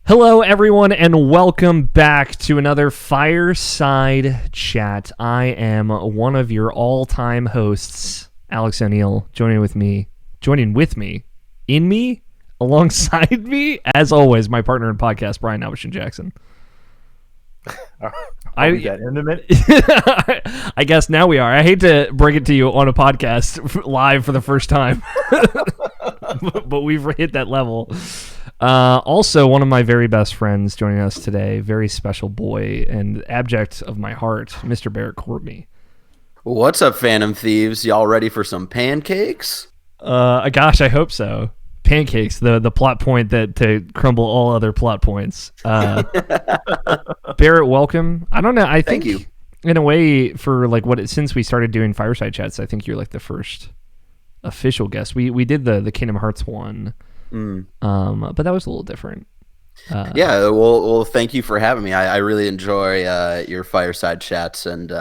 Hello, everyone, and welcome back to another Fireside Chat. I am one of your all-time hosts, Alex O'Neill, joining with me, alongside me, as always, my partner in podcast, Brian Nabeshin Jackson. We got intimate. I guess now we are. I hate to break it to you on a podcast live for the first time, but we've hit that level. Also, one of my very best friends joining us today, very special boy and abject of my heart, Mr. Barrett Courtney. What's up, Phantom Thieves? Y'all ready for some pancakes? Gosh, I hope so. Pancakes, the plot point that to crumble all other plot points. Barrett, welcome. I don't know. I think, Thank you. In a way, for like since we started doing Fireside Chats, I think you're like the first official guest. We did the Kingdom Hearts one. But that was a little different. Yeah, well, thank you for having me. I really enjoy your Fireside Chats and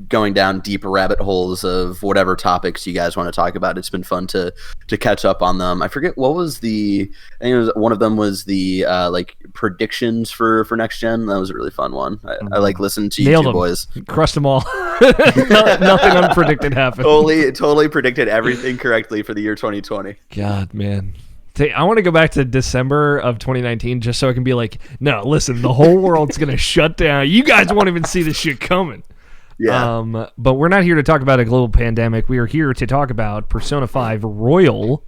going down deep rabbit holes of whatever topics you guys want to talk about. It's been fun to catch up on them. I forget what was I think one of them was the like predictions for next gen. That was a really fun one. I like listening to you two boys. Crushed them all. Nothing unpredicted happened. Totally predicted everything correctly for the year 2020. God, man. I want to go back to December of 2019 just so I can be like, no, listen, the whole world's going to shut down. You guys won't even see this shit coming. Yeah. But we're not here to talk about a global pandemic. We are here to talk about Persona 5 Royal.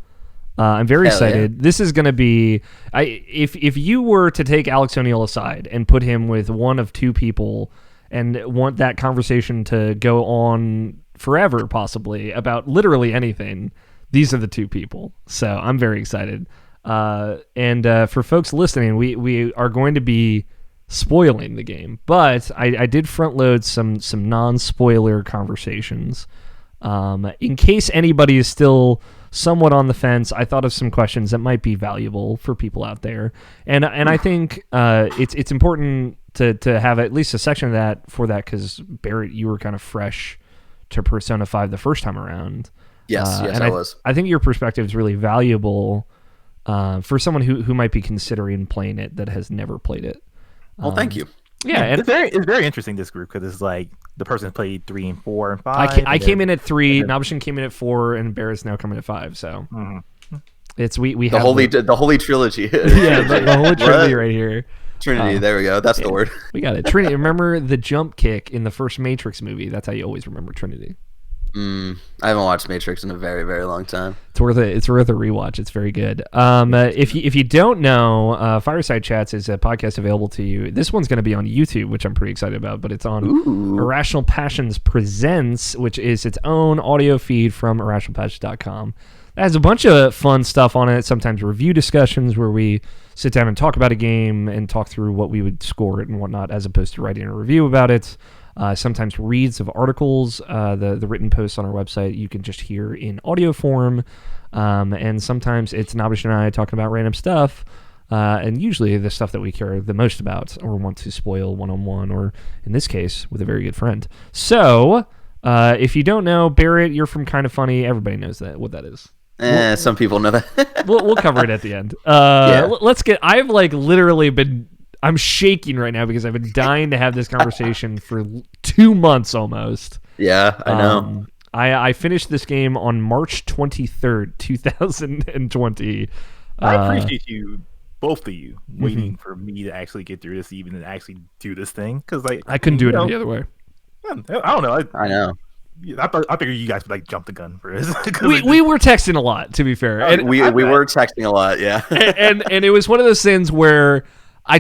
I'm very excited. Yeah. This is going to be... If you were to take Alex O'Neill aside and put him with one of two people and want that conversation to go on forever, possibly, about literally anything... These are the two people, so I'm very excited. And for folks listening, we are going to be spoiling the game, but I did front load some non-spoiler conversations. In case anybody is still somewhat on the fence, I thought of some questions that might be valuable for people out there, and I think it's important to have at least a section of that because Barrett, you were kind of fresh to Persona 5 the first time around. Yes, I was. I think your perspective is really valuable for someone who might be considering playing it that has never played it. Well, thank you. Yeah, and it's very interesting, this group, because it's like the person played 3 and 4 and 5. I came in at 3, Nabeshin came in at 4, and Barrett's now coming at 5. So it's we the have holy trilogy. Yeah, the holy trilogy right here. Trinity, there we go. That's the word. We got it. Trinity. Remember the jump kick in the first Matrix movie? That's how you always remember Trinity. I haven't watched Matrix in a very, very long time. It's worth a rewatch. It's very good. If you don't know, Fireside Chats is a podcast available to you. This one's going to be on YouTube, which I'm pretty excited about, but it's on Irrational Passions Presents, which is its own audio feed from irrationalpassions.com. It has a bunch of fun stuff on it, sometimes review discussions where we sit down and talk about a game and talk through what we would score it and whatnot, as opposed to writing a review about it. Sometimes reads of articles, the written posts on our website you can just hear in audio form, and sometimes it's Nabeshin and I talking about random stuff, and usually the stuff that we care the most about or want to spoil one-on-one, or in this case with a very good friend. So if you don't know, Barrett, you're from Kind of Funny. Everybody knows what that is. Some people know that. we'll cover it at the end. Let's get... I've like literally been... I'm shaking right now because I've been dying to have this conversation for 2 months almost. Yeah, I know. I finished this game on March 23rd, 2020. I appreciate you, both of you, waiting for me to actually get through this even and actually do this thing. Because I couldn't do it any other way. I don't know. I know. I figured you guys would like jump the gun for this. we were texting a lot, to be fair. And we were texting a lot, yeah. and it was one of those things where I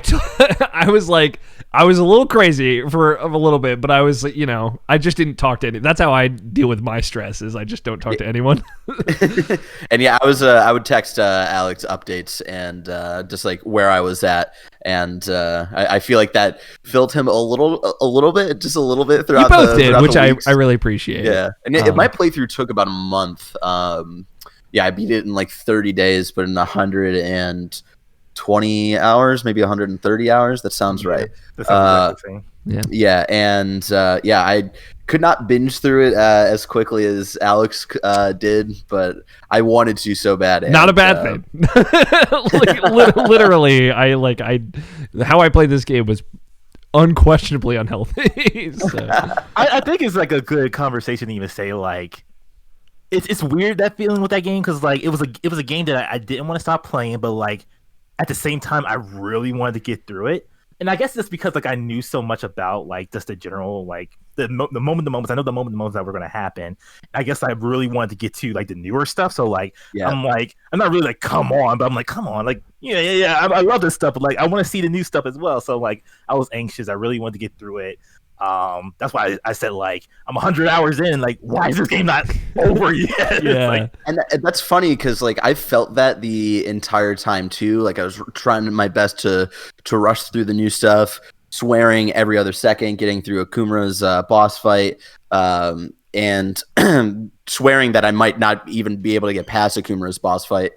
was a little crazy for a little bit, but I was, I just didn't talk to anyone. That's how I deal with my stress, is I just don't talk to anyone. And yeah, I would text Alex updates and just like where I was at, and I feel like that filled him a little bit throughout. You both did, which I really appreciate. Yeah, and my playthrough took about a month. I beat it in like 30 days, but in 120 120 hours, maybe 130 hours. That sounds right. That sounds exactly the same. Yeah, and I could not binge through it as quickly as Alex did, but I wanted to so bad. Not a bad thing. Literally, how I played this game was unquestionably unhealthy. So. I think it's like a good conversation to even say like it's weird that feeling with that game because like it was a game that I didn't want to stop playing, but like at the same time I really wanted to get through it. And I guess it's because like I knew so much about like just the general like the moments. I know the moments that were going to happen. I guess I really wanted to get to like the newer stuff. So like I'm not really like come on, but I'm like come on, like yeah. I love this stuff, but like I want to see the new stuff as well. So like I was anxious. I really wanted to get through it. That's why I said like I'm 100 hours in. Like why is this game not over yet? Yeah, and that's funny because like I felt that the entire time too. Like I was trying my best to rush through the new stuff, swearing every other second, getting through Akumura's boss fight, and swearing that I might not even be able to get past Akumura's boss fight.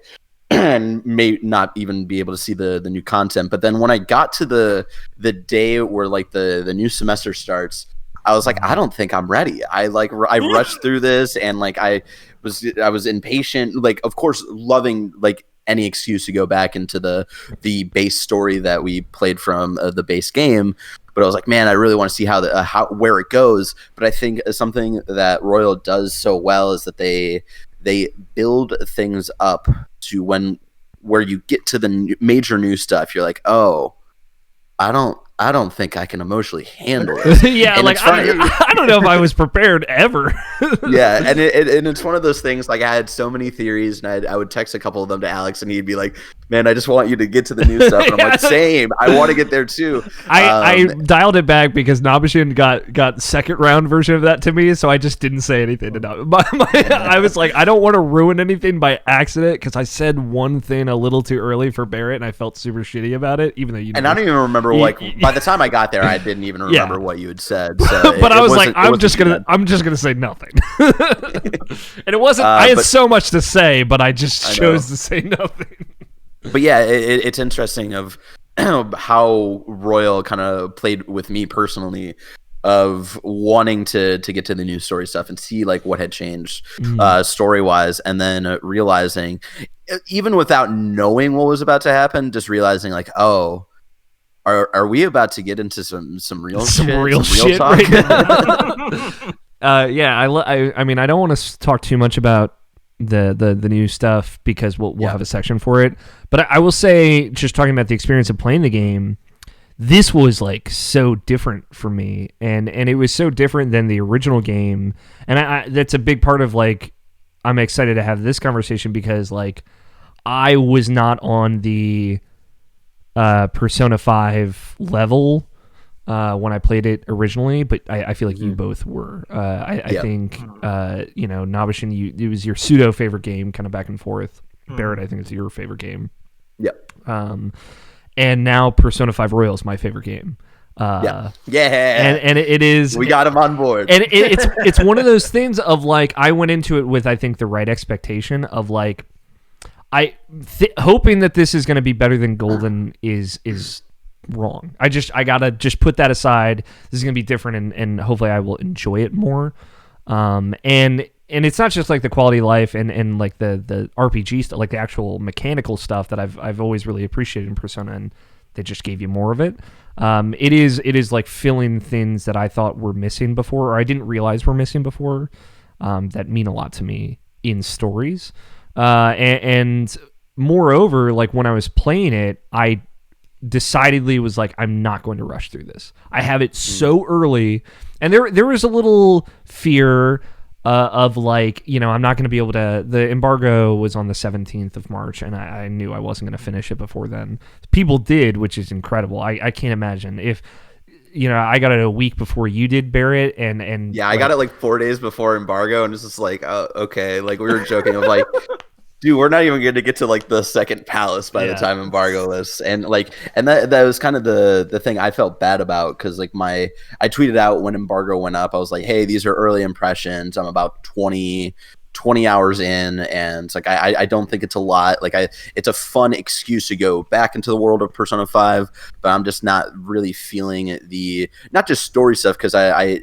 And may not even be able to see the new content. But then when I got to the day where like the new semester starts, I was like, I don't think I'm ready. I rushed through this and like I was impatient. Like of course loving like any excuse to go back into the base story that we played from the base game. But I was like, man, I really want to see where it goes. But I think something that Royal does so well is that they build things up to where you get to the major new stuff. You're like, oh, I don't think I can emotionally handle it. Yeah, and like I don't know if I was prepared ever. Yeah, and it's one of those things. Like I had so many theories, and I would text a couple of them to Alex, and he'd be like, "Man, I just want you to get to the new stuff." And I'm like, "Same, I want to get there too." I dialed it back because Nabeshin got second round version of that to me, so I just didn't say anything to Nabeshin. I was like, I don't want to ruin anything by accident because I said one thing a little too early for Barrett, and I felt super shitty about it, even though you. And I don't even remember by the time I got there, I didn't even remember what you had said. So but I was like, I'm just gonna say nothing. And it wasn't. I had so much to say, but I just chose to say nothing. But yeah, it's interesting of how Royal kind of played with me personally, of wanting to get to the new story stuff and see like what had changed story wise, and then realizing, even without knowing what was about to happen, just realizing like, oh. Are we about to get into some real shit talk? Right now? Yeah, I mean, I don't want to talk too much about the new stuff because we'll have a section for it. But I will say, just talking about the experience of playing the game, this was like so different for me, and it was so different than the original game, and that's a big part of like I'm excited to have this conversation because like I was not on the Persona 5 level when I played it originally, but I feel like you both were. I think Nabeshin, it was your pseudo favorite game, kind of back and forth. Barrett, I think it's your favorite game. Yep. And now Persona 5 Royal is my favorite game. Yeah. And it is. We got him on board. And it's one of those things of like I went into it with I think the right expectation of like. Hoping that this is going to be better than Golden is wrong. I gotta just put that aside. This is going to be different, and hopefully I will enjoy it more. And it's not just like the quality of life and like the RPG stuff, like the actual mechanical stuff that I've always really appreciated in Persona, and they just gave you more of it. It is like filling things that I thought were missing before, or I didn't realize were missing before, that mean a lot to me in stories. And moreover, like when I was playing it, I decidedly was like, I'm not going to rush through this. I have it so early, and there was a little fear of like, I'm not going to be able to. The embargo was on the 17th of March, and I knew I wasn't going to finish it before then. People did, which is incredible. I can't imagine if. I got it a week before you did, Barrett, and yeah, I got it like 4 days before embargo, and it's just like, oh, okay, like we were joking of like, dude, we're not even going to get to like the second palace by the time embargo lists, and that was kind of the thing I felt bad about because like I tweeted out when embargo went up, I was like, hey, these are early impressions. I'm about 20 20 hours in, and like I don't think it's a lot. Like it's a fun excuse to go back into the world of Persona 5, but I'm just not really feeling the not just story stuff, because I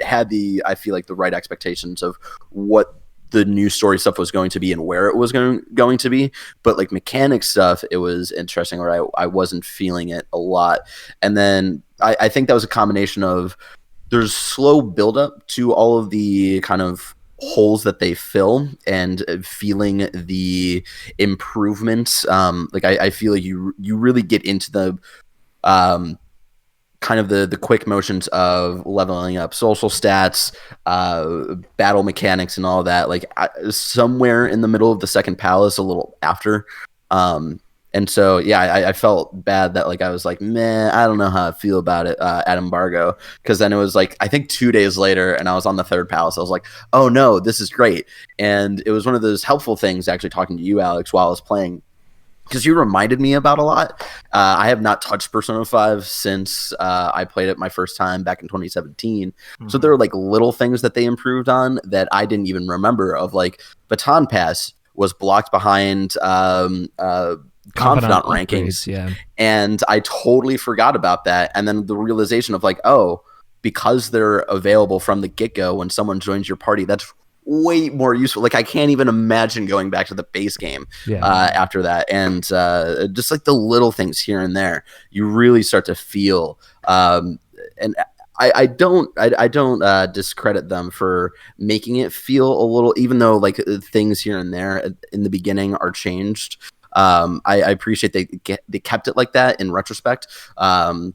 feel like the right expectations of what the new story stuff was going to be and where it was going to be, but like mechanic stuff, it was interesting where I wasn't feeling it a lot. And then I think that was a combination of there's slow buildup to all of the kind of holes that they fill, and feeling the improvements. Like I feel like you really get into the kind of the quick motions of leveling up social stats, battle mechanics, and all that. Like somewhere in the middle of the second palace, a little after. And so, yeah, I felt bad that like I was like, man, I don't know how I feel about it at embargo, because then it was like I think 2 days later, and I was on the third palace. I was like, oh no, this is great, and it was one of those helpful things actually talking to you, Alex, while I was playing, because you reminded me about a lot. I have not touched Persona 5 since I played it my first time back in 2017. Mm-hmm. So there are like little things that they improved on that I didn't even remember. Of like Baton Pass was blocked behind confidant rankings, yeah, and I totally forgot about that. And then the realization of like, oh, because they're available from the get-go when someone joins your party, that's way more useful. Like I can't even imagine going back to the base game after that. And just like the little things here and there, you really start to feel. And I don't discredit them for making it feel a little, even though like things here and there in the beginning are changed. I appreciate they kept it like that in retrospect,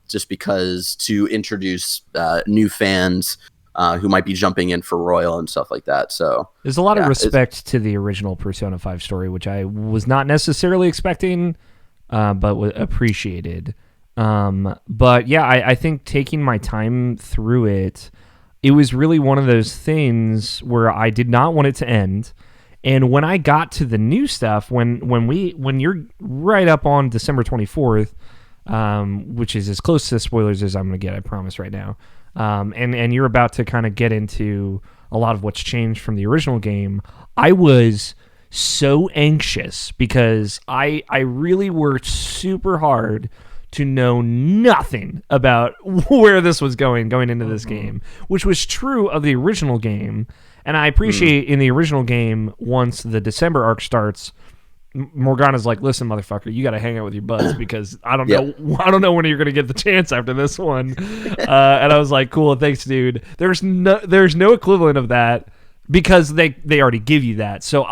just because to introduce new fans who might be jumping in for Royal and stuff like that. So there's a lot of respect to the original Persona 5 story, which I was not necessarily expecting, but appreciated. But yeah, I think taking my time through it, it was really one of those things where I did not want it to end. And when I got to the new stuff, when you're right up on December 24th, which is as close to spoilers as I'm going to get, I promise right now. And you're about to kind of get into a lot of what's changed from the original game. I was so anxious because I really worked super hard to know nothing about where this was going into this game, which was true of the original game. And I appreciate in the original game, once the December arc starts, Morgana's like, "Listen, motherfucker, you got to hang out with your buds because I don't know when you're gonna get the chance after this one." And I was like, "Cool, thanks, dude." There's no equivalent of that because they already give you that. So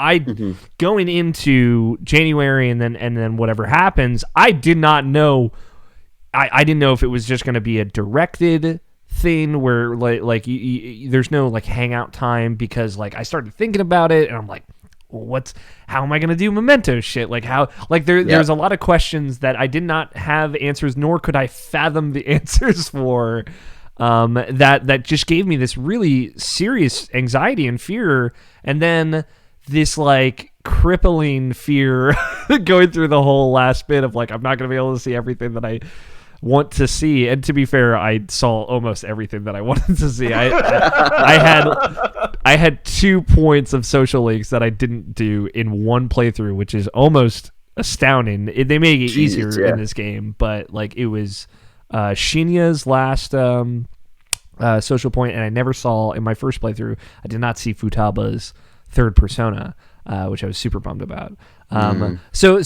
going into January and then whatever happens, I did not know. I didn't know if it was just gonna be a directed thing where like there's no like hangout time, because like I started thinking about it and I'm like, well, how am I going to do Memento shit? Like how, like there's a lot of questions that I did not have answers, nor could I fathom the answers for, that just gave me this really serious anxiety and fear. And then this like crippling fear going through the whole last bit of like, I'm not going to be able to see everything that I want to see. And to be fair, I saw almost everything that I wanted to see. I had 2 points of social links that I didn't do in one playthrough, which is almost astounding. They make it easier in this game, but like it was Shinya's last social point, and I never saw in my first playthrough. I did not see Futaba's third Persona, which I was super bummed about. So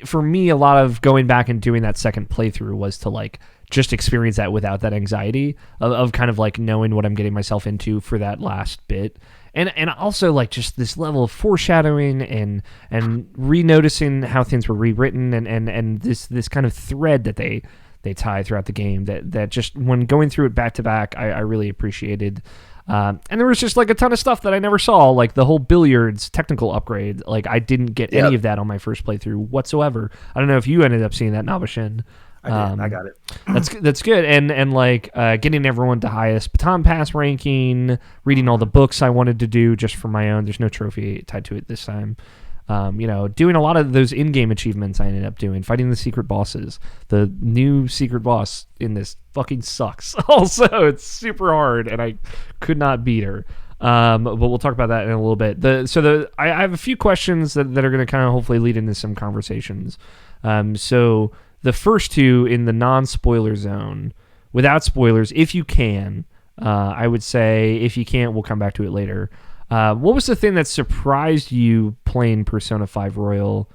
for me, a lot of going back and doing that second playthrough was to like just experience that without that anxiety of kind of like knowing what I'm getting myself into for that last bit. And also like just this level of foreshadowing and re-noticing how things were rewritten and this kind of thread that they tie throughout the game that just when going through it back to back, I really appreciated. And there was just like a ton of stuff that I never saw, like the whole billiards technical upgrade. Like I didn't get any of that on my first playthrough whatsoever. I don't know if you ended up seeing that, Nabeshin. I did. I got it. That's good. And like getting everyone to highest Baton Pass ranking, reading all the books I wanted to do just for my own. There's no trophy tied to it this time. Doing a lot of those in-game achievements I ended up doing, fighting the secret bosses. The new secret boss in this fucking sucks. Also, it's super hard, and I could not beat her. But we'll talk about that in a little bit. I have a few questions that are going to kind of hopefully lead into some conversations. So the first two in the non-spoiler zone, without spoilers, if you can, I would say if you can't, we'll come back to it later. What was the thing that surprised you playing Persona 5 Royal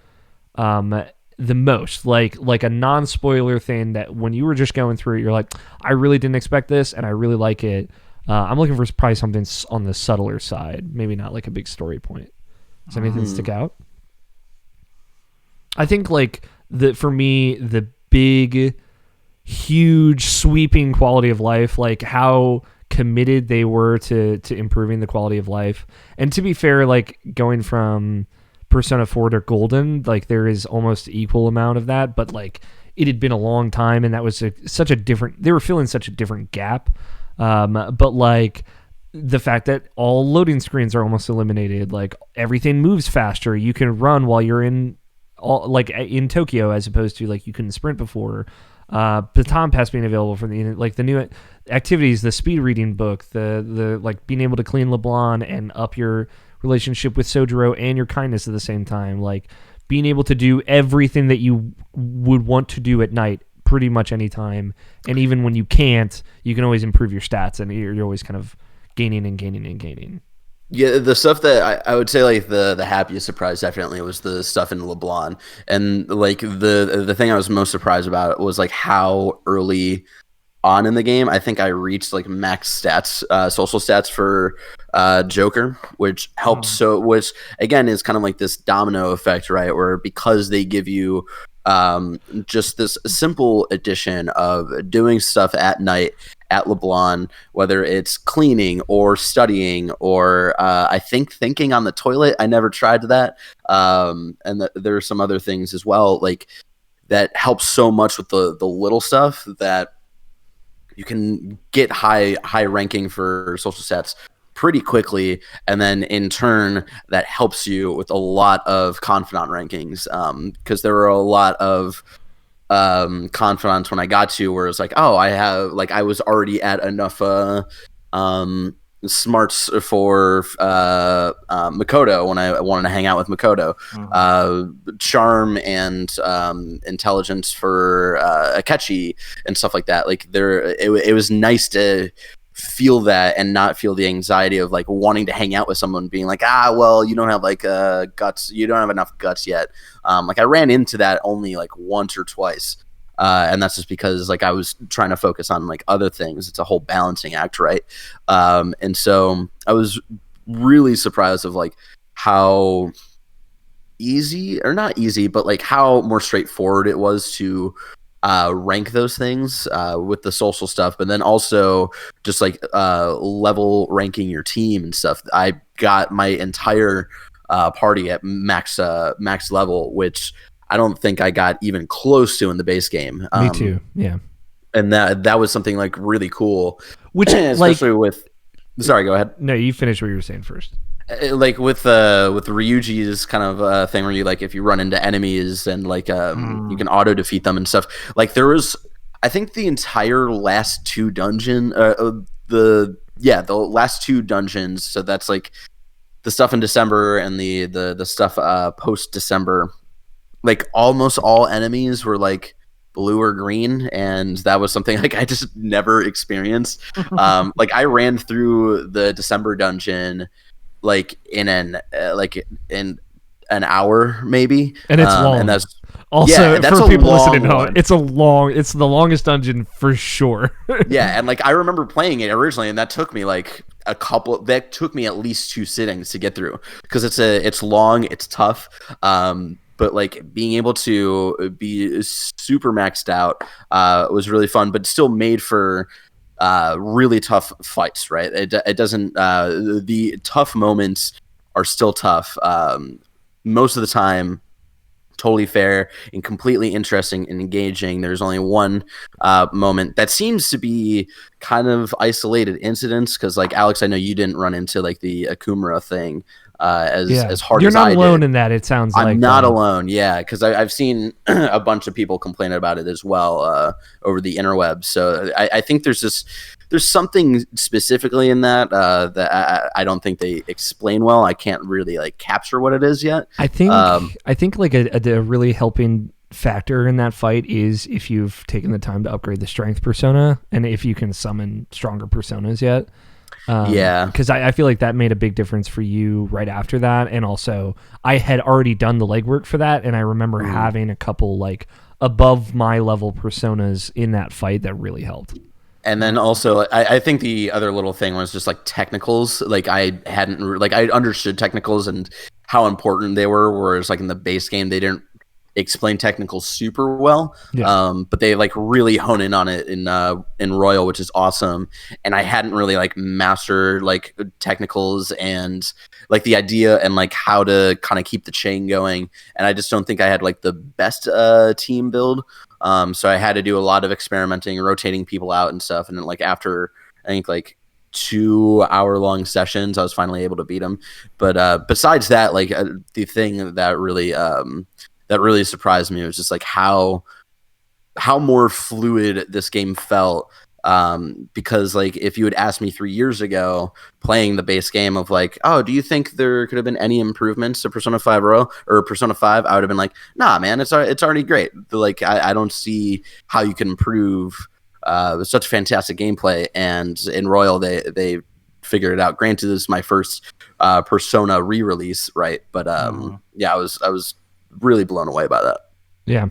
the most? Like a non-spoiler thing that when you were just going through it, you're like, I really didn't expect this, and I really like it. I'm looking for probably something on the subtler side, maybe not like a big story point. Does anything stick out? I think for me, the big, huge, sweeping quality of life, like how committed they were to improving the quality of life. And to be fair, like going from Persona 4 to Golden, like there is almost equal amount of that, but like it had been a long time, and that was they were filling such a different gap. But like the fact that all loading screens are almost eliminated, like everything moves faster. You can run while you're in Tokyo, as opposed to like you couldn't sprint before. Baton Pass being available for the new activities, the speed reading book, the like being able to clean LeBlanc and up your relationship with Sojiro and your kindness at the same time, like being able to do everything that you would want to do at night pretty much any time, and even when you can't, you can always improve your stats, and you're always kind of gaining and gaining and gaining. Yeah, the stuff that I would say like the happiest surprise definitely was the stuff in LeBlanc, and like the thing I was most surprised about was like how early on in the game I think I reached like max stats, social stats for Joker, which helped. So which again is kind of like this domino effect, right? Where because they give you just this simple addition of doing stuff at night at LeBlanc, whether it's cleaning or studying or I think thinking on the toilet. I never tried that. And there are some other things as well, like that helps so much with the little stuff that you can get high ranking for social stats pretty quickly, and then in turn that helps you with a lot of confidant rankings, because there were a lot of confidants when I got to where it's like, oh, I was already at enough smarts for Makoto when I wanted to hang out with Makoto, charm and intelligence for Akechi and stuff like that. Like it was nice to feel that and not feel the anxiety of like wanting to hang out with someone being like, well, you don't have like guts, you don't have enough guts yet. Like I ran into that only like once or twice, and that's just because like I was trying to focus on like other things. It's a whole balancing act, right? And so I was really surprised of like how easy, or not easy, but like how more straightforward it was to rank those things with the social stuff, but then also just like level ranking your team and stuff. I got my entire party at max level, which I don't think I got even close to in the base game. Me too. Yeah. And that was something like really cool, which especially with. Sorry, go ahead. No, you finish what you were saying first. Like with Ryuji's kind of thing where you like if you run into enemies and like you can auto defeat them and stuff. Like there was, I think the entire last two the last two dungeons. So that's like the stuff in December and the stuff post December. Like almost all enemies were like blue or green, and that was something like I just never experienced. Like I ran through the December dungeon like in an hour maybe, and it's long. And that's also for people listening home, it's the longest dungeon for sure. Yeah, and like I remember playing it originally, and that took me at least 2 sittings to get through, because it's long, it's tough, but like being able to be super maxed out was really fun, but still made for really tough fights, right? It doesn't the tough moments are still tough most of the time, totally fair and completely interesting and engaging. There's only one moment that seems to be kind of isolated incidents, because like Alex, I know you didn't run into like the Akumura thing, as hard You're as not I alone did. in that. It sounds I'm like not alone, yeah, because I've seen a bunch of people complain about it as well over the interwebs. So I think there's something specifically in that that I don't think they explain well. I can't really like capture what it is yet. I think like a really helping factor in that fight is if you've taken the time to upgrade the strength persona and if you can summon stronger personas yet. Because I feel like that made a big difference for you right after that. And also I had already done the legwork for that. And I remember having a couple like above my level personas in that fight that really helped. And then also, I think the other little thing was just like technicals. Like I understood technicals and how important they were, whereas like in the base game, they didn't explain technicals super well. But they like really hone in on it in Royal, which is awesome. And I hadn't really like mastered like technicals and like the idea and like how to kind of keep the chain going. And I just don't think I had like the best team build. So I had to do a lot of experimenting, rotating people out and stuff. And then like after I think like 2-hour-long sessions, I was finally able to beat him. But besides that, like the thing that really surprised me was just like how more fluid this game felt. Because like if you had asked me 3 years ago playing the base game of like, oh, do you think there could have been any improvements to Persona 5 Royal or Persona 5? I would have been like, nah, man, it's already great. Like I don't see how you can improve such fantastic gameplay. And in Royal, they figured it out. Granted, this is my first Persona re-release, right? But yeah, I was really blown away by that. Yeah.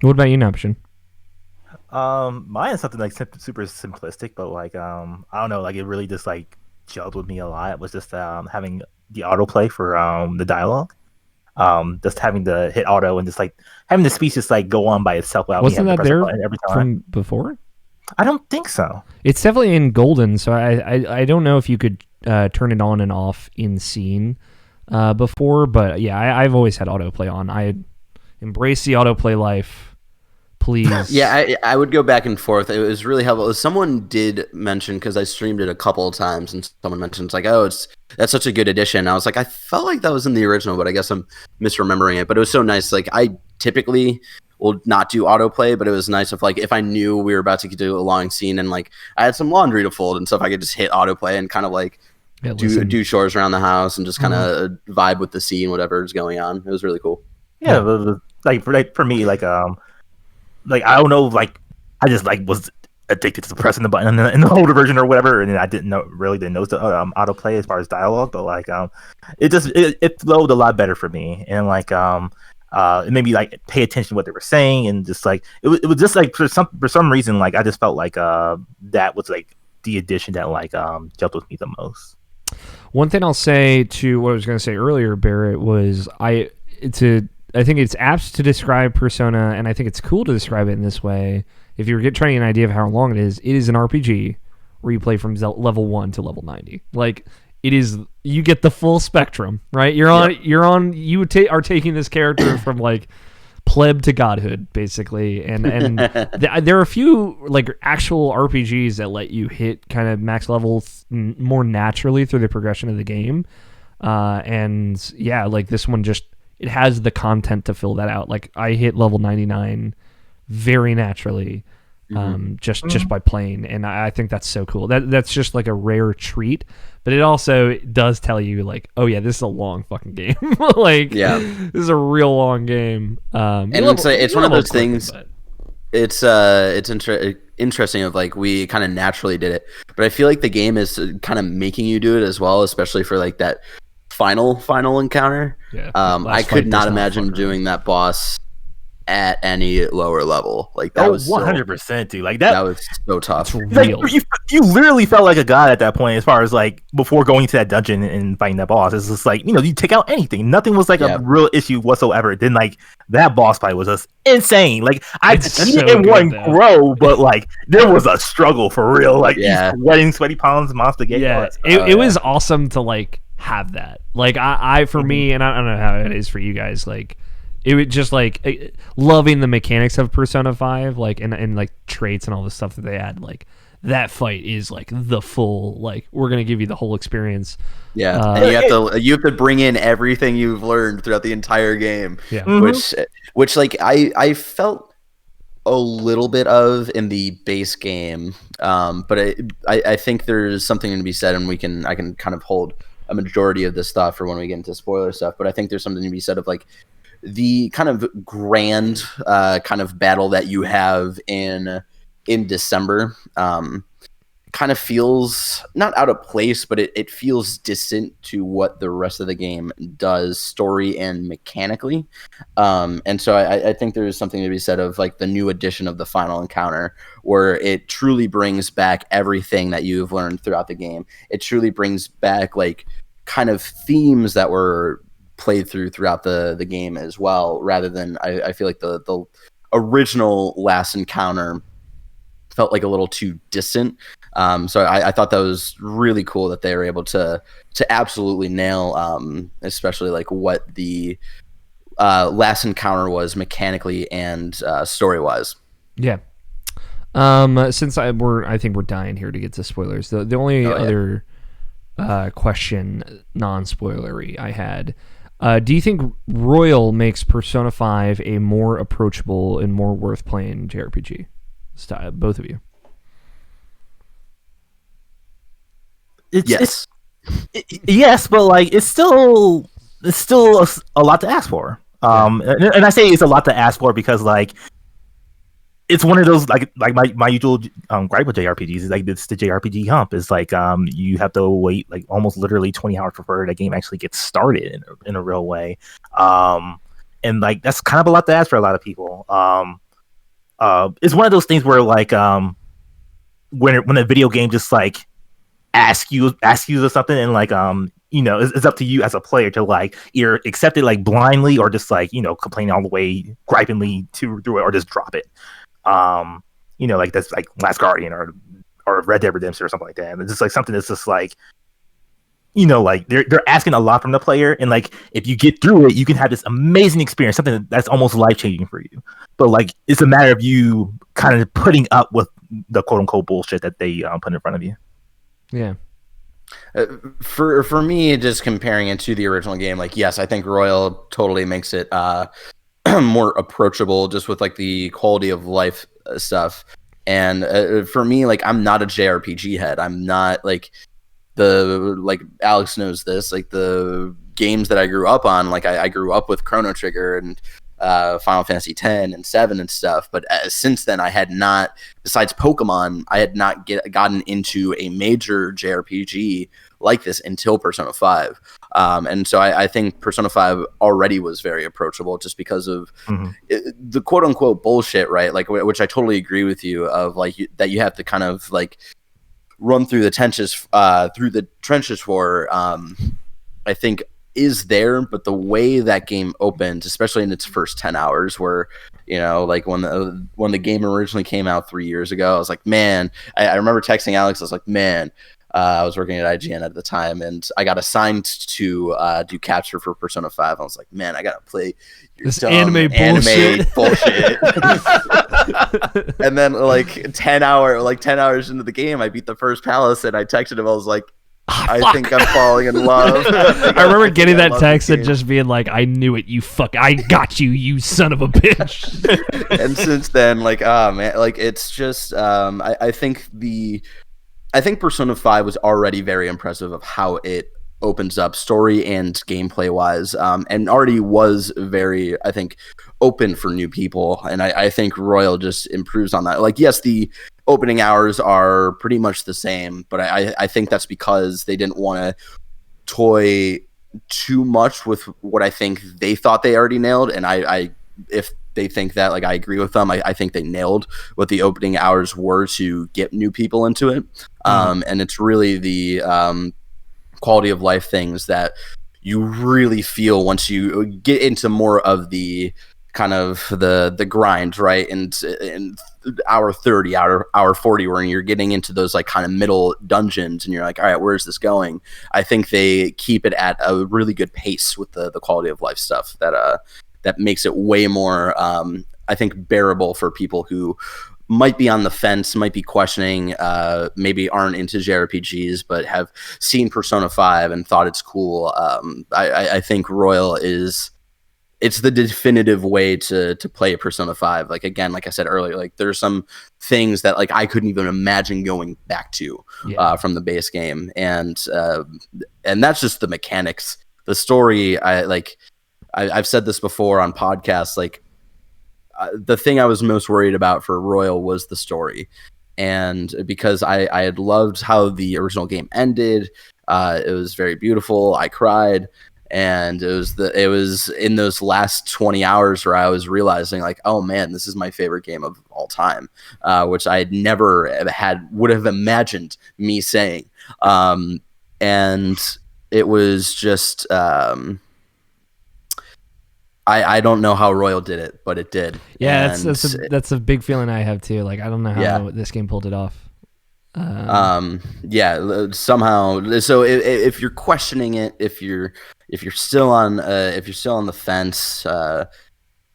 What about you, Nabeshin? Mine is something like super simplistic, but like I don't know, like it really just like gelled with me a lot. It was just having the autoplay for the dialogue, just having the hit auto and just like having the speech just like go on by itself. Wasn't that there from before? I don't think so. It's definitely in Golden, so I don't know if you could turn it on and off in scene before, but yeah, I've always had autoplay on. I embrace the autoplay life. Please. Yeah, I would go back and forth. It was really helpful. Someone did mention, because I streamed it a couple of times, and someone mentioned, it's like, oh, that's such a good addition. I was like, I felt like that was in the original, but I guess I'm misremembering it. But it was so nice. Like, I typically will not do autoplay, but it was nice if I knew we were about to do a long scene and like I had some laundry to fold and stuff, I could just hit autoplay and kind of like do chores around the house and just kind of vibe with the scene, whatever is going on. It was really cool. Yeah, like for me, like I don't know, like I just like was addicted to pressing the button in the older version or whatever, and I didn't know the autoplay as far as dialogue, but like it flowed a lot better for me, and like it made me like pay attention to what they were saying, and just like it was just like for some reason, like I just felt like that was like the addition that like gelled with me the most. One thing I'll say to what I was going to say earlier, Barrett, was I think it's apt to describe Persona, and I think it's cool to describe it in this way. If you're trying to get an idea of how long it is an RPG where you play from level 1 to level 90. Like, it is, you get the full spectrum, right? You are taking this character from like pleb to godhood, basically, and there are a few like actual RPGs that let you hit kind of max levels more naturally through the progression of the game, and yeah, like this one just. It has the content to fill that out. Like I hit level 99 very naturally, just by playing, and I think that's so cool. That's just like a rare treat. But it also does tell you like, oh yeah, this is a long fucking game. Like, yeah, this is a real long game. And it's one of those things. But... It's interesting of like we kind of naturally did it, but I feel like the game is kind of making you do it as well, especially for like that final encounter. Yeah, I could not imagine doing that boss at any lower level. Like that was 100%, dude. Like that was so tough. Like, you literally felt like a god at that point, as far as like before going to that dungeon and fighting that boss. It's just like, you take out anything. Nothing was like a real issue whatsoever. Then like that boss fight was just insane. Like I seen it in one grow, but like there was a struggle for real. Like sweaty palms, monster gate. Yeah, it was awesome to like have that. Like I for me, and I don't know how it is for you guys, like it would just like loving the mechanics of Persona 5, like and like traits and all the stuff that they had, like that fight is like the full, like, we're gonna give you the whole experience. Yeah, and you have to bring in everything you've learned throughout the entire game. Yeah, which like I felt a little bit of in the base game, but I think there's something to be said, and I can kind of hold a majority of this stuff for when we get into spoiler stuff. But I think there's something to be said of like the kind of grand kind of battle that you have in December. Kind of feels not out of place, but it feels distant to what the rest of the game does, story and mechanically. And so I think there is something to be said of like the new edition of the final encounter, where it truly brings back everything that you've learned throughout the game. It truly brings back like kind of themes that were played throughout the game as well, rather than I feel like the original last encounter felt like a little too distant. So I thought that was really cool that they were able to absolutely nail, especially like what the last encounter was mechanically and story wise. Yeah. Since I think we're dying here to get to spoilers. The only other question, non-spoilery, I had. Do you think Royal makes Persona 5 a more approachable and more worth playing JRPG? Both of you. Yes, but like it's still a lot to ask for. And I say it's a lot to ask for because like it's one of those like my usual gripe with JRPGs is like it's the JRPG hump. Is like you have to wait like almost literally 20 hours before the game actually gets started in a real way. And like that's kind of a lot to ask for a lot of people. It's one of those things where like when a video game just like ask you or something, and like it's up to you as a player to like either accept it like blindly or just like complain all the way gripingly through it or just drop it. Like that's like Last Guardian or Red Dead Redemption or something like that. And it's just like something that's just like like they're asking a lot from the player, and like if you get through it, you can have this amazing experience, something that's almost life-changing for you. But like it's a matter of you kind of putting up with the quote-unquote bullshit that they put in front of you. Yeah. For me, just comparing it to the original game, like yes, I think Royal totally makes it more approachable, just with like the quality of life stuff. And for me, like I'm not a JRPG head. I'm not like Alex knows this, like the games that I grew up on. Like I grew up with Chrono Trigger and Final Fantasy X and 7 and stuff, but since then I had not, besides Pokemon, I had not gotten into a major JRPG like this until Persona 5. And so I think Persona 5 already was very approachable just because of the quote unquote bullshit, right? Like, which I totally agree with you of like that you have to kind of like run through the trenches for, I think is there, but the way that game opens, especially in its first 10 hours, where like when the game originally came out 3 years ago, I was like, man, I remember texting Alex. I was like, man, I was working at IGN at the time, and I got assigned to do capture for Persona 5. I was like, man, I gotta play this anime bullshit. And then like 10 hours into the game, I beat the first palace, and I texted him. I was like, I think I'm falling in love. I remember getting that text and just being like, I knew it, you fuck. I got you, you son of a bitch. And since then, like, man, like it's just, I think Persona 5 was already very impressive of how it opens up story and gameplay wise, and already was very, I think, open for new people. And I think Royal just improves on that. Like, yes, the opening hours are pretty much the same, but I think that's because they didn't want to toy too much with what I think they thought they already nailed. And I if they think that, like, I agree with them. I think they nailed what the opening hours were to get new people into it. And it's really the quality of life things that you really feel once you get into more of the kind of the grind, right? And hour 30, hour 40, where you're getting into those like kind of middle dungeons and you're like, all right, where's this going? I think they keep it at a really good pace with the quality of life stuff that makes it way more, I think, bearable for people who might be on the fence, might be questioning, maybe aren't into JRPGs, but have seen Persona 5 and thought it's cool. I think Royal it's the definitive way to play Persona 5. Like, again, like I said earlier, like there's some things that like I couldn't even imagine going back to from the base game. And that's just the mechanics. The story, I've said this before on podcasts, like the thing I was most worried about for Royal was the story. And because I had loved how the original game ended, it was very beautiful. I cried. And it was in those last 20 hours where I was realizing like, oh man, this is my favorite game of all time, which I had never would have imagined me saying. And it was just, I don't know how Royal did it, but it did. Yeah, that's a big feeling I have too. Like, I don't know how this game pulled it off. Somehow. So if you're questioning it, if you're still on the fence,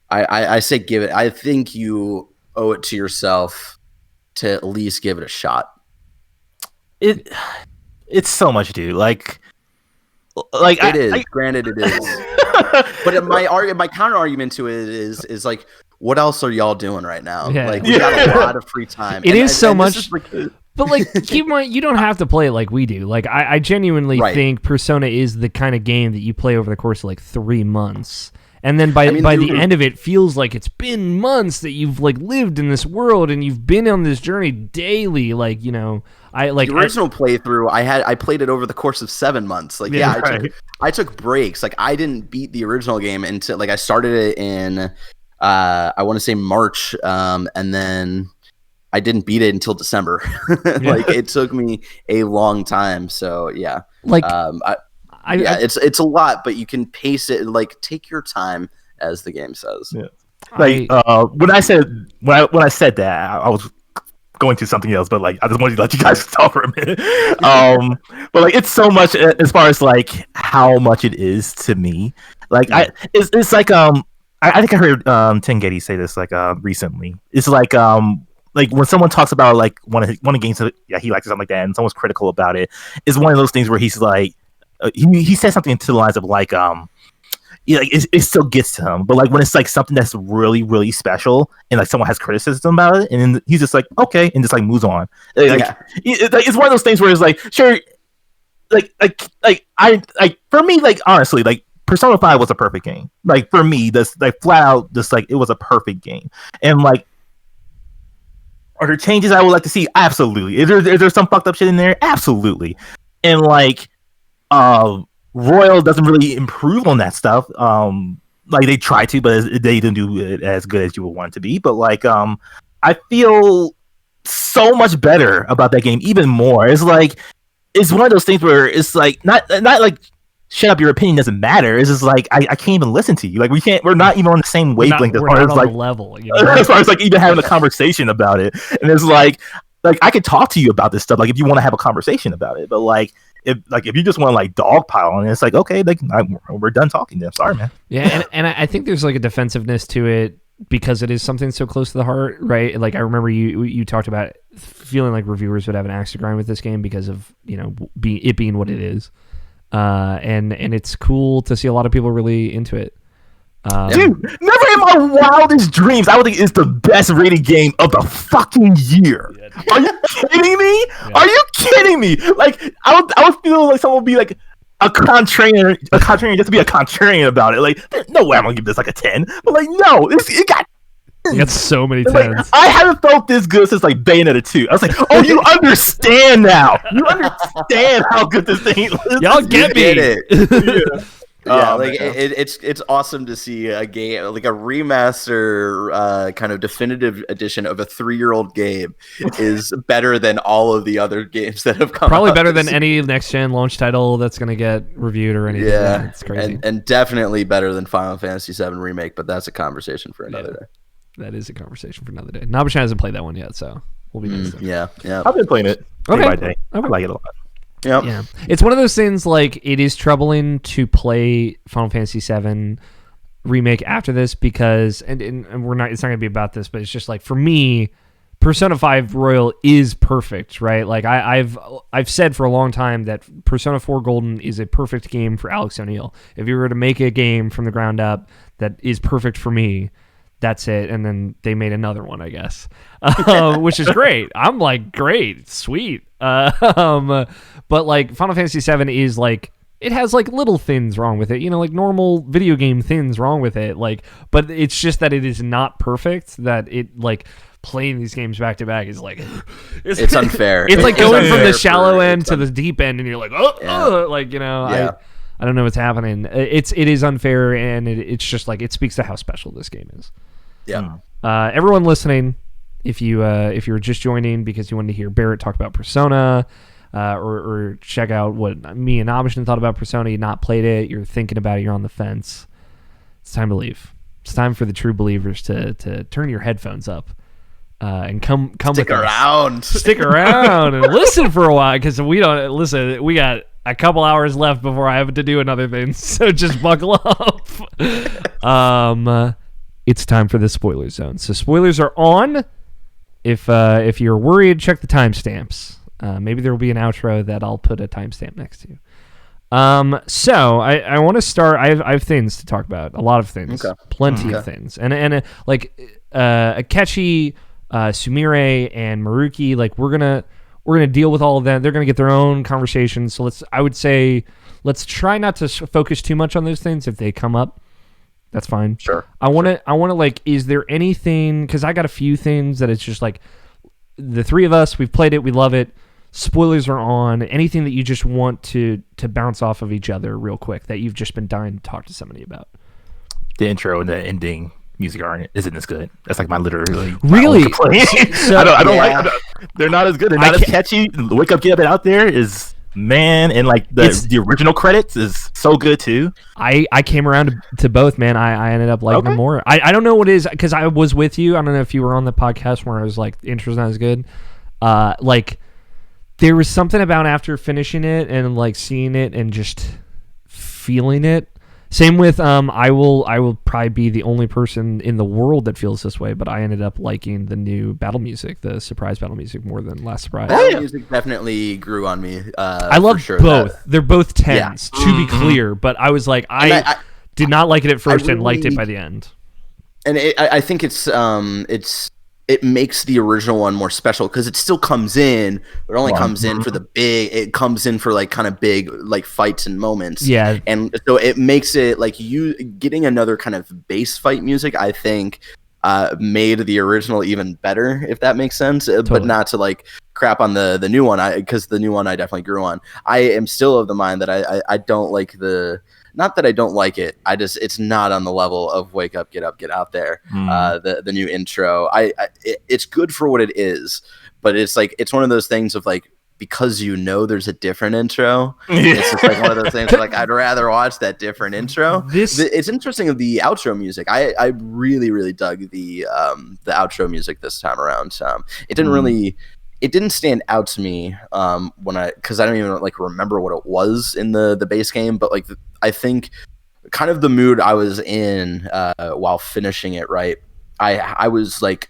I say give it. I think you owe it to yourself to at least give it a shot. It's so much, dude. Like Granted, it is. But my counter argument to it is like, what else are y'all doing right now? Yeah. Like, we got a lot of free time. It is so much. But like, keep in mind, you don't have to play it like we do. Like, I genuinely think Persona is the kind of game that you play over the course of like 3 months, and then by the end of it, feels like it's been months that you've like lived in this world and you've been on this journey daily. Like, the original playthrough. I played it over the course of 7 months. Like, I took breaks. Like, I didn't beat the original game until like I started it in I want to say March, and then I didn't beat it until December. Like, it took me a long time. So yeah, like it's a lot, but you can pace it. Like, take your time, as the game says. Yeah. Like when I said that, I was going to something else, but like I just wanted to let you guys talk for a minute. But like, it's so much as far as like how much it is to me. Like, it's like I think I heard Tengeti say this like recently. It's like when someone talks about like one of the games that he likes or something like that, and someone's critical about it, is one of those things where he's like, he says something to the lines of like, it still gets to him, but like when it's like something that's really really special and like someone has criticism about it, and then he's just like, okay, and just like moves on. It's one of those things where it's like, sure, for me, like honestly, like Persona 5 was a perfect game. Like for me, this like flat out, just like it was a perfect game, and like. Are there changes I would like to see? Absolutely. Is there some fucked up shit in there? Absolutely. And like, Royal doesn't really improve on that stuff. Like they try to, but they didn't do it as good as you would want it to be. But like, I feel so much better about that game, even more. It's like, it's one of those things where it's like not like, shut up, your opinion doesn't matter. It's just like I can't even listen to you. Like we're not even on the same wavelength as far as like level. As far as like even having a conversation about it. And it's like I could talk to you about this stuff, like if you want to have a conversation about it. But like if you just want to like dogpile on it, it's like, okay, like we're done talking then. Sorry, man. Yeah, and I think there's like a defensive-ness to it because it is something so close to the heart, right? Like I remember you talked about feeling like reviewers would have an axe to grind with this game because of it being what it is. And it's cool to see a lot of people really into it. Dude, never in my wildest dreams I would think it's the best rated game of the fucking year. Are you kidding me? Yeah. Are you kidding me? Like I would feel like someone would be like a contrarian just to be a contrarian about it. Like, no way I'm gonna give this like a 10. But like, no, it got. You got so many 10s. Like, I haven't felt this good since like Bayonetta 2. I was like, oh, you understand now. You understand how good this thing is. Y'all get me. It. Yeah, like it's awesome to see a game like a remaster, kind of definitive edition of a 3-year-old game is better than all of the other games that have come. Probably out better than any next gen launch title that's going to get reviewed or anything. Yeah, it's crazy, and definitely better than Final Fantasy VII Remake. But that's a conversation for another day. That is a conversation for another day. Nabeshin hasn't played that one yet, so we'll be next time. Yeah. I've been playing it day by day. I like it a lot. Yep. Yeah, it's one of those things. Like it is troubling to play Final Fantasy VII Remake after this because, and we're not. It's not going to be about this, but it's just like for me, Persona 5 Royal is perfect, right? Like I've said for a long time that Persona 4 Golden is a perfect game for Alex O'Neill. If you were to make a game from the ground up that is perfect for me, that's it. And then they made another one, I guess, which is great. I'm like, great, sweet. But like Final Fantasy 7 is like, it has like little things wrong with it, like normal video game things wrong with it. Like, but it's just that it is not perfect, that it like playing these games back to back is like, it's unfair. It's like going from the shallow end to the deep end and you're like, like, I don't know what's happening. It is unfair, and it's just like, it speaks to how special this game is. Yeah. Everyone listening, if you're just joining because you wanted to hear Barrett talk about Persona, or check out what me and Nabeshin thought about Persona, you not played it, you're thinking about it, you're on the fence, it's time to leave. It's time for the true believers to turn your headphones up and come stick with around. Us. Stick around and listen for a while, because we got a couple hours left before I have to do another thing, so just buckle up. It's time for the spoiler zone. So spoilers are on. If you're worried, check the timestamps. Maybe there will be an outro that I'll put a timestamp next to. So I want to start. I have things to talk about. A lot of things. Okay. Plenty of things. And Akechi, Sumire, and Maruki. Like we're gonna deal with all of them. They're gonna get their own conversations. So let's try not to focus too much on those things. If they come up, that's fine. Sure. I want to like, is there anything, because I got a few things that it's just like, the three of us, we've played it, we love it, spoilers are on, anything that you just want to bounce off of each other real quick that you've just been dying to talk to somebody about. The intro and the ending music isn't as good. That's like my literally really. So, I don't like. They're not as good. They're not as catchy. The Wake Up Get Up and Out There is. Man, and like the original credits is so good too. I came around to both, man. I ended up liking them more. I don't know what it is, because I was with you. I don't know if you were on the podcast where I was like, the intro's not as good. Like there was something about after finishing it and like seeing it and just feeling it. Same with I will probably be the only person in the world that feels this way, but I ended up liking the new battle music, the surprise battle music, more than Last Surprise. Battle music definitely grew on me. I love both. They're both 10s, to be clear, but I was like, I did not like it at first and liked it by the end. And I think it makes the original one more special because it still comes in, but it only comes in for it comes in for like kind of big like fights and moments. Yeah. And so it makes it like you getting another kind of bass fight music, I think, made the original even better, if that makes sense. Totally. But not to like crap on the new one, because the new one I definitely grew on. I am still of the mind that I don't like not that I don't like it. It's not on the level of Wake Up, Get Up, Get Out There. The new intro. It's good for what it is, but it's like, it's one of those things of like, because there's a different intro. It's just like one of those things where, like, I'd rather watch that different intro. It's interesting of the outro music. I really, really dug the outro music this time around. It didn't really. It didn't stand out to me because I don't even like remember what it was in the base game, but like I think kind of the mood I was in while finishing it. Right, I was like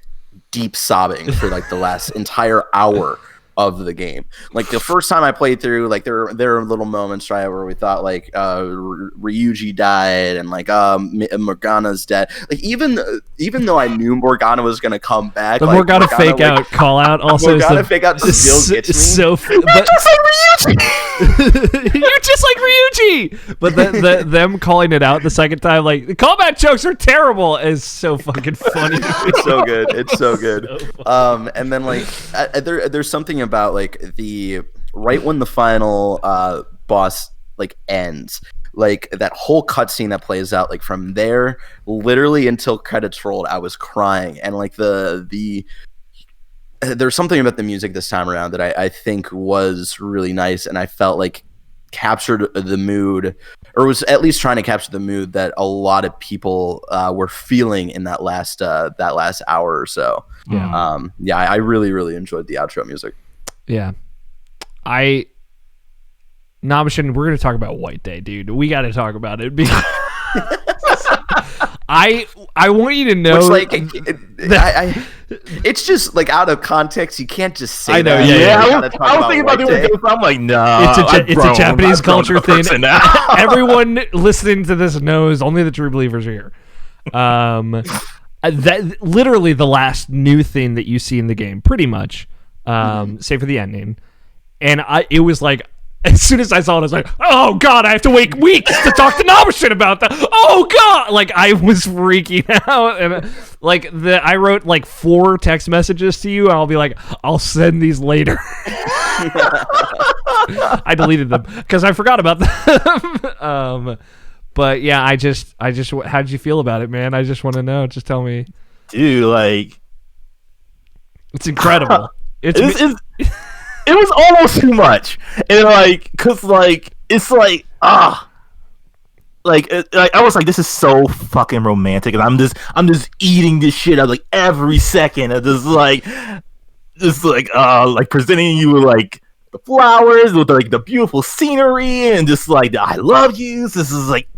deep sobbing for like the last entire hour of the game. Like the first time I played through, like there are little moments, right, where we thought like Ryuji died and like Morgana's dead. Like even though I knew Morgana was gonna come back, the like, Morgana fake out call out also Morgana fake out still gets me. So but just like Ryuji. You're just like Ryuji. But them calling it out the second time, like the callback jokes are terrible, is so fucking funny. It's so good. It's so good. And then like there's something about like the right when the final boss like ends, like that whole cutscene that plays out, like from there literally until credits rolled, I was crying. And like there's something about the music this time around that I think was really nice, and I felt like captured the mood, or was at least trying to capture the mood that a lot of people were feeling in that last hour or so. I really, really enjoyed the outro music. Yeah. Nabeshin, we're going to talk about White Day, dude. We got to talk about it. I want you to know. Which, it's just like out of context. You can't just say. I know. That. Yeah. I was thinking about doing this. I'm like, no. It's a Japanese culture thing. Everyone listening to this knows only the true believers are here. That literally the last new thing that you see in the game, pretty much, save for the ending. And it was like, as soon as I saw it, I was like, oh god, I have to wait weeks to talk to Nabeshin about that. Oh god, like I was freaking out, and like I wrote like 4 text messages to you, and I'll be like, I'll send these later. I deleted them because I forgot about them. But yeah, I just, how did you feel about it, man? I just want to know. Just tell me, dude. Like, it's incredible. It was almost too much, and like, cause like it's like like I was like, this is so fucking romantic, and I'm just eating this shit up like every second of this like presenting you with like the flowers with like the beautiful scenery and just like the I love yous. This is like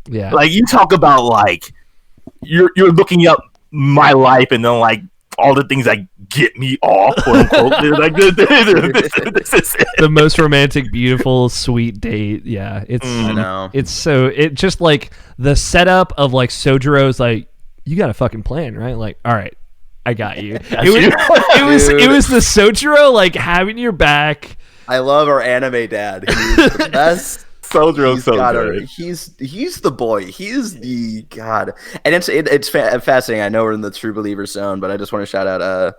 yeah, like you talk about like you're looking up my life and then like all the things that get me off, quote unquote. Like, this is it. The most romantic, beautiful, sweet date. Yeah, it's I know. It's so it just like the setup of like Sojiro's like, you got a fucking plan, right? Like, all right, I got you. It was the Sojiro like having your back. I love our anime dad. He's the best. Sojiro's so good. He's the boy. He's the god. And it's fascinating. I know we're in the true believer zone, but I just want to shout out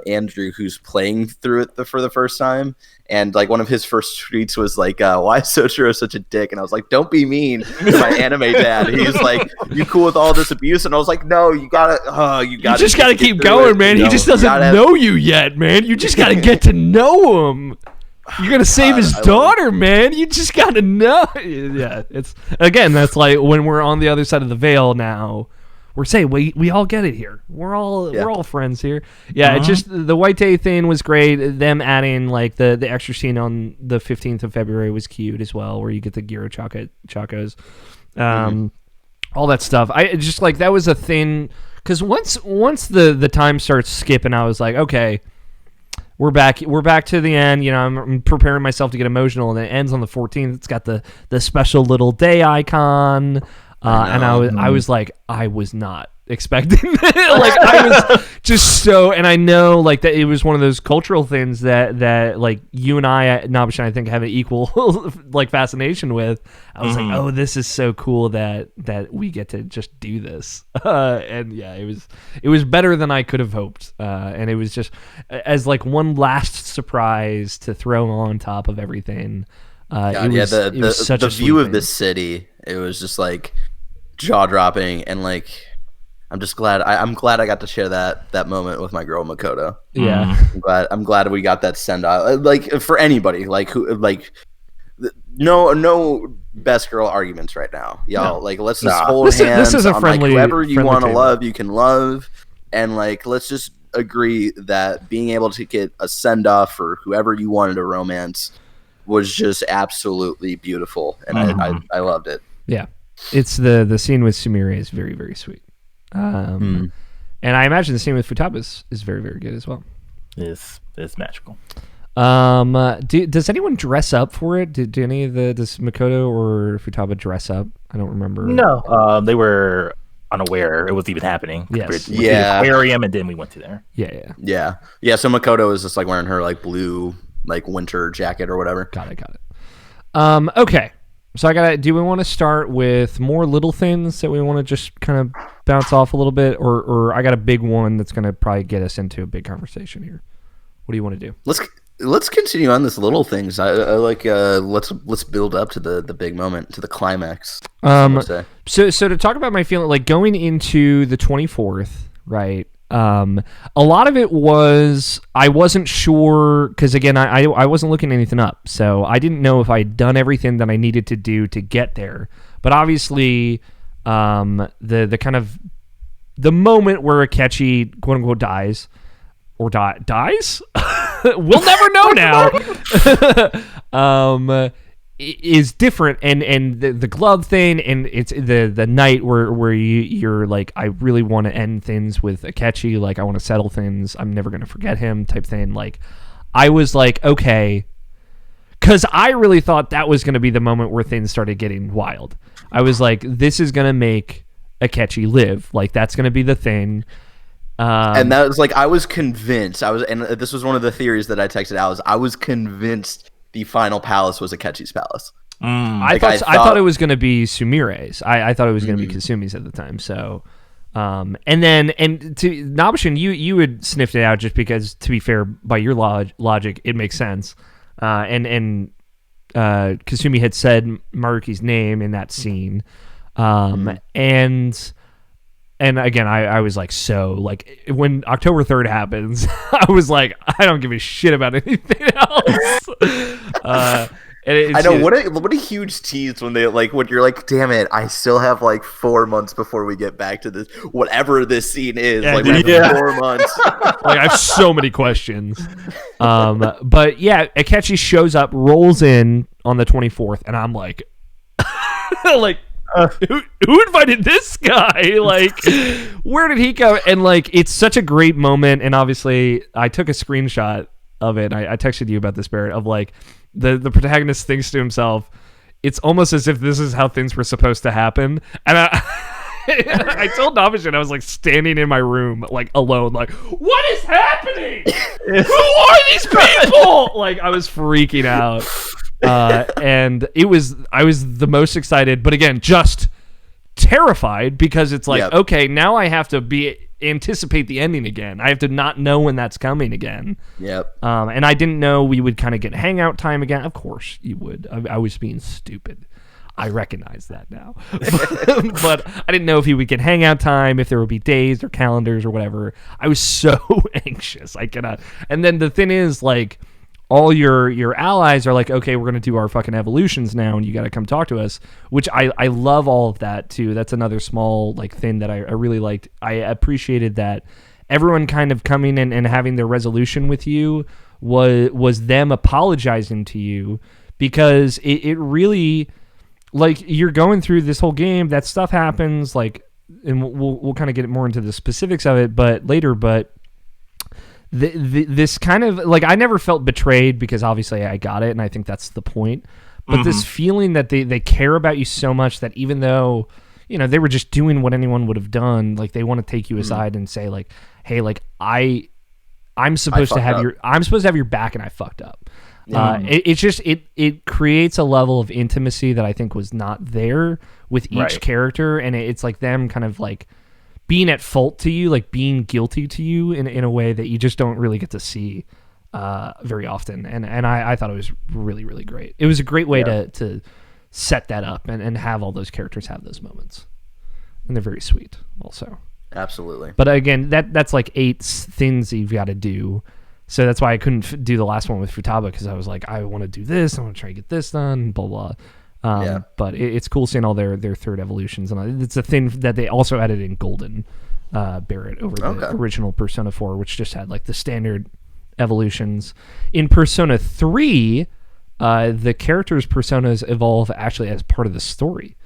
Andrew, who's playing through it for the first time. And like one of his first tweets was like, "Why is Sojiro such a dick?" And I was like, "Don't be mean to my anime dad." He's like, "You cool with all this abuse?" And I was like, "No, you just gotta keep going, man. He just doesn't know you yet, man. You just gotta get to know him." You're gonna save his daughter, man. You just gotta know. Yeah, it's again. That's like when we're on the other side of the veil now. We're saying we all get it here. We're all friends here. Yeah, It's just the White Day thing was great. Them adding like the extra scene on the 15th of February was cute as well, where you get the Giro Chacos, all that stuff. I just like that was a thing because once the time starts skipping, I was like, okay. We're back to the end. You know, I'm preparing myself to get emotional, and it ends on the 14th. It's got the special little day icon, and I was like, I was not expecting it. Like I was just so, and I know like that it was one of those cultural things that like you and I, Nabeshin, I think have an equal like fascination with. I was like, oh, this is so cool that we get to just do this, and yeah, it was better than I could have hoped, and it was just as like one last surprise to throw on top of everything. God, it was such the view of the city. It was just like jaw dropping, and like I'm just glad I'm glad I got to share that moment with my girl Makoto. Yeah, I'm glad we got that send off. Like for anybody, like who like. No best girl arguments right now, y'all. No. Like let's just hold hands. This is a friendly. Like, whoever you want to table. love, you can love, and like let's just agree that being able to get a send off for whoever you wanted to romance was just absolutely beautiful, and I loved it. Yeah, it's the scene with Samira is very, very sweet, and I imagine the scene with Futaba is very, very good as well. It's magical. Does anyone dress up for it? Does Makoto or Futaba dress up? I don't remember. No, they were unaware it was even happening. Yes. We the aquarium, and then we went to there. Yeah. So Makoto was just like wearing her like blue like winter jacket or whatever. Got it. Okay. So do we want to start with more little things that we want to just kind of bounce off a little bit, or I got a big one that's going to probably get us into a big conversation here. What do you want to do? Let's continue on this little things. I like let's build up to the big moment, to the climax. So to talk about my feeling, like going into the 24th, right? A lot of it was I wasn't sure because again I wasn't looking anything up, so I didn't know if I'd done everything that I needed to do to get there. But obviously, the kind of the moment where Akechi quote unquote dies. Or dies? We'll never know now. is different, and the glove thing, and it's the night where you're like, I really want to end things with Akechi, like I want to settle things, I'm never gonna forget him type thing. Like I was like, okay, because I really thought that was gonna be the moment where things started getting wild. I was like, this is gonna make Akechi live, like that's gonna be the thing. And that was like, I was convinced, and this was one of the theories that I texted Alice, I was convinced the final palace was Akechi's palace. I thought it was going to be Sumire's. I thought it was going to be Kasumi's at the time. So, and to Nabeshin, you had sniffed it out just because, to be fair, by your logic, it makes sense. And Kasumi had said Maruki's name in that scene. And again, I was like, so like when October 3rd happens, I was like, I don't give a shit about anything else. I know what a huge tease when when you're like, damn it, I still have like 4 months before we get back to this, whatever this scene is. Yeah, like 4 months. Like I have so many questions. But yeah, Akechi shows up, rolls in on the 24th, and I'm like, who invited this guy? Like, where did he go? And like, it's such a great moment. And obviously, I took a screenshot of it. I texted you about this, Barrett, of like the protagonist thinks to himself, it's almost as if this is how things were supposed to happen. And I told Nabeshin, I was like standing in my room, like alone, like, what is happening? Who are these people? Like, I was freaking out. And I was the most excited, but again, just terrified because it's like, okay, now I have to anticipate the ending again. I have to not know when that's coming again. Yep. And I didn't know we would kind of get hangout time again. Of course you would. I was being stupid. I recognize that now. But I didn't know if he would get hangout time, if there would be days or calendars or whatever. I was so anxious. I cannot. And then the thing is, like, all your allies are like, okay, we're going to do our fucking evolutions now, and you got to come talk to us, which I love all of that, too. That's another small like thing that I really liked. I appreciated that everyone kind of coming in and having their resolution with you was them apologizing to you, because it really, like, you're going through this whole game, that stuff happens, like, and we'll kind of get more into the specifics of it later, but this kind of, like, I never felt betrayed because obviously I got it, and I think that's the point. But this feeling that they care about you so much that even though, you know, they were just doing what anyone would have done, like, they want to take you aside and say, like, hey, like, I'm supposed to have your back, and I fucked up. It creates a level of intimacy that I think was not there with each character, and it's like them kind of like being at fault to you, like being guilty to you in a way that you just don't really get to see very often. And I thought it was really, really great. It was a great way to set that up and have all those characters have those moments. And they're very sweet also. Absolutely. But again, that's like 8 things that you've got to do. So that's why I couldn't do the last one with Futaba, because I was like, I want to do this, I want to try to get this done, blah, blah. But it's cool seeing all their third evolutions, and it's a thing that they also added in Golden, Barrett, over the original Persona 4, which just had like the standard evolutions. In Persona 3, the characters' personas evolve actually as part of the story,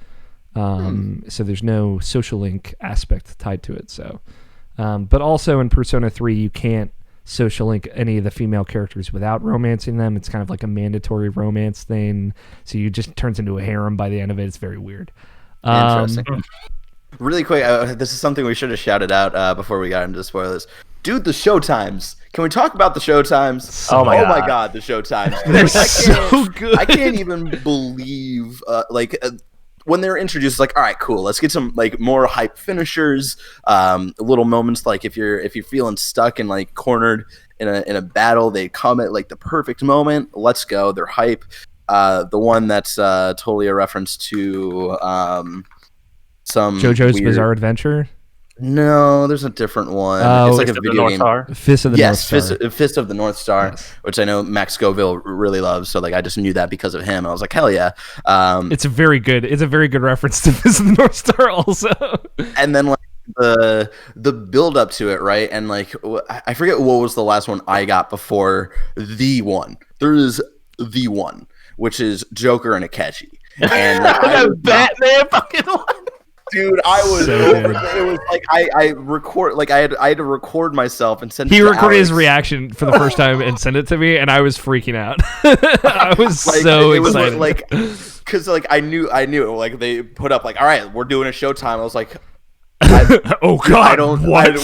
so there's no social link aspect tied to it. So, but also in Persona 3, you can't social link any of the female characters without romancing them. It's kind of like a mandatory romance thing, so you just turns into a harem by the end of it. It's very weird. Interesting. Really quick, this is something we should have shouted out before we got into spoilers. Dude, the show times. Can we talk about the show times? Oh my god, the show times. They're so good. I can't even believe when they're introduced, like, all right, cool, let's get some like more hype finishers, little moments, like if you're feeling stuck and like cornered in a battle, they come at like the perfect moment. Let's go, they're hype. The one that's totally a reference to some JoJo's Bizarre Adventure. No, there's a different one. It's like a video game. Fist of the North Star. Fist of the North Star, yes. Which I know Max Scoville really loves. So like, I just knew that because of him. I was like, hell yeah. It's a very good reference to Fist of the North Star also. And then like the build up to it, right? And like, I forget what was the last one I got before the one. There is the one which is Joker and Akechi. And like, that Batman fucking one. Dude, I was So over. good. It was like I record, like I had to record myself and send. He it to recorded his Alex. reaction for the first time and sent it to me, and I was freaking out. I was Like, so it was excited. like, because like I knew like they put up like, all right, we're doing a Showtime. I was like, oh God, I don't what?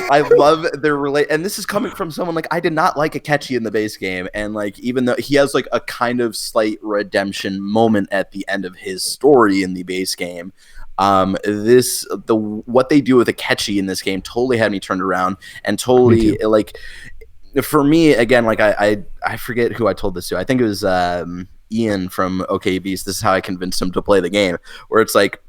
I love their and this is coming from someone like I did not like Akechi in the base game, and like even though he has like a kind of slight redemption moment at the end of his story in the base game, what they do with Akechi in this game totally had me turned around, and totally like for me again, like I forget who I told this to. I think it was Ian from OK Beast. This is how I convinced him to play the game, where it's like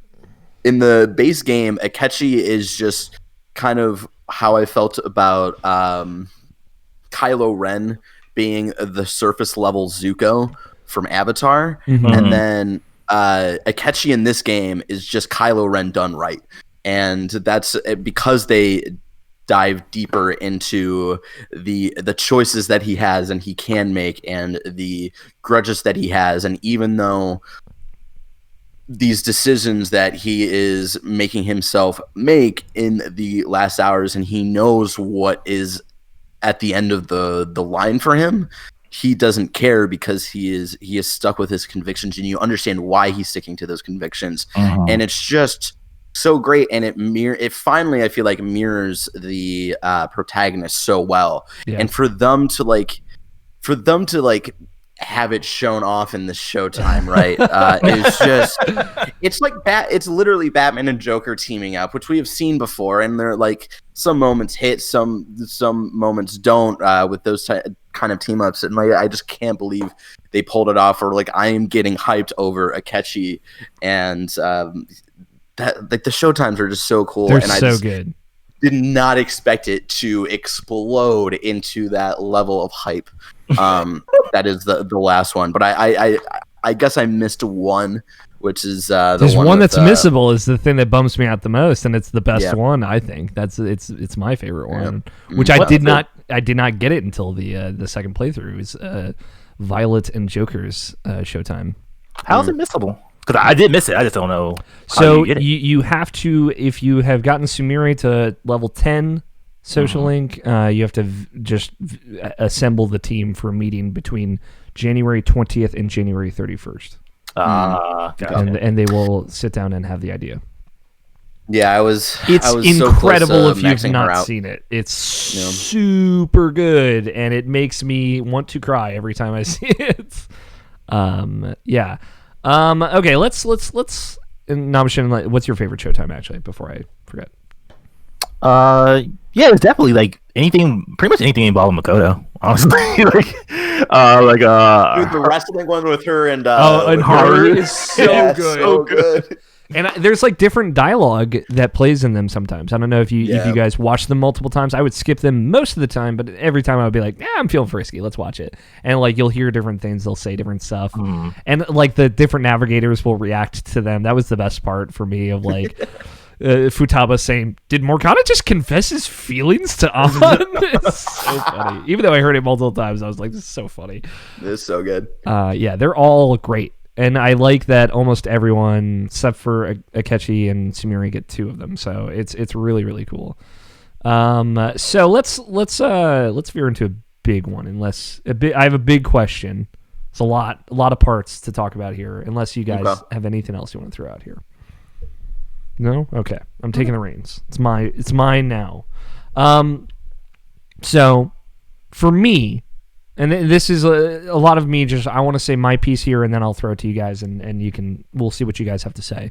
in the base game, Akechi is just kind of how I felt about Kylo Ren being the surface level Zuko from Avatar, and then Akechi in this game is just Kylo Ren done right, and that's because they dive deeper into the choices that he has and he can make, and the grudges that he has, and even though these decisions that he is making himself make in the last hours, and he knows what is at the end of the line for him, he doesn't care because he is stuck with his convictions, and you understand why he's sticking to those convictions. And it's just so great, and it finally, I feel like, mirrors the protagonist so well. And for them to have it shown off in the Showtime, right? It's literally Batman and Joker teaming up, which we have seen before, and they're like some moments hit, some moments don't with those kind of team ups, and like I just can't believe they pulled it off. Or like I am getting hyped over Akechi, and that like the Showtimes are just so cool. They're and so good. Did not expect it to explode into that level of hype. That is the last one, but I guess I missed one, which is There's one that's missable is the thing that bumps me out the most, and it's the best one. I think it's my favorite one, which I did not get it until the second playthrough. It was Violet and Joker's Showtime. How's it missable? Because I did miss it. I just don't know. So you have to, if you have gotten Samira to level 10 social link, you have to just assemble the team for a meeting between January 20th and January 31st. Gotcha. And they will sit down and have the idea. Yeah, it's incredible so close to if you've maxing her not out. seen it. It's super good, and it makes me want to cry every time I see it. Okay, let's and Nabeshin, what's your favorite Showtime actually? Before I forget. Yeah, it's definitely like pretty much anything involving Makoto. Honestly, Dude, the wrestling one with her and and Haru is so good. So good. And there's like different dialogue that plays in them sometimes. I don't know if you guys watch them multiple times. I would skip them most of the time, but every time I would be like, I'm feeling frisky. Let's watch it. And like you'll hear different things. They'll say different stuff. And like the different navigators will react to them. That was the best part for me of like Futaba saying, did Morgana just confess his feelings to An? It's so funny. Even though I heard it multiple times, I was like, this is so funny. This is so good. They're all great. And I like that almost everyone, except for Akechi and Samira, get 2 of them. So it's really, really cool. So let's veer into a big one. I have a big question. It's a lot of parts to talk about here. Unless you guys have anything else you want to throw out here. No? Okay. I'm taking the reins. It's mine now. So for me, and this is a lot of me just, I want to say my piece here, and then I'll throw it to you guys, and we'll see what you guys have to say.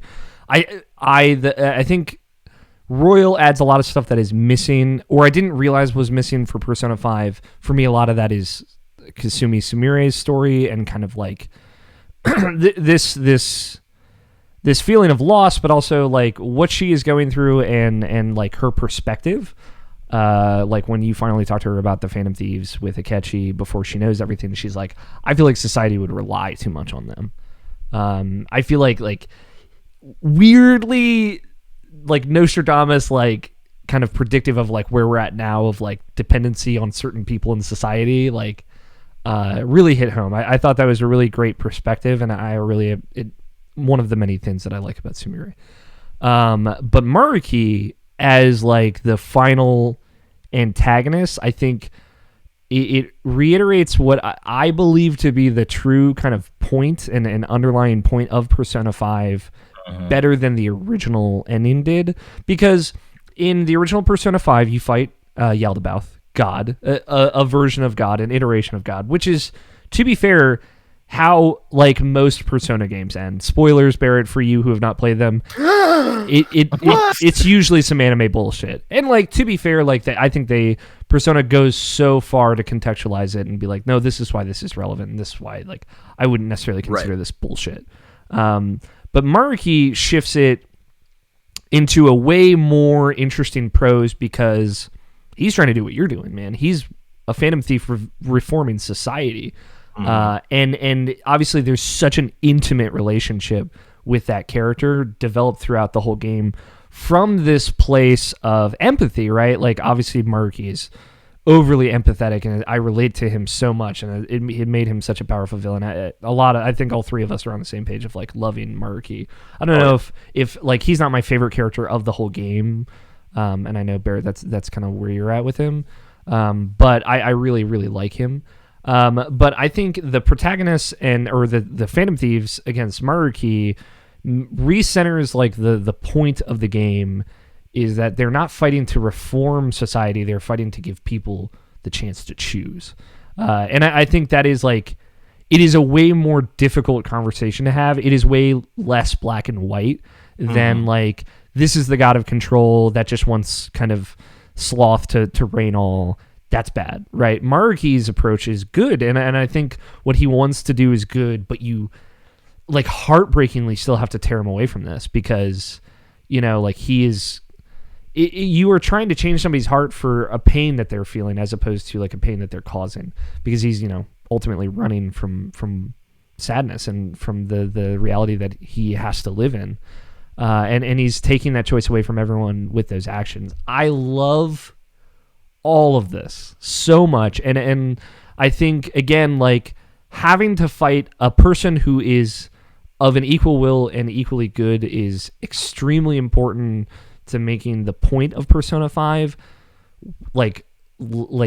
I think Royal adds a lot of stuff that is missing, or I didn't realize was missing for Persona 5. For me, a lot of that is Kasumi Sumire's story, and kind of like this feeling of loss, but also like what she is going through, and like her perspective. Like when you finally talk to her about the Phantom Thieves with Akechi before she knows everything, she's like, I feel like society would rely too much on them. I feel like weirdly like Nostradamus, like kind of predictive of like where we're at now of like dependency on certain people in society. Like really hit home. I thought that was a really great perspective, and one of the many things that I like about Samira. But Maruki as like the final antagonist, I think it reiterates what I believe to be the true kind of point and an underlying point of Persona 5 better than the original ending did. Because in the original Persona 5, you fight Yaldabaoth, God, a version of God, an iteration of God, which is, to be fair, how like most Persona games end. Spoilers, Barrett, for you who have not played them. It's usually some anime bullshit. And like, to be fair, like I think Persona goes so far to contextualize it and be like, no, this is why this is relevant, and this is why like I wouldn't necessarily consider this bullshit. But Maruki shifts it into a way more interesting prose because he's trying to do what you're doing, man. He's a Phantom Thief reforming society. And obviously there's such an intimate relationship with that character developed throughout the whole game from this place of empathy, right? Like obviously Maruki is overly empathetic and I relate to him so much, and it made him such a powerful villain. I think all three of us are on the same page of like loving Maruki. I don't know if like he's not my favorite character of the whole game. And I know Barrett, that's kind of where you're at with him. But I really, really like him. But I think the protagonists or the Phantom Thieves against Maruki recenters like the point of the game is that they're not fighting to reform society. They're fighting to give people the chance to choose. And I think that is like, it is a way more difficult conversation to have. It is way less black and white than like, this is the god of control that just wants kind of sloth to reign all. That's bad, right? Maruki's approach is good, and I think what he wants to do is good, but you, like, heartbreakingly still have to tear him away from this because, you know, like, you are trying to change somebody's heart for a pain that they're feeling as opposed to, like, a pain that they're causing because he's, you know, ultimately running from sadness and from the reality that he has to live in. And he's taking that choice away from everyone with those actions. I love all of this so much. And I think, again, like having to fight a person who is of an equal will and equally good is extremely important to making the point of Persona 5 like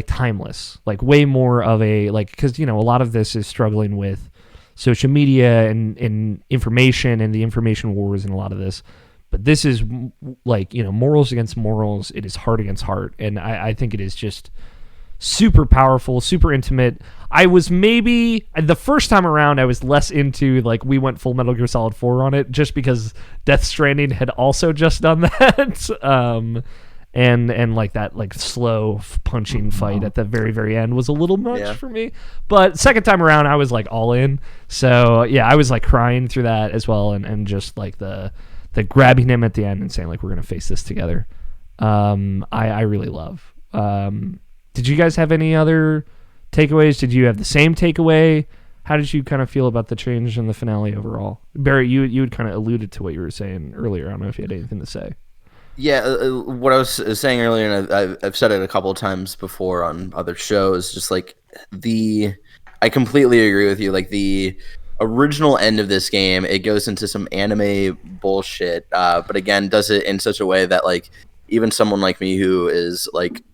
timeless, like way more of a, like, because, you know, a lot of this is struggling with social media and information and the information wars and a lot of this. But this is like, you know, morals against morals. It is heart against heart. And I think it is just super powerful, super intimate. I was maybe, the first time around, I was less into, like, we went full Metal Gear Solid 4 on it just because Death Stranding had also just done that. And like that, like, slow punching fight at the very, very end was a little much for me. But second time around, I was, like, all in. So, yeah, I was, like, crying through that as well. And just, like, the grabbing him at the end and saying, like, we're going to face this together. I really love. Did you guys have any other takeaways? Did you have the same takeaway? How did you kind of feel about the change in the finale overall? Barry, you had kind of alluded to what you were saying earlier. I don't know if you had anything to say. Yeah, what I was saying earlier, and I've said it a couple of times before on other shows, just like I completely agree with you. Like the original end of this game, it goes into some anime bullshit, but again, does it in such a way that like even someone like me who is like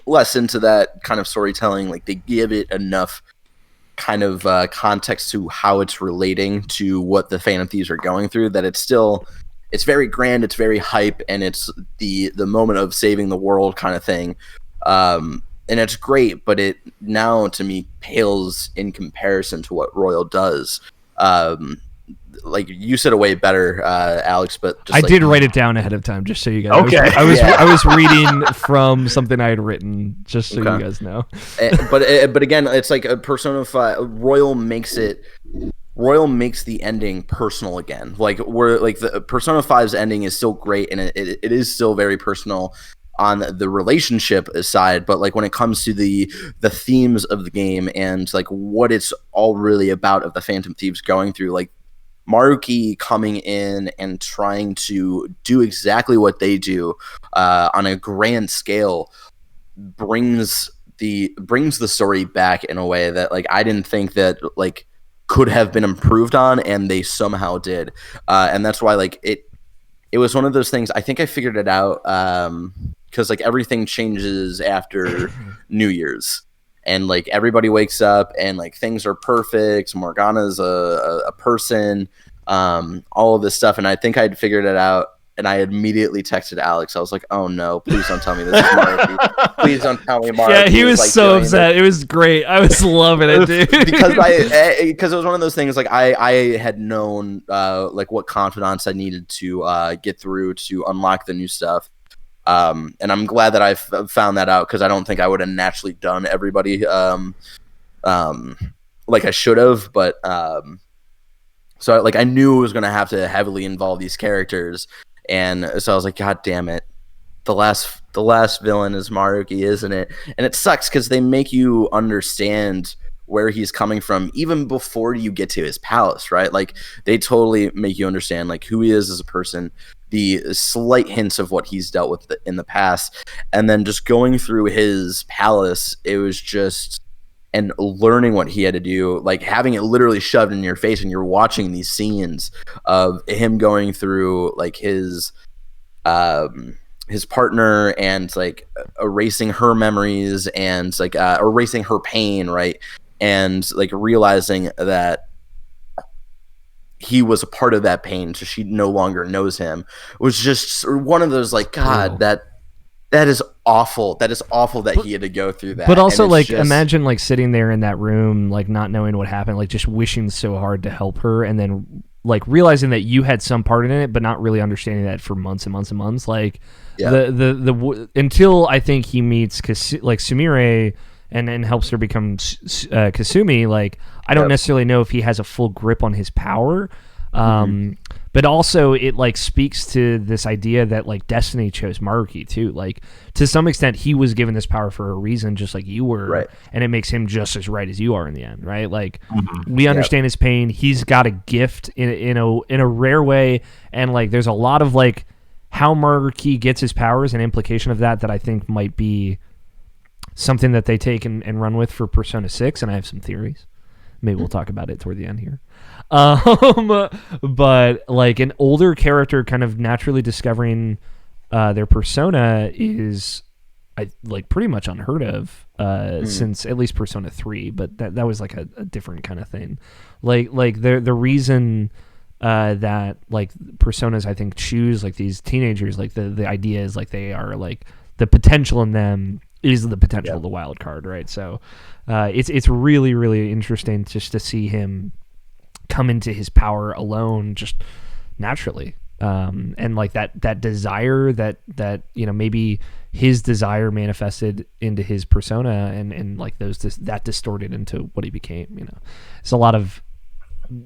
less into that kind of storytelling, like they give it enough kind of context to how it's relating to what the Phantom Thieves are going through that it's very grand, it's very hype, and it's the moment of saving the world kind of thing. And it's great, but it now to me pales in comparison to what Royal does. Like you said it way better, Alex, but just I did write it down ahead of time just so you guys. Okay. I was reading from something I had written just so you guys know. But again, it's like a Persona 5. Royal makes the ending personal again. Like we're like the Persona 5's ending is still great and it is still very personal on the relationship side, but like when it comes to the themes of the game and like what it's all really about of the Phantom Thieves going through, like Maruki coming in and trying to do exactly what they do on a grand scale brings brings the story back in a way that like I didn't think that like could have been improved on, and they somehow did. And that's why like it was one of those things. I think I figured it out because like everything changes after New Year's, and like everybody wakes up and like things are perfect. Morgana's a person, all of this stuff, and I think I'd figured it out. And I immediately texted Alex. I was like, "Oh no! Please don't tell me this is Maruki. Please don't tell me Maruki." Yeah, he was like so upset. It was great. I was loving it, dude. because it was one of those things. Like I had known like what confidants I needed to get through to unlock the new stuff. And I'm glad that I found that out, because I don't think I would have naturally done everybody like I should have. But so like I knew it was going to have to heavily involve these characters. And so I was like, God damn it. The last villain is Maruki, isn't it? And it sucks because they make you understand where he's coming from even before you get to his palace, right? Like they totally make you understand like who he is as a person, the slight hints of what he's dealt with in the past. And then just going through his palace, it was just, and learning what he had to do, like having it literally shoved in your face, and you're watching these scenes of him going through like his partner and like erasing her memories and like erasing her pain, right? And like realizing that he was a part of that pain, so she no longer knows him. It was just one of those like, God, that is awful. That is awful that he had to go through that. But also, like, imagine like sitting there in that room, like not knowing what happened, like just wishing so hard to help her, and then like realizing that you had some part in it, but not really understanding that for months and months and months. Like the until I think he meets like Sumire and helps her become Kasumi. Like I don't necessarily know if he has a full grip on his power. But also it like speaks to this idea that like destiny chose Maruki too. Like to some extent he was given this power for a reason, just like you were, right? And it makes him just as right as you are in the end, right? Like we understand his pain. He's got a gift in a rare way, and like there's a lot of like how Maruki gets his powers and implication of that I think might be something that they take and run with for Persona 6, and I have some theories. Maybe we'll talk about it toward the end here. But like an older character kind of naturally discovering their persona is like pretty much unheard of since at least Persona 3, but that was like a different kind of thing. Like the reason that like personas I think choose like these teenagers, like the idea is like they are like the potential in them is the potential of the wild card, right? So it's really, really interesting just to see him come into his power alone, just naturally, and like that desire that you know maybe his desire manifested into his persona, and like that distorted into what he became. You know, it's a lot of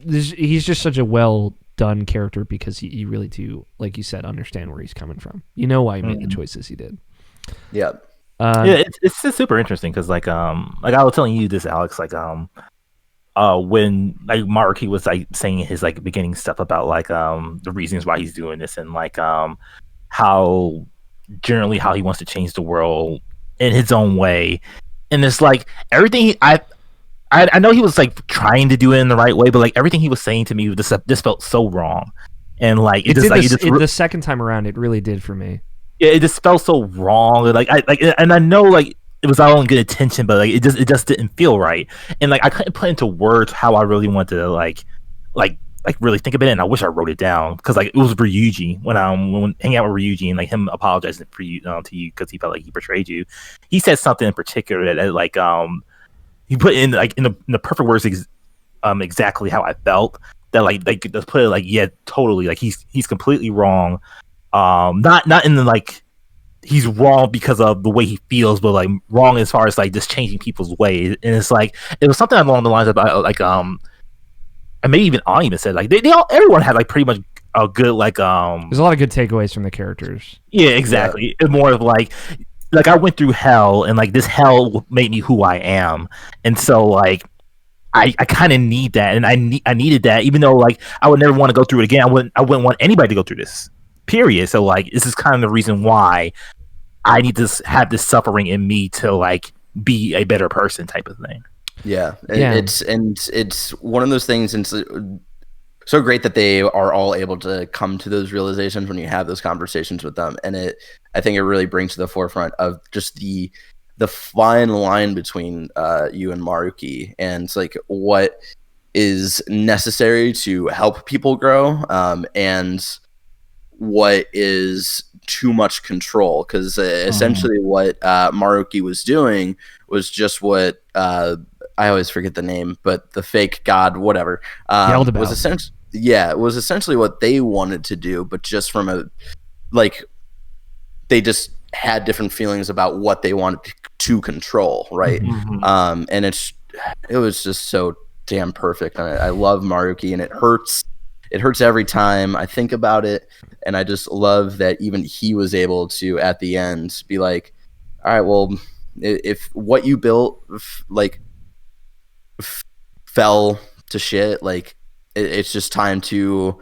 he's just such a well done character because you really do, like you said, understand where he's coming from. You know why he made the choices he did. Yeah. It's just super interesting because like I was telling you this, Alex, like when like Maruki was like saying his like beginning stuff about like the reasons why he's doing this, and like how generally how he wants to change the world in his own way, and it's like everything I know he was like trying to do it in the right way, but like everything he was saying to me this felt so wrong, and like the second time around it really did for me. Yeah, it just felt so wrong. And I know like it was all in good intention, but like it just didn't feel right. And like I couldn't put into words how I really wanted to like really think about it. And I wish I wrote it down because like it was Ryuji when hanging out with Ryuji and like him apologizing for you to you because he felt like he betrayed you. He said something in particular that like he put in like in the perfect words exactly how I felt. That like they could just put it like, yeah, totally, like he's completely wrong. Not in the like he's wrong because of the way he feels, but like wrong as far as like just changing people's ways. And it's like it was something along the lines about like and maybe even I even said like everyone had like pretty much a good like there's a lot of good takeaways from the characters. Yeah, exactly. Yeah. It's more of like I went through hell, and like this hell made me who I am, and so like I kind of need that, and I needed that, even though like I would never want to go through it again. I wouldn't want anybody to go through this. Period. So like this is kind of the reason why I need to have this suffering in me to like be a better person type of thing. Yeah. It's one of those things. And so great that they are all able to come to those realizations when you have those conversations with them. And I think it really brings to the forefront of just the fine line between you and Maruki, and it's like what is necessary to help people grow, and what is too much control. Because essentially what Maruki was doing was just what I always forget the name, but the fake god, whatever, was essentially what they wanted to do, but just from they just had different feelings about what they wanted to control, right? Mm-hmm. And it was just so damn perfect. I love Maruki, and it hurts every time I think about it. And I just love that even he was able to, at the end, be like, all right, well, if what you built fell to shit, like it's just time to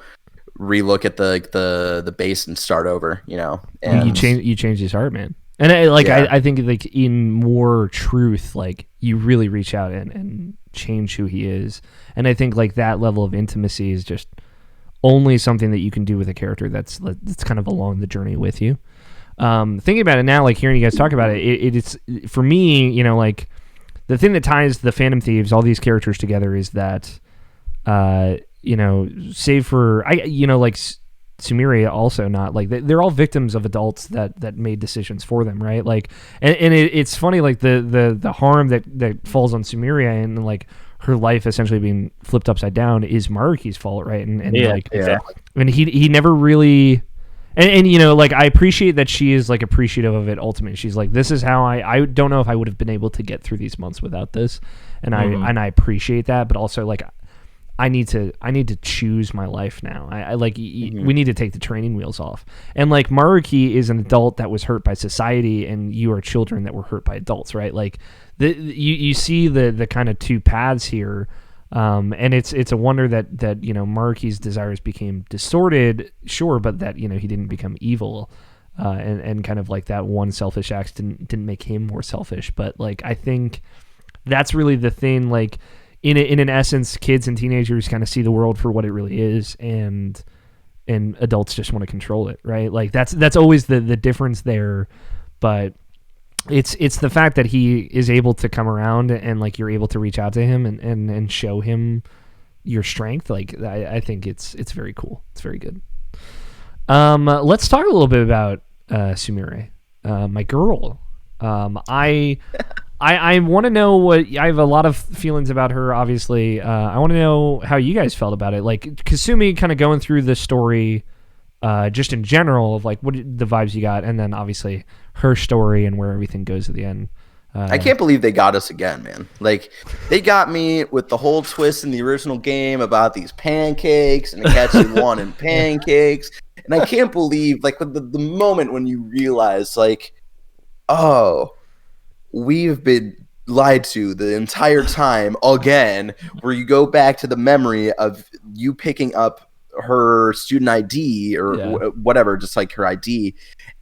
relook at the base and start over, and you change his heart, man. And I think like in more truth, like you really reach out and change who he is. And I think like that level of intimacy is just only something that you can do with a character that's kind of along the journey with you. Thinking about it now, like hearing you guys talk about it, it's for me, like the thing that ties the Phantom Thieves, all these characters together, is that, save for like Samira, also not like they're all victims of adults that made decisions for them, right? Like, and it's funny, like the harm that falls on Samira and like her life essentially being flipped upside down is Maruki's fault, right? And exactly. And he never really. And like I appreciate that she is like appreciative of it ultimately. She's like, this is how I don't know if I would have been able to get through these months without this. And I appreciate that, but also like I need to choose my life now. We need to take the training wheels off. And like Maruki is an adult that was hurt by society, and you are children that were hurt by adults, right? Like you see the kind of two paths here. And it's a wonder that Maruki's desires became distorted, sure, but that he didn't become evil, and kind of like that one selfish act didn't make him more selfish. But like I think that's really the thing. Like in an essence, kids and teenagers kind of see the world for what it really is, and adults just want to control it, right? Like that's always the difference there, but. It's the fact that he is able to come around and like you're able to reach out to him and show him your strength. Like I think it's very cool. It's very good. Let's talk a little bit about Samira, my girl. I want to know I have a lot of feelings about her. Obviously, I want to know how you guys felt about it. Like Kasumi kind of going through the story. Just in general of like what the vibes you got, and then obviously her story and where everything goes at the end. I can't believe they got us again, man. Like they got me with the whole twist in the original game about these pancakes and Akatsuki won in pancakes, and I can't believe like the moment when you realize like, oh, we've been lied to the entire time again, where you go back to the memory of you picking up her student ID or whatever, just like her ID,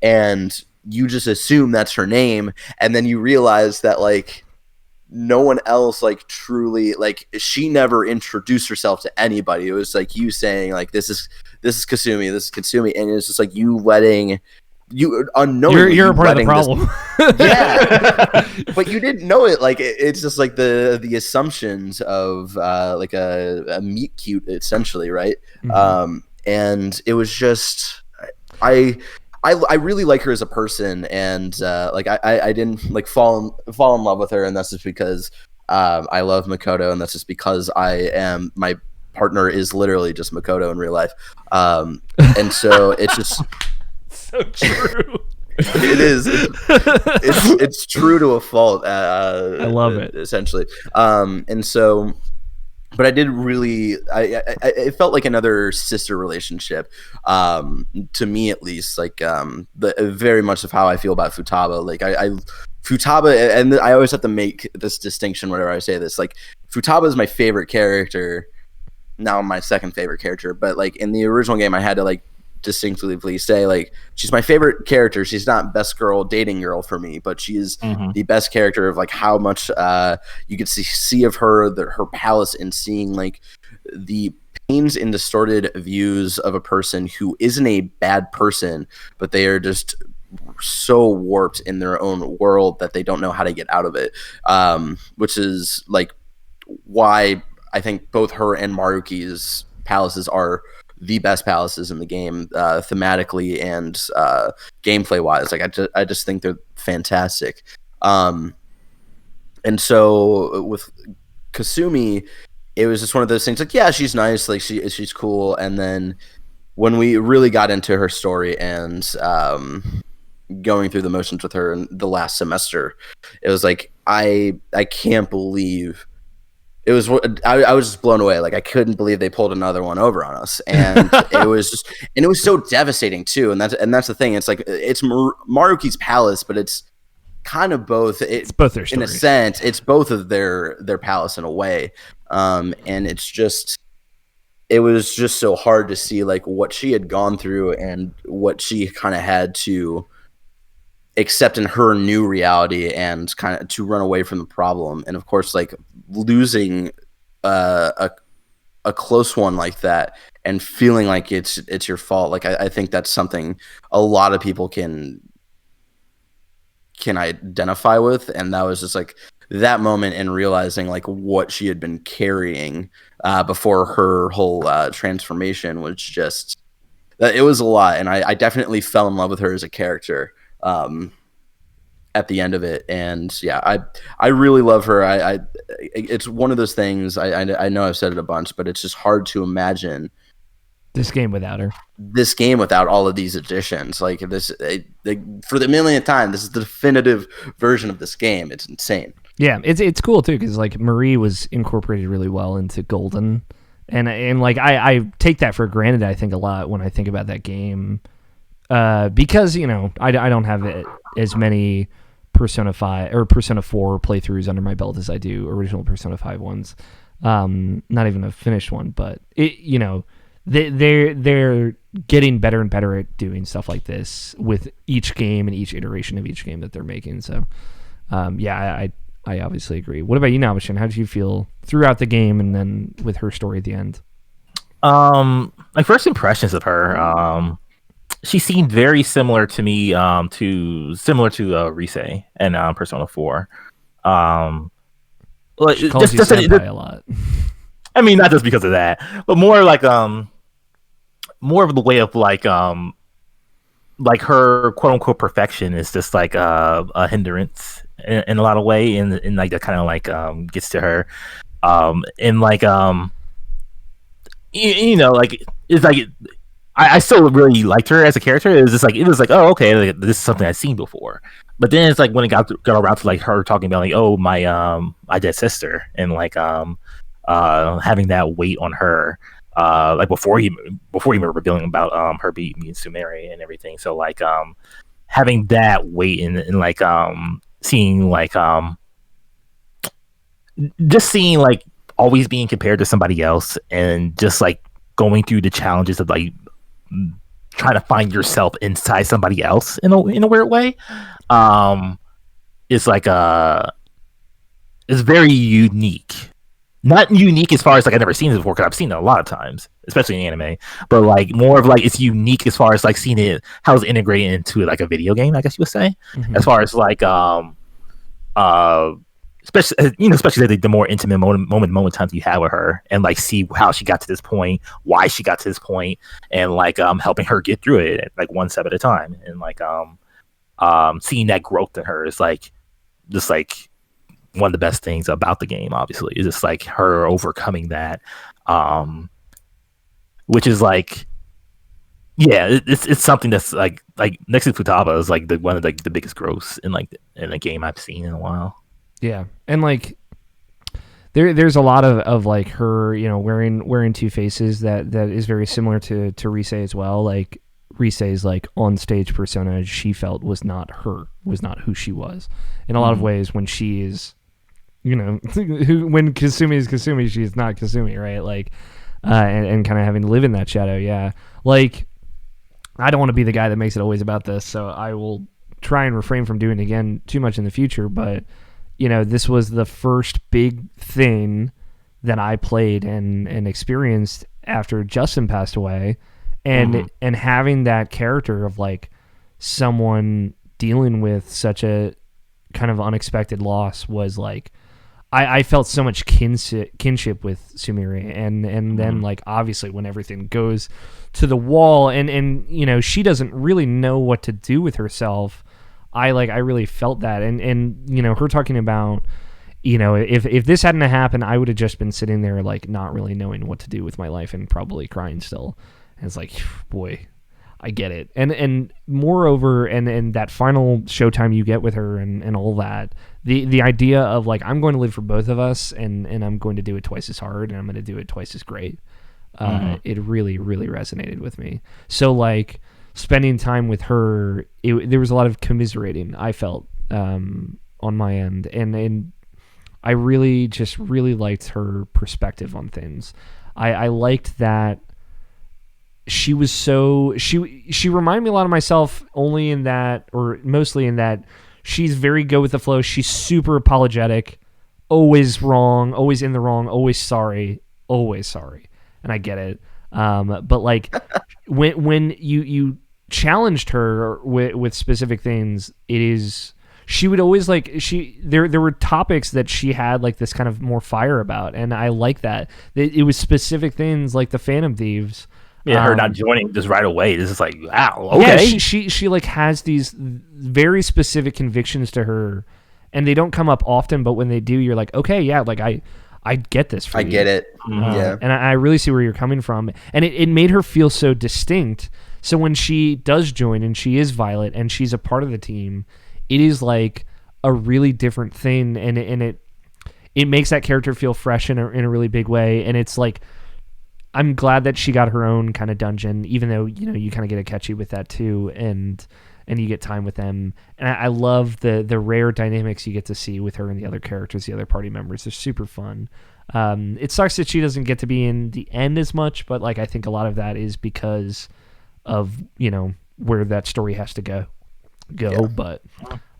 and you just assume that's her name, and then you realize that like no one else like truly like she never introduced herself to anybody. It was like you saying like this is Kasumi, and it's just like you letting you unknowingly you're a part of the problem. Yeah, but you didn't know it. Like it's just like the assumptions of like a meet cute essentially, right? Mm-hmm. And it was just I really like her as a person, and like I didn't like fall in love with her, and that's just because I love Makoto, and that's just because my partner is literally just Makoto in real life, and so it's just. So true. It is. It's true to a fault. I love it. Essentially. And so, but I did really. It felt like another sister relationship, to me at least. Like very much of how I feel about Futaba. Like Futaba, and I always have to make this distinction whenever I say this. Like Futaba is my favorite character. Now my second favorite character, but like in the original game, I had to like distinctively say, like, she's my favorite character. She's not best girl, dating girl for me, but she is the best character of like how much you could see of her, her palace, and seeing like the pains and distorted views of a person who isn't a bad person, but they are just so warped in their own world that they don't know how to get out of it. Which is like why I think both her and Maruki's palaces are the best palaces in the game, thematically and gameplay wise. Like I just think they're fantastic. And so with Kasumi, it was just one of those things like, yeah, she's nice, like she's cool. And then when we really got into her story and going through the motions with her in the last semester, it was like I can't believe it was. I was just blown away. Like I couldn't believe they pulled another one over on us, and it was so devastating too. And that's the thing. It's like it's Maruki's palace, but it's kind of both. It's both their story. In a sense. It's both of their palace in a way. And it was just so hard to see like what she had gone through and what she kind of had to accept in her new reality and kind of to run away from the problem. And of course, like losing a close one like that and feeling like it's your fault. Like I think that's something a lot of people can identify with. And that was just like that moment and realizing like what she had been carrying before her whole transformation was just, it was a lot. And I definitely fell in love with her as a character at the end of it. And yeah, I really love her. It's one of those things, I know I've said it a bunch, but it's just hard to imagine this game without her. This game without all of these additions. Like this, for the millionth time, this is the definitive version of this game. It's insane. Yeah, it's cool too because like Marie was incorporated really well into Golden, and like I take that for granted. I think a lot when I think about that game, because you know I don't have as many Persona 5 or Persona 4 playthroughs under my belt as I do original Persona 5 ones. Not even a finished one, but it, you know, they're getting better and better at doing stuff like this with each game and each iteration of each game that they're making. So, yeah, I obviously agree. What about you, Nabeshin? How did you feel throughout the game and then with her story at the end? My first impressions of her, she seemed very similar to me, similar to Rise and Persona 4. Like she calls you senpai a lot. I mean, not just because of that, but more like more of the way of like her quote unquote perfection is just like a hindrance in a lot of way, and like that kind of like gets to her, and like you know, like it's like I still really liked her as a character. It was like oh okay, like, this is something I've seen before. But then it's like when it got around to like her talking about like oh my dead sister and like having that weight on her. Like before he were revealing about her being Sumire and everything. So like having that weight and like seeing like just seeing like always being compared to somebody else and just like going through the challenges of like trying to find yourself inside somebody else in a weird way. It's like it's very unique. Not unique as far as like I've never seen it before because I've seen it a lot of times, especially in anime. But like more of like it's unique as far as like seeing it how it's integrated into like a video game, I guess you would say. Mm-hmm. As far as like especially the more intimate moment times you have with her and like see how she got to this point, why she got to this point, and like helping her get through it like one step at a time, and like seeing that growth in her is like just like one of the best things about the game, obviously, is just like her overcoming that, which is like, yeah, it's something that's like next to Futaba is like one of like the biggest growths in a game I've seen in a while. Yeah, and like there's a lot of like her, you know, wearing two faces that is very similar to Rise as well. Like Rise's like on stage persona she felt was not who she was in a lot of ways when she is. You know, when Kasumi is Kasumi, she is not Kasumi, right? Like, and kind of having to live in that shadow. Yeah, like I don't want to be the guy that makes it always about this, so I will try and refrain from doing it again too much in the future. But this was the first big thing that I played and experienced after Justin passed away, and having that character of like someone dealing with such a kind of unexpected loss was like, I felt so much kinship with Samira, and then like obviously when everything goes to the wall and she doesn't really know what to do with herself, I really felt that, and her talking about if this hadn't happened, I would have just been sitting there like not really knowing what to do with my life and probably crying still. And it's like, boy, I get it. And moreover, and that final showtime you get with her and all that, the idea of like, I'm going to live for both of us and I'm going to do it twice as hard and I'm going to do it twice as great. It really, really resonated with me. So like spending time with her, there was a lot of commiserating I felt on my end. And I really liked her perspective on things. I liked that she was she reminded me a lot of myself only in that, or mostly in that, she's very go with the flow. She's super apologetic, always wrong, always in the wrong, always sorry. And I get it. But like when you challenged her with specific things, she would always like, there were topics that she had like this kind of more fire about. And I like that. It was specific things like the Phantom Thieves. Yeah, her not joining just right away. This is like, wow, okay. Yeah, she like has these very specific convictions to her, and they don't come up often, but when they do, you're like, okay, yeah, like I get this for you. I get it. Yeah. And I really see where you're coming from. And it made her feel so distinct. So when she does join and she is Violet and she's a part of the team, it is like a really different thing, and it makes that character feel fresh in a really big way. And it's like, I'm glad that she got her own kind of dungeon, even though, you kind of get a catchy with that too. And you get time with them. And I love the rare dynamics you get to see with her and the other characters, the other party members. They're super fun. It sucks that she doesn't get to be in the end as much, but like, I think a lot of that is because of, where that story has to go. Yeah. But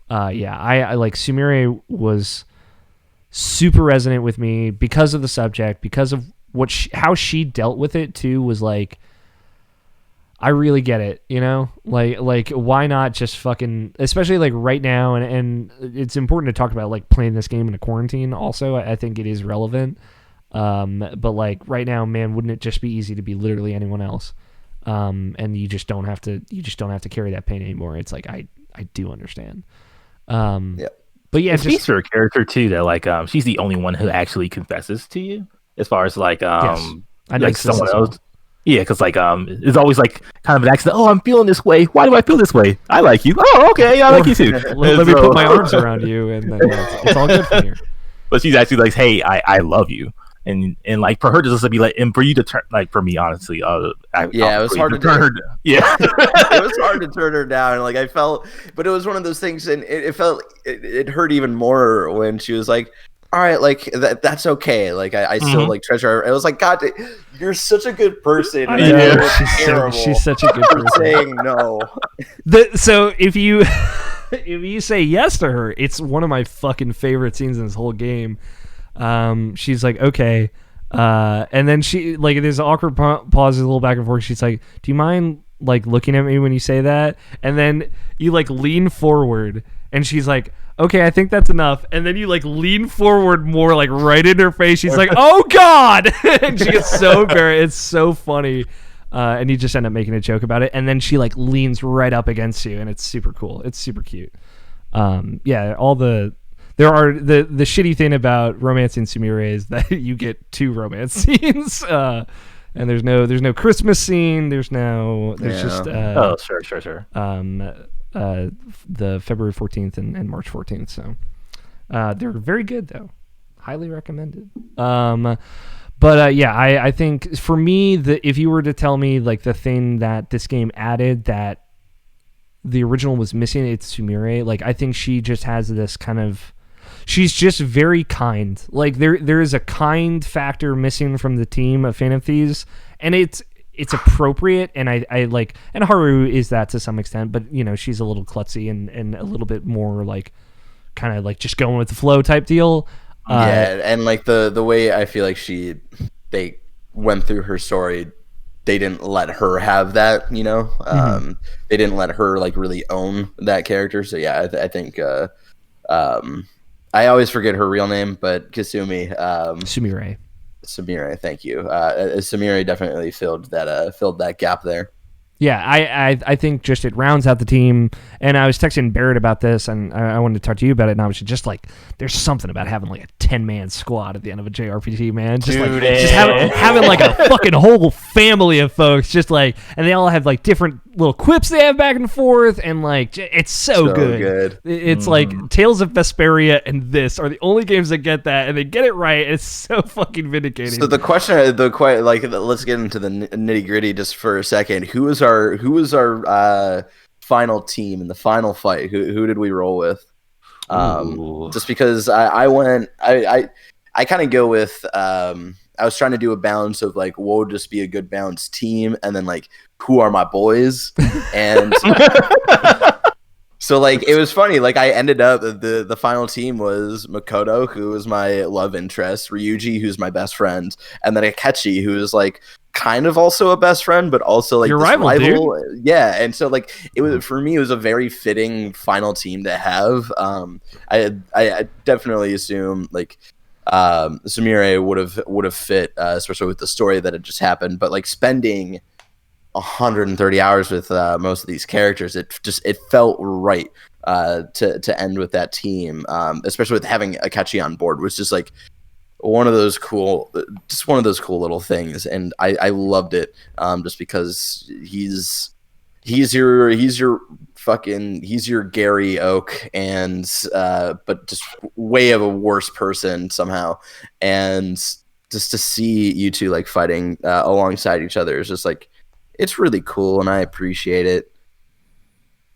I like Samira was super resonant with me because of the subject, because of how she dealt with it too, was like, I really get it, like why not just fucking, especially like right now, and it's important to talk about like playing this game in a quarantine also. I think it is relevant, but like right now, man, wouldn't it just be easy to be literally anyone else, and you just don't have to carry that pain anymore. It's like I do understand. Yeah, but yeah, it speaks for her character too, that like she's the only one who actually confesses to you, as far as like yes. I like someone else. Yeah, because like it's always like kind of an accident. Oh, I'm feeling this way. Why do I feel this way? I like you. Oh, okay, I like you too. Let me put my arms around you, and then it's all good from here. But she's actually like, hey, I love you, and like for her to just be like, and for you to turn, like for me, honestly, it was hard to turn her. Yeah, it was hard to turn her down. Like I felt, but it was one of those things, and it felt it hurt even more when she was like, all right, like that's okay. Like I still like treasure her. It was like, God, you're such a good person. I know. She's such a good person. Saying no. So if you say yes to her, it's one of my fucking favorite scenes in this whole game. She's like, okay, and then she like there's an awkward pause, a little back and forth. She's like, do you mind like looking at me when you say that? And then you like lean forward, and she's like, okay, I think that's enough. And then you like lean forward more, like right in her face. She's like, oh God. And she gets so embarrassed. It's so funny. And you just end up making a joke about it. And then she like leans right up against you, and it's super cool. It's super cute. The shitty thing about romancing Samira is that you get 2 romance scenes. And there's no Christmas scene. There's just sure. The February 14th and March 14th. So they're very good though. Highly recommended. I think for me, if you were to tell me like the thing that this game added that the original was missing, it's Samira. Like I think she just has this kind of, she's just very kind. Like there is a kind factor missing from the team of Phantom Thieves, and it's appropriate, and I like, and Haru is that to some extent, but she's a little klutzy and a little bit more like kind of like just going with the flow type deal. And like the way I feel like they went through her story, they didn't let her have that, they didn't let her like really own that character. So yeah, I think I always forget her real name, but Kasumi, Samira, thank you. Samira definitely filled that gap there. Yeah, I think just it rounds out the team. And I was texting Barrett about this, and I wanted to talk to you about it. And I was just like, there's something about having like a 10-man squad at the end of a JRPG, man. Just having like a fucking whole family of folks, just like, and they all have like different little quips they have back and forth, and like it's so good. It's like Tales of Vesperia and this are the only games that get that, and they get it right. It's so fucking vindicating. So let's get into the nitty gritty just for a second. Who was our final team in the final fight? Who did we roll with? Just because I kind of go with I was trying to do a balance of like what would just be a good balanced team, and then like who are my boys, and so like it was funny. Like I ended up the final team was Makoto, who was my love interest, Ryuji, who's my best friend, and then Akechi, who is like kind of also a best friend, but also like your rival. Dude. Yeah, and so like it was for me. It was a very fitting final team to have. I definitely assume like Samira would have fit, especially with the story that had just happened. But like spending 130 hours with most of these characters, it felt right to end with that team, especially with having Akechi on board, was just like one of those cool little things, and I loved it, just because he's your Gary Oak, and but just way of a worse person somehow, and just to see you two like fighting alongside each other is just like, it's really cool, and I appreciate it.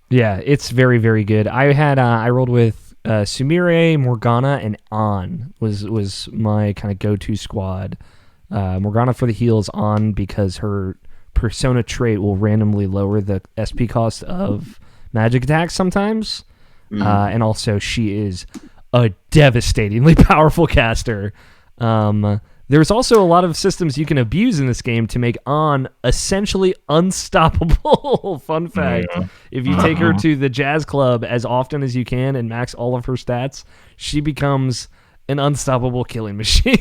Yeah, it's very, very good. I rolled with Sumire, Morgana, and An was my kind of go-to squad. Morgana for the heals, An because her persona trait will randomly lower the SP cost of magic attacks sometimes. And also she is a devastatingly powerful caster. There's also a lot of systems you can abuse in this game to make An essentially unstoppable. Fun fact. If you take her to the jazz club as often as you can and max all of her stats, she becomes an unstoppable killing machine.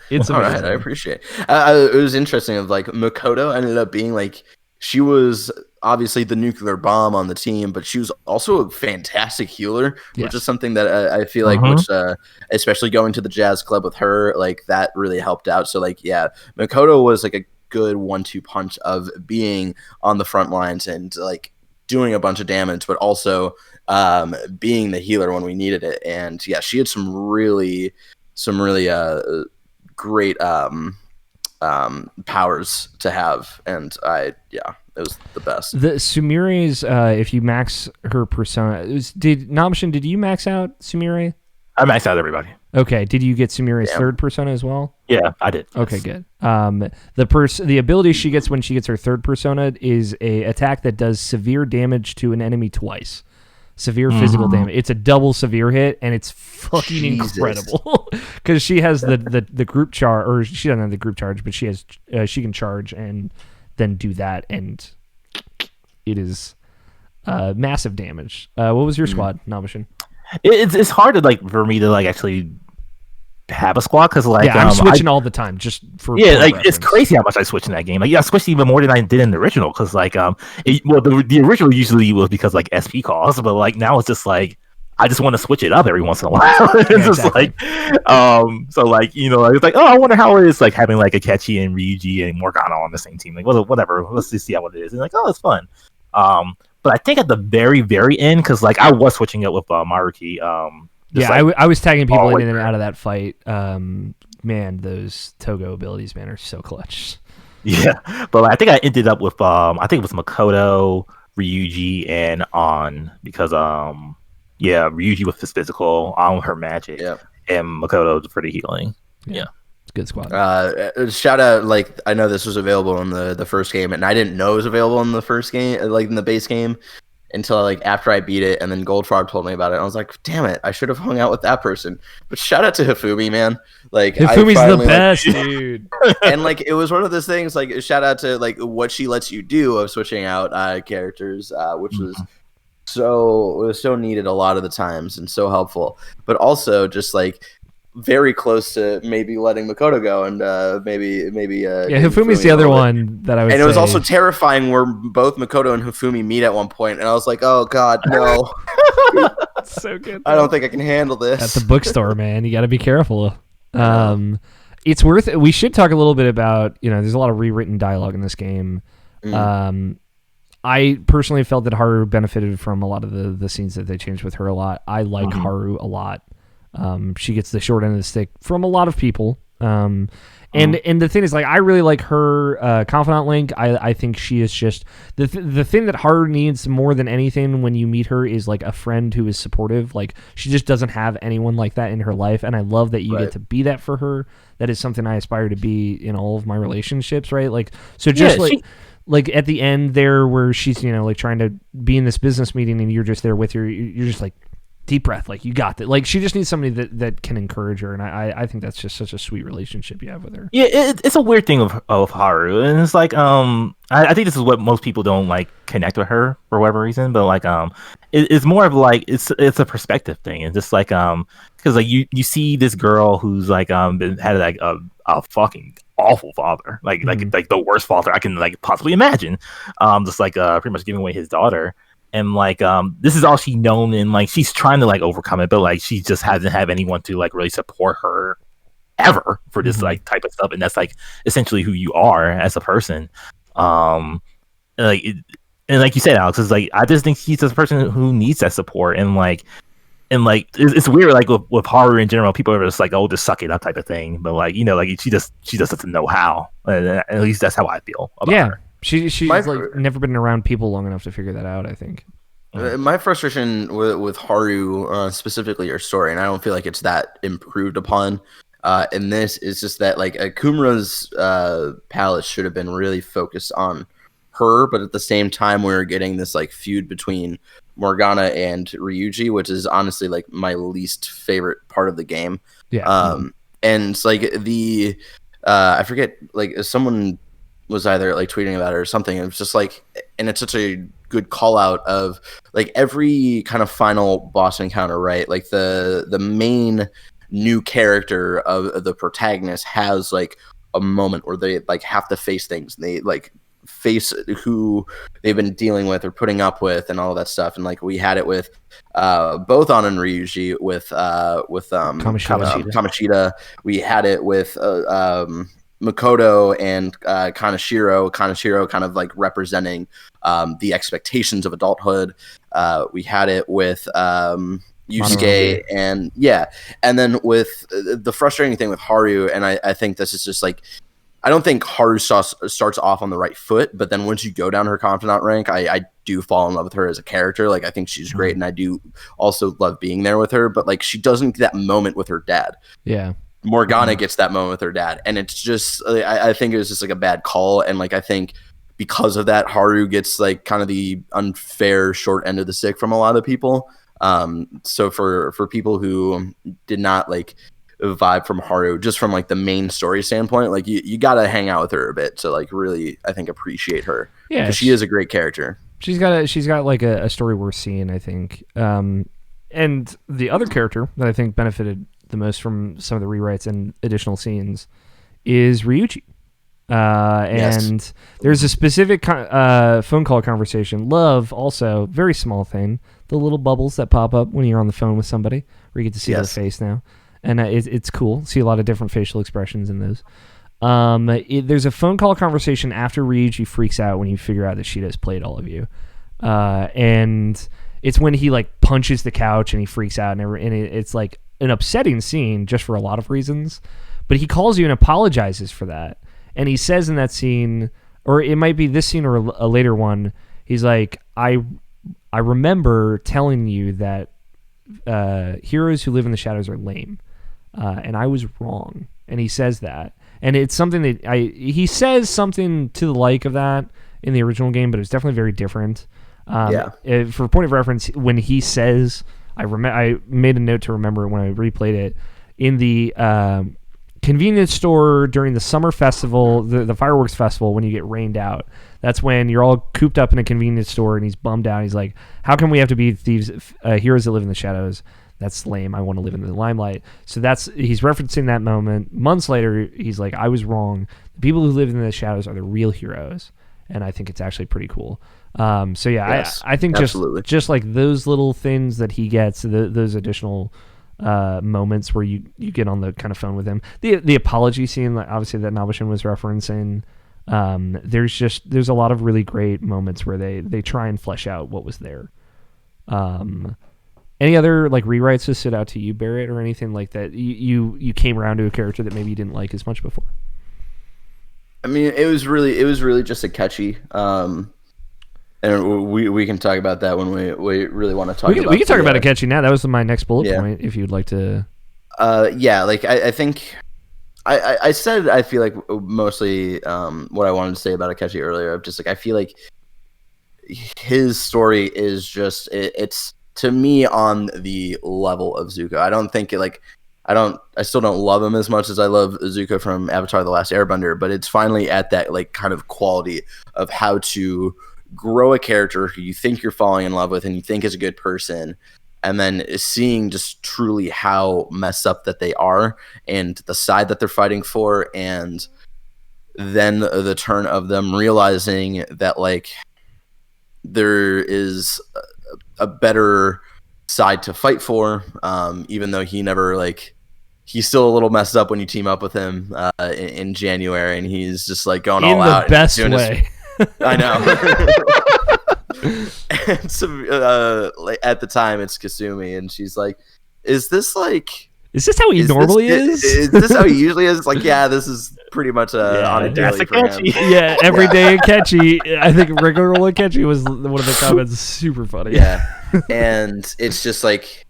It's amazing. All right, I appreciate it. It was interesting of like Makoto ended up being like, she was obviously the nuclear bomb on the team, but she was also a fantastic healer, which is something that I feel like, which especially going to the jazz club with her, like that really helped out. So like, yeah, Makoto was like a good 1-2 punch of being on the front lines and like doing a bunch of damage, but also being the healer when we needed it. And yeah, she had some really great powers to have, and it was the best. The Sumiri's, if you max her persona, Nabeshin, did you max out Sumire? I maxed out everybody. Okay, did you get Sumiri's third persona as well? Yeah, I did. Okay, good. The ability she gets when she gets her third persona is a attack that does severe damage to an enemy twice. Severe physical damage. It's a double severe hit, and it's fucking incredible. Because she has the group charge, or she doesn't have the group charge, but she has she can charge and then do that, and it is massive damage. What was your squad, Nabeshin? It's hard to like for me to like actually have a squad, because like I'm switching all the time just for like reference. It's crazy how much I switch in that game. Like I switched even more than I did in the original, because like the original usually was because like SP calls, but like now it's just like I just want to switch it up every once in a while. It's just like so like it's like, oh, I wonder how it is like having like Akechi and Ryuji and Morgana on the same team. Like whatever, let's just see how it is. And like, oh, it's fun. But I think at the very, very end, because like I was switching it with Maruki. I was tagging people in and out of that fight. Man, those Togo abilities, man, are so clutch. Yeah, but I think I ended up with I think it was Makoto, Ryuji, and An, because Ryuji with his physical, An with her magic, and Makoto for the healing. Yeah. Good squad. Shout out, like, I know this was available in the first game, and I didn't know it was available in the first game, like in the base game, until like after I beat it, and then Goldfrog told me about it. And I was like, damn it, I should have hung out with that person. But shout out to Hifumi, man. Like, Hifumi's the best, dude. And like, it was one of those things. Like, shout out to like what she lets you do of switching out characters, which was so needed a lot of the times and so helpful. But also just like very close to maybe letting Makoto go, and maybe Hifumi's the other one that I would say. And it was also terrifying where both Makoto and Hifumi meet at one point, and I was like, oh god, no. So good. I don't think I can handle this. At the bookstore, man, you got to be careful. It's worth it. We should talk a little bit about, there's a lot of rewritten dialogue in this game. I personally felt that Haru benefited from a lot of the scenes that they changed with her a lot. I like Haru a lot. She gets the short end of the stick from a lot of people. And the thing is, like, I really like her confidant link. I think she is just the thing that Haru needs more than anything when you meet her is like a friend who is supportive. Like, she just doesn't have anyone like that in her life, and I love that you get to be that for her. That is something I aspire to be in all of my relationships, right? Like, so just like at the end there where she's like trying to be in this business meeting and you're just there with her, you're just like, deep breath, like, you got that. Like, she just needs somebody that can encourage her, and I think that's just such a sweet relationship you have with her. Yeah, it's a weird thing of Haru, and it's like I think this is what most people don't like connect with her for whatever reason, but like it's more of like it's a perspective thing. It's just like because like you see this girl who's like had like a fucking awful father, like the worst father I can like possibly imagine, just like pretty much giving away his daughter. And like this is all she's known, and like she's trying to like overcome it, but like she just hasn't had anyone to like really support her ever for this like type of stuff, and that's like essentially who you are as a person. And like you said, Alex, is like I just think she's a person who needs that support, and like it's weird, like with Haru in general, people are just like, oh, just suck it up type of thing, but like like she just doesn't know how, and at least that's how I feel about her. She's like never been around people long enough to figure that out, I think. My frustration with Haru, specifically her story, and I don't feel like it's that improved upon in this, is just that like Kumra's palace should have been really focused on her, but at the same time we were getting this like feud between Morgana and Ryuji, which is honestly like my least favorite part of the game. And it's like I forget, like someone was either like tweeting about it or something. It was just like, and it's such a good call out of like every kind of final boss encounter, right? Like the main new character of the protagonist has like a moment where they like have to face things. And they like face who they've been dealing with or putting up with and all that stuff. And like we had it with both Anna and Ryuji with Kamoshida. We had it with Makoto and Kaneshiro kind of like representing the expectations of adulthood. We had it with Yusuke, and then with the frustrating thing with Haru, and I think this is just like, I don't think Haru starts off on the right foot, but then once you go down her confidant rank, I do fall in love with her as a character. Like, I think she's great, and I do also love being there with her, but like she doesn't get that moment with her dad. Yeah. Morgana gets that moment with her dad, and it's just I think it was just like a bad call, and like I think because of that, Haru gets like kind of the unfair short end of the stick from a lot of people. So for people who did not like vibe from Haru, just from like the main story standpoint, like you gotta hang out with her a bit to like really, I think, appreciate her. Yeah, because she is a great character. She's got like a story worth seeing, I think. And the other character that I think benefited the most from some of the rewrites and additional scenes is Ryuji. And there's a specific phone call conversation. Love, also, very small thing. The little bubbles that pop up when you're on the phone with somebody, where you get to see their face now. And it's cool. See a lot of different facial expressions in those. There's a phone call conversation after Ryuji freaks out when you figure out that Shida's played all of you. And it's when he like punches the couch and he freaks out, and it's like an upsetting scene just for a lot of reasons. But he calls you and apologizes for that. And he says in that scene, or it might be this scene or a later one, he's like, I remember telling you that heroes who live in the shadows are lame. And I was wrong. and he says that, and it's something that he says something to the like of that in the original game, but it's definitely very different. For point of reference, when he says, I made a note to remember it when I replayed it in the convenience store during the summer festival, the fireworks festival, when you get rained out. That's when you're all cooped up in a convenience store, and he's bummed out. He's like, "How can we have to be thieves, heroes that live in the shadows? That's lame. I want to live in the limelight." So he's referencing that moment. Months later, he's like, "I was wrong. The people who live in the shadows are the real heroes," and I think it's actually pretty cool. Yes, I think just like those little things that he gets, those additional moments where you get on the kind of phone with him. The apology scene, like, obviously, that Nabeshin was referencing. There's a lot of really great moments where they try and flesh out what was there. Any other like rewrites that stood out to you, Barrett, or anything like that? You came around to a character that maybe you didn't like as much before. I mean, it was really just a catchy. And we can talk about that when we really want to talk about it. We can talk about Akechi now. That was my next bullet point, if you'd like to. Like I think I said I feel like mostly what I wanted to say about Akechi earlier. Just like I feel like his story is just it's to me on the level of Zuko. I don't think I still don't love him as much as I love Zuko from Avatar: The Last Airbender, but it's finally at that like kind of quality of how to grow a character who you think you're falling in love with and you think is a good person, and then seeing just truly how messed up that they are and the side that they're fighting for, and then the turn of them realizing that like there is a better side to fight for, even though he never like he's still a little messed up when you team up with him in January, and he's just like going all out in the best way. I know. And so, like at the time, it's Kasumi, and she's like, "Is this how he normally is? Is this how he usually is?" It's like, yeah, this is pretty much on a daily for him. Yeah, every day Akechi. I think regular Akechi was one of the comments. Super funny. Yeah, and it's just like,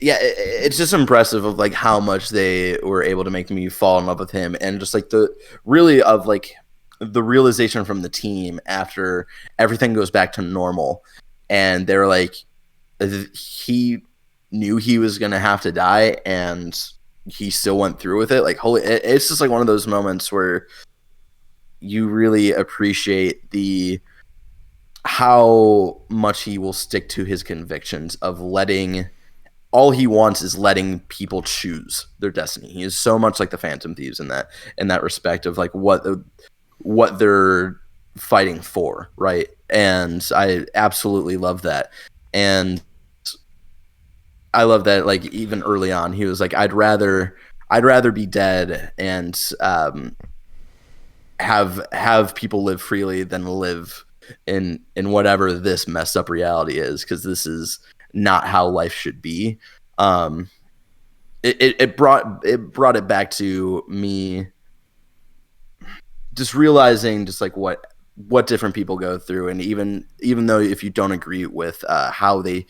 yeah, it's just impressive of like how much they were able to make me fall in love with him, and just like the realization from the team after everything goes back to normal, and they're like, he knew he was gonna have to die, and he still went through with it. Like, it's just like one of those moments where you really appreciate how much he will stick to his convictions of all he wants is letting people choose their destiny. He is so much like the Phantom Thieves in that respect of like what they're fighting for, right? And I absolutely love that. And I love that, like, even early on, he was like, I'd rather be dead and have people live freely than live in whatever this messed up reality is, because this is not how life should be. It brought it back to me just realizing just like what different people go through, and even though if you don't agree with how they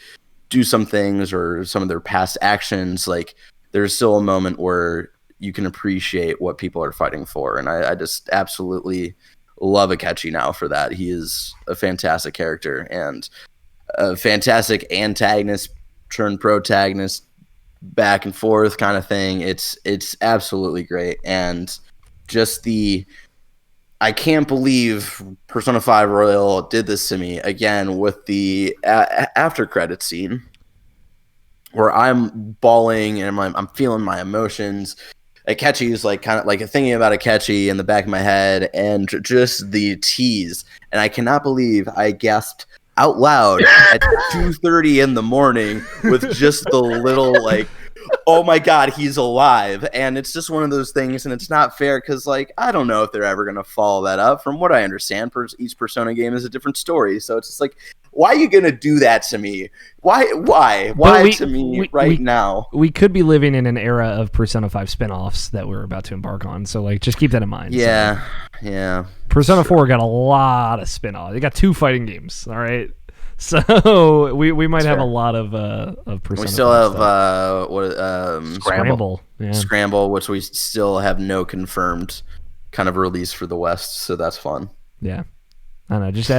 do some things or some of their past actions, like there's still a moment where you can appreciate what people are fighting for. And I just absolutely love Akechi now for that. He is a fantastic character and a fantastic antagonist turned protagonist, back and forth kind of thing. It's absolutely great. And just I can't believe Persona 5 Royal did this to me again with the after credit scene where I'm bawling and I'm feeling my emotions. Akechi is like kind of like thinking about Akechi in the back of my head, and just the tease. And I cannot believe I gasped out loud at 2:30 in the morning with just the little like, oh my God, he's alive. And it's just one of those things, and it's not fair because, like, I don't know if they're ever going to follow that up. From what I understand, each Persona game is a different story. So it's just like, why are you going to do that to me? Why to me now? We could be living in an era of Persona 5 spinoffs that we're about to embark on. So, like, just keep that in mind. Yeah, yeah. Persona 4 got a lot of spinoffs. They got 2 fighting games, all right? So we might have a lot of Persona. We still have Scramble. Yeah. Scramble, which we still have no confirmed kind of release for the West, so that's fun. Yeah. I don't know. Just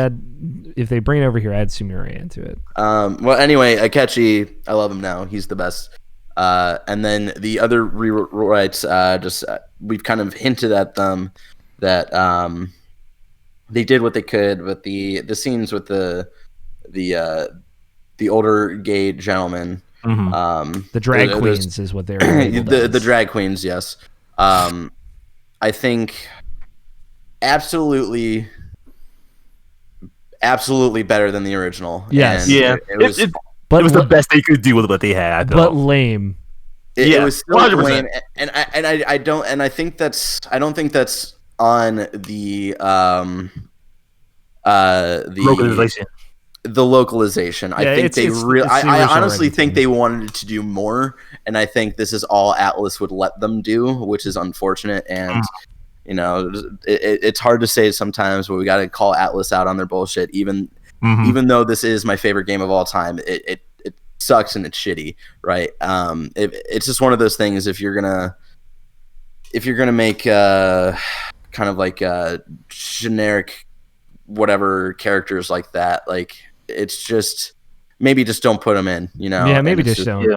if they bring it over here, add Samira into it. Well, anyway, Akechi, I love him now. He's the best. And then the other rewrites, we've kind of hinted at them that they did what they could with the scenes with the older gay gentleman. Mm-hmm. The drag queens is what they're the drag queens. Yes. I think absolutely better than the original. Yes. And yeah. It was the best they could do with what they had. But lame. It was still 100%. Lame, and I don't think that's on the localization. The localization. I think I honestly think they wanted to do more, and I think this is all Atlas would let them do, which is unfortunate. And you know, it's hard to say sometimes, but we got to call Atlas out on their bullshit. Even though this is my favorite game of all time, it sucks and it's shitty, right? It's just one of those things. If you're gonna make kind of like generic whatever characters like that, like it's just maybe just don't put them in, you know? Yeah, maybe just don't.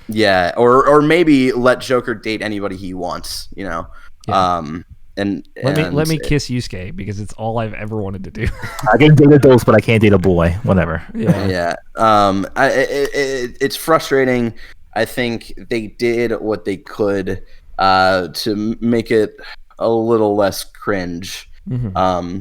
Yeah, or maybe let Joker date anybody he wants, you know? Yeah. And let me kiss Yusuke because it's all I've ever wanted to do. I can date adults, but I can't date a boy. Whatever. Yeah. It's frustrating. I think they did what they could to make it a little less cringe. Mm-hmm.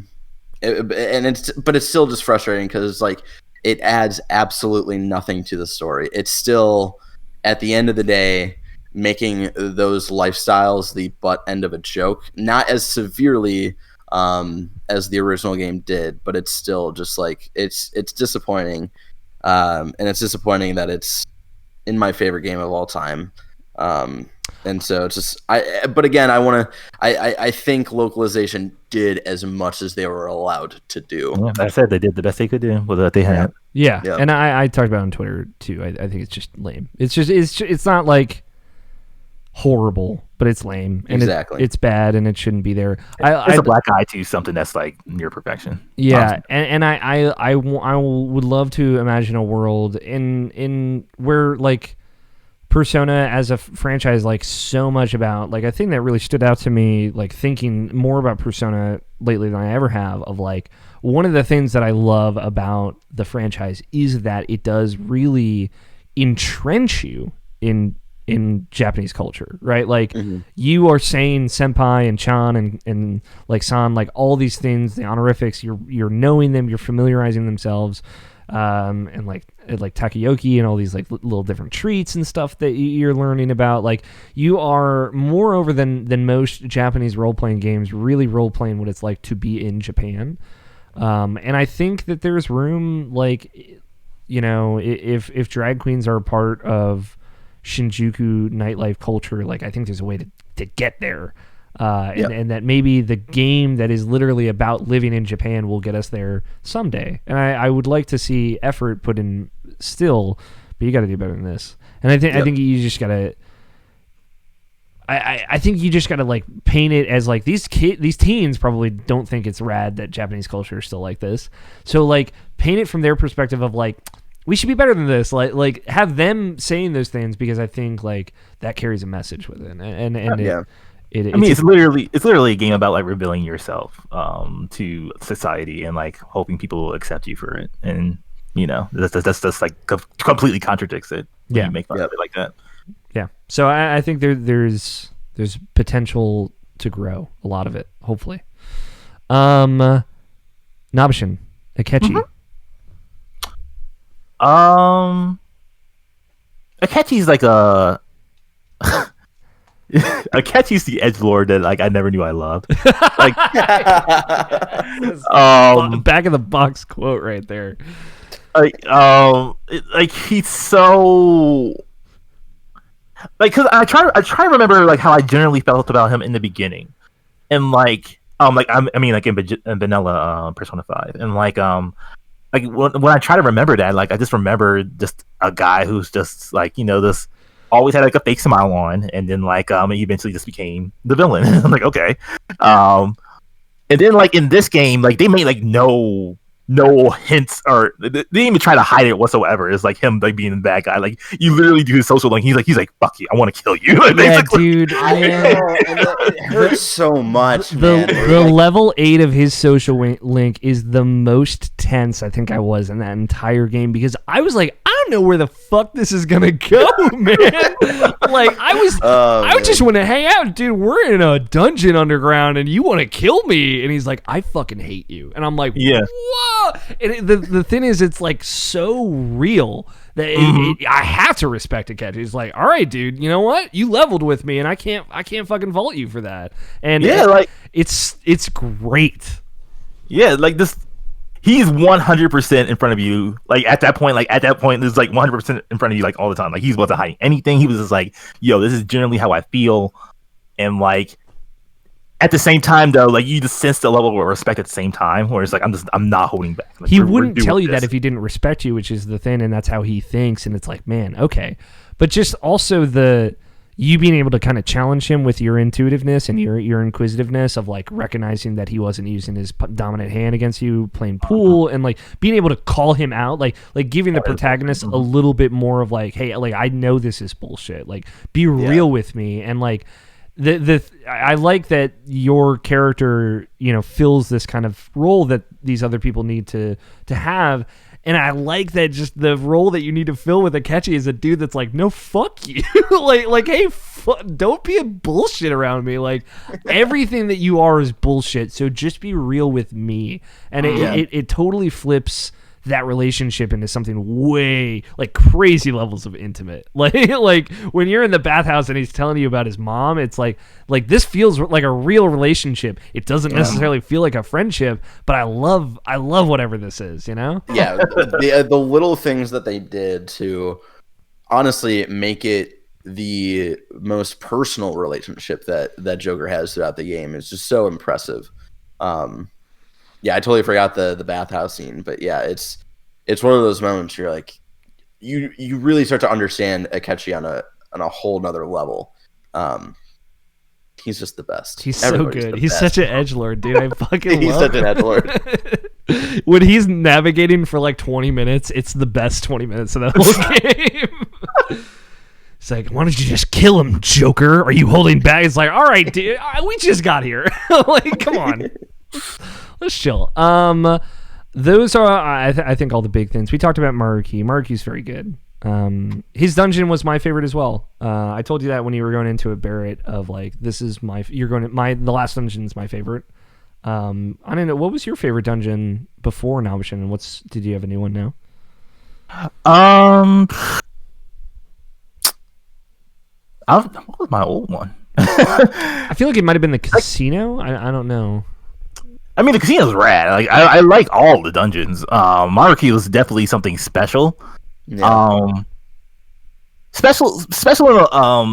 But it's still just frustrating because like it adds absolutely nothing to the story. It's still at the end of the day making those lifestyles the butt end of a joke, not as severely as the original game did, but it's still just like it's disappointing, and it's disappointing that it's in my favorite game of all time. And so it's just but again, I think localization did as much as they were allowed to do. Yeah, I said they did the best they could do with what they had. Yeah. And I talked about it on Twitter too. I think it's just lame. It's not like horrible, but it's lame and it's bad and it shouldn't be there. It's a black eye to something that's like near perfection. Yeah, and I would love to imagine a world in where like Persona as a franchise, like so much about like a thing that really stood out to me, like thinking more about Persona lately than I ever have, of like one of the things that I love about the franchise is that it does really entrench you in Japanese culture, right? Like you are saying senpai and chan and like san, like all these things, the honorifics, you're knowing them, you're familiarizing themselves, and like takoyaki and all these like little different treats and stuff that you're learning about. Like you are moreover than most Japanese role-playing games really role-playing what it's like to be in Japan. And I think that there's room, like, you know, if drag queens are a part of Shinjuku nightlife culture, like I think there's a way to get there, and that maybe the game that is literally about living in Japan will get us there someday. And I would like to see effort put in still, but you got to do better than this. And I think you just gotta. I think you just gotta like paint it as like these teens probably don't think it's rad that Japanese culture is still like this. So like paint it from their perspective of like, we should be better than this. Like have them saying those things, because I think like that carries a message with it. And it's literally a game about like revealing yourself to society and like hoping people will accept you for it. And you know that's like completely contradicts it. When you make fun of it like that. Yeah. So I think there's potential to grow a lot of it. Hopefully. Nabeshin, Akechi. Akechi's like Akechi's the edgelord that like I never knew I loved. Like back of the box quote right there. Like he's so like, cause I try to remember like how I generally felt about him in the beginning, and like in vanilla Persona 5, and like like when I try to remember that, like I just remember just a guy who's just like this always had like a fake smile on, and then like he eventually just became the villain. I'm like, okay, and then like in this game, like they made like no hints, or they didn't even try to hide it whatsoever. It's like him like being the bad guy. Like you literally do his social link. He's like fuck you, I want to kill you. Like, Yeah, basically. dude. It hurts so much, man. The level 8 of his social link is the most tense I think I was in that entire game, because I was like, I don't know where the fuck this is gonna go, man. Like I just want to hang out, dude. We're in a dungeon underground, and you want to kill me? And he's like, I fucking hate you. And I'm like, yeah. Whoa! And the thing is, it's like so real that I have to respect a catch. He's like, all right, dude, you know what? You leveled with me, and I can't fucking fault you for that. And yeah, like it's great. Yeah, like this. He's 100% in front of you. Like at that point, there's like 100% in front of you, like all the time. Like he wasn't hiding anything. He was just like, yo, this is generally how I feel. And like at the same time, though, like you just sense the level of respect at the same time, where it's like I'm not holding back. Like, he wouldn't tell you that if he didn't respect you, which is the thing, and that's how he thinks. And it's like, man, okay, but just also you being able to kind of challenge him with your intuitiveness and your inquisitiveness of like recognizing that he wasn't using his dominant hand against you playing pool, and like being able to call him out, like giving the protagonist a little bit more of like, hey, like I know this is bullshit, like be real with me. And like I like that your character fills this kind of role that these other people need to have. And I like that just the role that you need to fill with Akechi is a dude that's like, no, fuck you. like, hey, don't be a bullshit around me. Like, everything that you are is bullshit. So just be real with me. And it totally flips that relationship into something way like crazy levels of intimate. Like when you're in the bathhouse and he's telling you about his mom, it's like this feels like a real relationship. It doesn't necessarily feel like a friendship, but I love whatever this is, Yeah. The little things that they did to honestly make it the most personal relationship that Joker has throughout the game is just so impressive. Yeah, I totally forgot the bathhouse scene, but yeah, it's one of those moments you're like, you really start to understand Akechi on a whole nother level. He's just the best. He's so good. He's such an edgelord, dude. I fucking he's love such an edgelord. When he's navigating for like 20 minutes, it's the best 20 minutes of that whole game. It's like, why don't you just kill him, Joker? Are you holding back? It's like, all right, dude, we just got here. Like, come on. Let's chill. Those are, I think, all the big things. We talked about Maruki. Maruki's very good. His dungeon was my favorite as well. I told you that when you were going into it, Barrett, of like, the last dungeon's my favorite. I don't know, what was your favorite dungeon before Nabeshin, and did you have a new one now? What was my old one? I feel like it might have been the casino. I don't know. I mean, the casino's rad. Like I like all the dungeons. Maruki was definitely something special. Yeah. Special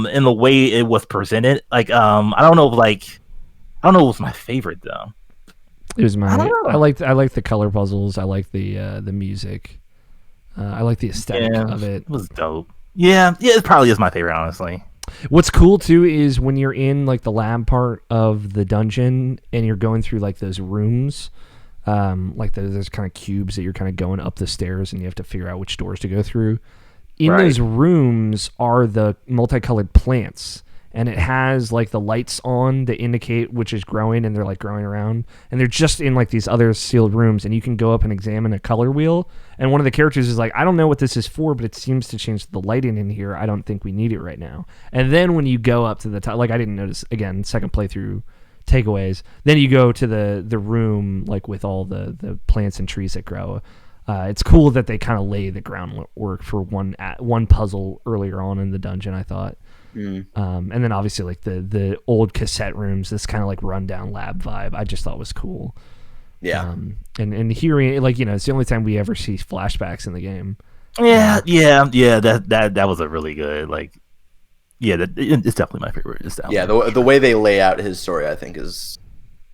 in the way it was presented. Like I don't know if it was my favorite though. It was mine. I like the color puzzles. I like the music. I like the aesthetic of it. It was dope. Yeah, it probably is my favorite, honestly. What's cool too is when you're in like the lab part of the dungeon and you're going through like those rooms, like there's kind of cubes that you're kind of going up the stairs and you have to figure out which doors to go through. In those rooms are the multicolored plants, and it has like the lights on that indicate which is growing, and they're like growing around, and they're just in like these other sealed rooms, and you can go up and examine a color wheel, and one of the characters is like, I don't know what this is for, but it seems to change the lighting in here. I don't think we need it right now. And then when you go up to the top, like I didn't notice, again, second playthrough takeaways, then you go to the room like with all the plants and trees that grow. It's cool that they kind of lay the groundwork for one puzzle earlier on in the dungeon, I thought. And then obviously like the old cassette rooms, this kind of like rundown lab vibe, I just thought was cool. Yeah. And hearing, like, it's the only time we ever see flashbacks in the game. Yeah. That was a really good, like, it's definitely my favorite. Yeah, the way they lay out his story, I think, is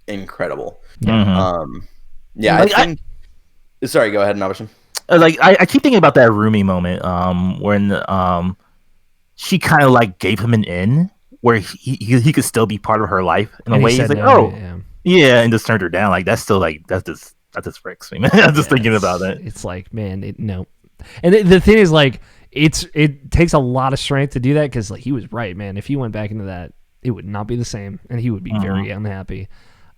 incredible. Mm-hmm. Yeah, I think Sorry, go ahead, Nabeshin. Like I keep thinking about that Rumi moment, when she kind of like gave him an in where he could still be part of her life in a And he way. He's said like, no. oh yeah, and just turned her down. Like that's still like that just freaks me, man. I'm just thinking about it. It's like, man, no. And the thing is, like, it takes a lot of strength to do that because, like, he was right, man. If he went back into that, it would not be the same, and he would be very unhappy.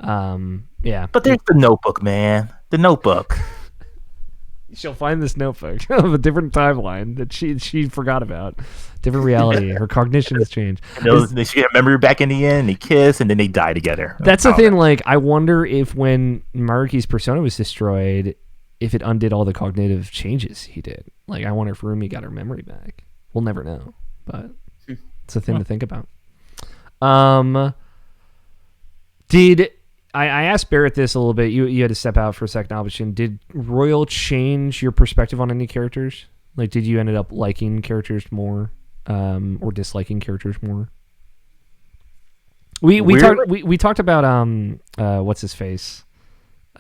Yeah. But there's the Notebook, man. The Notebook. She'll find this notebook of a different timeline that she forgot about, different reality. Her cognition has changed. They should get memory back in the end. They kiss and then they die together. That's the thing. Like, I wonder if when Maruki's persona was destroyed, if it undid all the cognitive changes he did. Like, I wonder if Rumi got her memory back. We'll never know, but it's a thing to think about. Did I asked Barrett this a little bit? You had to step out for a second, Nabeshin. Did Royal change your perspective on any characters? Like, did you ended up liking characters more, or disliking characters more? We talked about what's his face?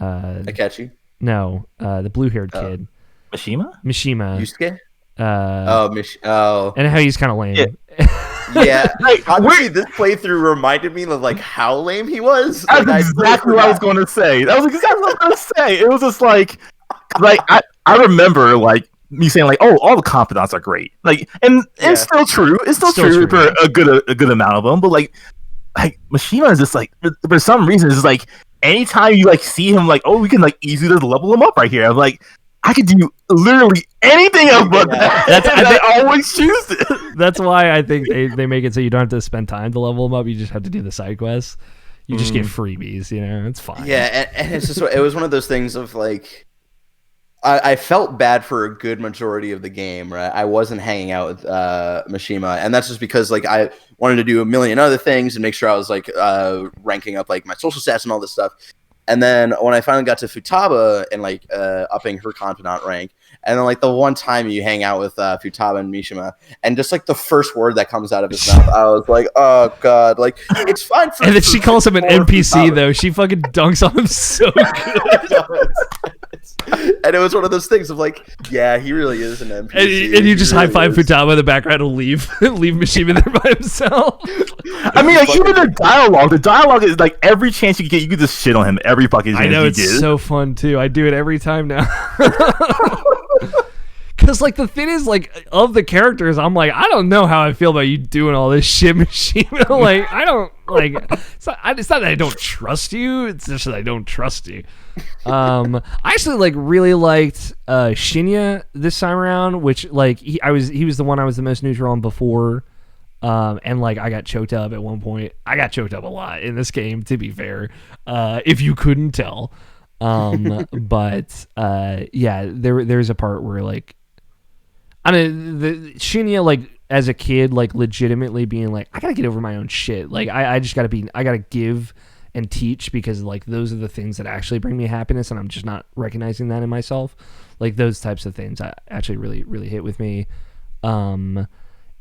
Akechi? No, the blue haired kid. Mishima? Yusuke? And how he's kind of lame. Yeah, honestly, this playthrough reminded me of like how lame he was. That's exactly what I was going to say. That was exactly what I was going to say. It was just like I remember like me saying like, oh, all the confidants are great. Like, and it's still true. It's still true for a good amount of them. But like Mishima is just like for some reason it's just like anytime you like see him like, oh, we can like easily just level him up right here. I'm like, I could do literally anything else but that. I always choose it. That's why I think they make it so you don't have to spend time to level them up. You just have to do the side quests. You just get freebies, you know? It's fine. Yeah, and it's just it was one of those things of like I felt bad for a good majority of the game, right? I wasn't hanging out with Mishima, and that's just because like I wanted to do a million other things and make sure I was like ranking up like my social stats and all this stuff. And then when I finally got to Futaba and like upping her confidant rank, and then like the one time you hang out with Futaba and Mishima, and just like the first word that comes out of his mouth, I was like, oh god, like it's fine. And then she calls him an NPC though. She fucking dunks on him so good. And it was one of those things of like, yeah, he really is an NPC. And you just high five Futaba in the background and leave Mishima there by himself. I mean, like even the dialogue is like every chance you get, you can just shit on him every fucking chance. I know, it's so fun too. I do it every time now. Because like the thing is, like of the characters, I'm like, I don't know how I feel about you doing all this shit, Mishima. Like I don't like. It's not that I don't trust you. It's just that I don't trust you. I actually like really liked Shinya this time around, which like he was the one I was the most neutral on before. And like I got choked up at one point. I got choked up a lot in this game, to be fair. If you couldn't tell. But yeah, there's a part where like I don't know, the Shinya like as a kid like legitimately being like, I gotta get over my own shit. Like I just I gotta give and teach because like those are the things that actually bring me happiness, and I'm just not recognizing that in myself. Like those types of things actually really hit with me. And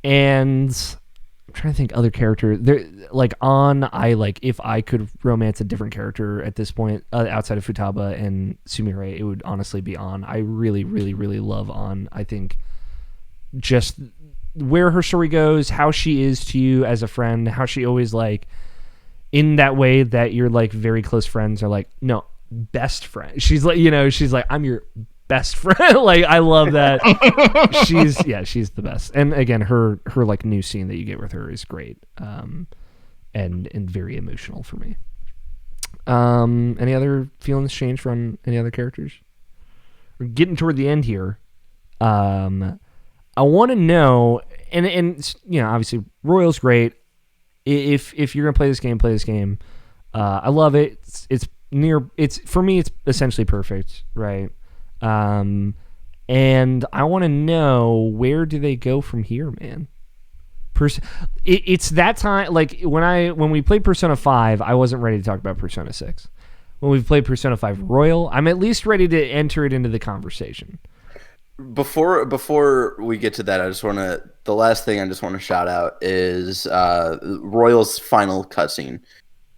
I'm trying to think other characters there, like I like if I could romance a different character at this point outside of Futaba and Sumire, it would honestly be On. I really love On. I think just where her story goes, how she is to you as a friend, how she always like in that way that you're like very close friends are like, no, best friend. She's like, you know, she's like, I'm your best friend. Like I love that. she's the best. And again, her like new scene that you get with her is great. And very emotional for me. Any other feelings change from any other characters? We're getting toward the end here. I want to know, and you know, obviously Royal's great. If you're gonna play this game. I love it. It's for me. It's essentially perfect, right? And I want to know, where do they go from here, man? It's that time. Like when we played Persona 5, I wasn't ready to talk about Persona 6. When we played Persona 5 Royal, I'm at least ready to enter it into the conversation. Before we get to that, the last thing I just want to shout out is Royal's final cutscene,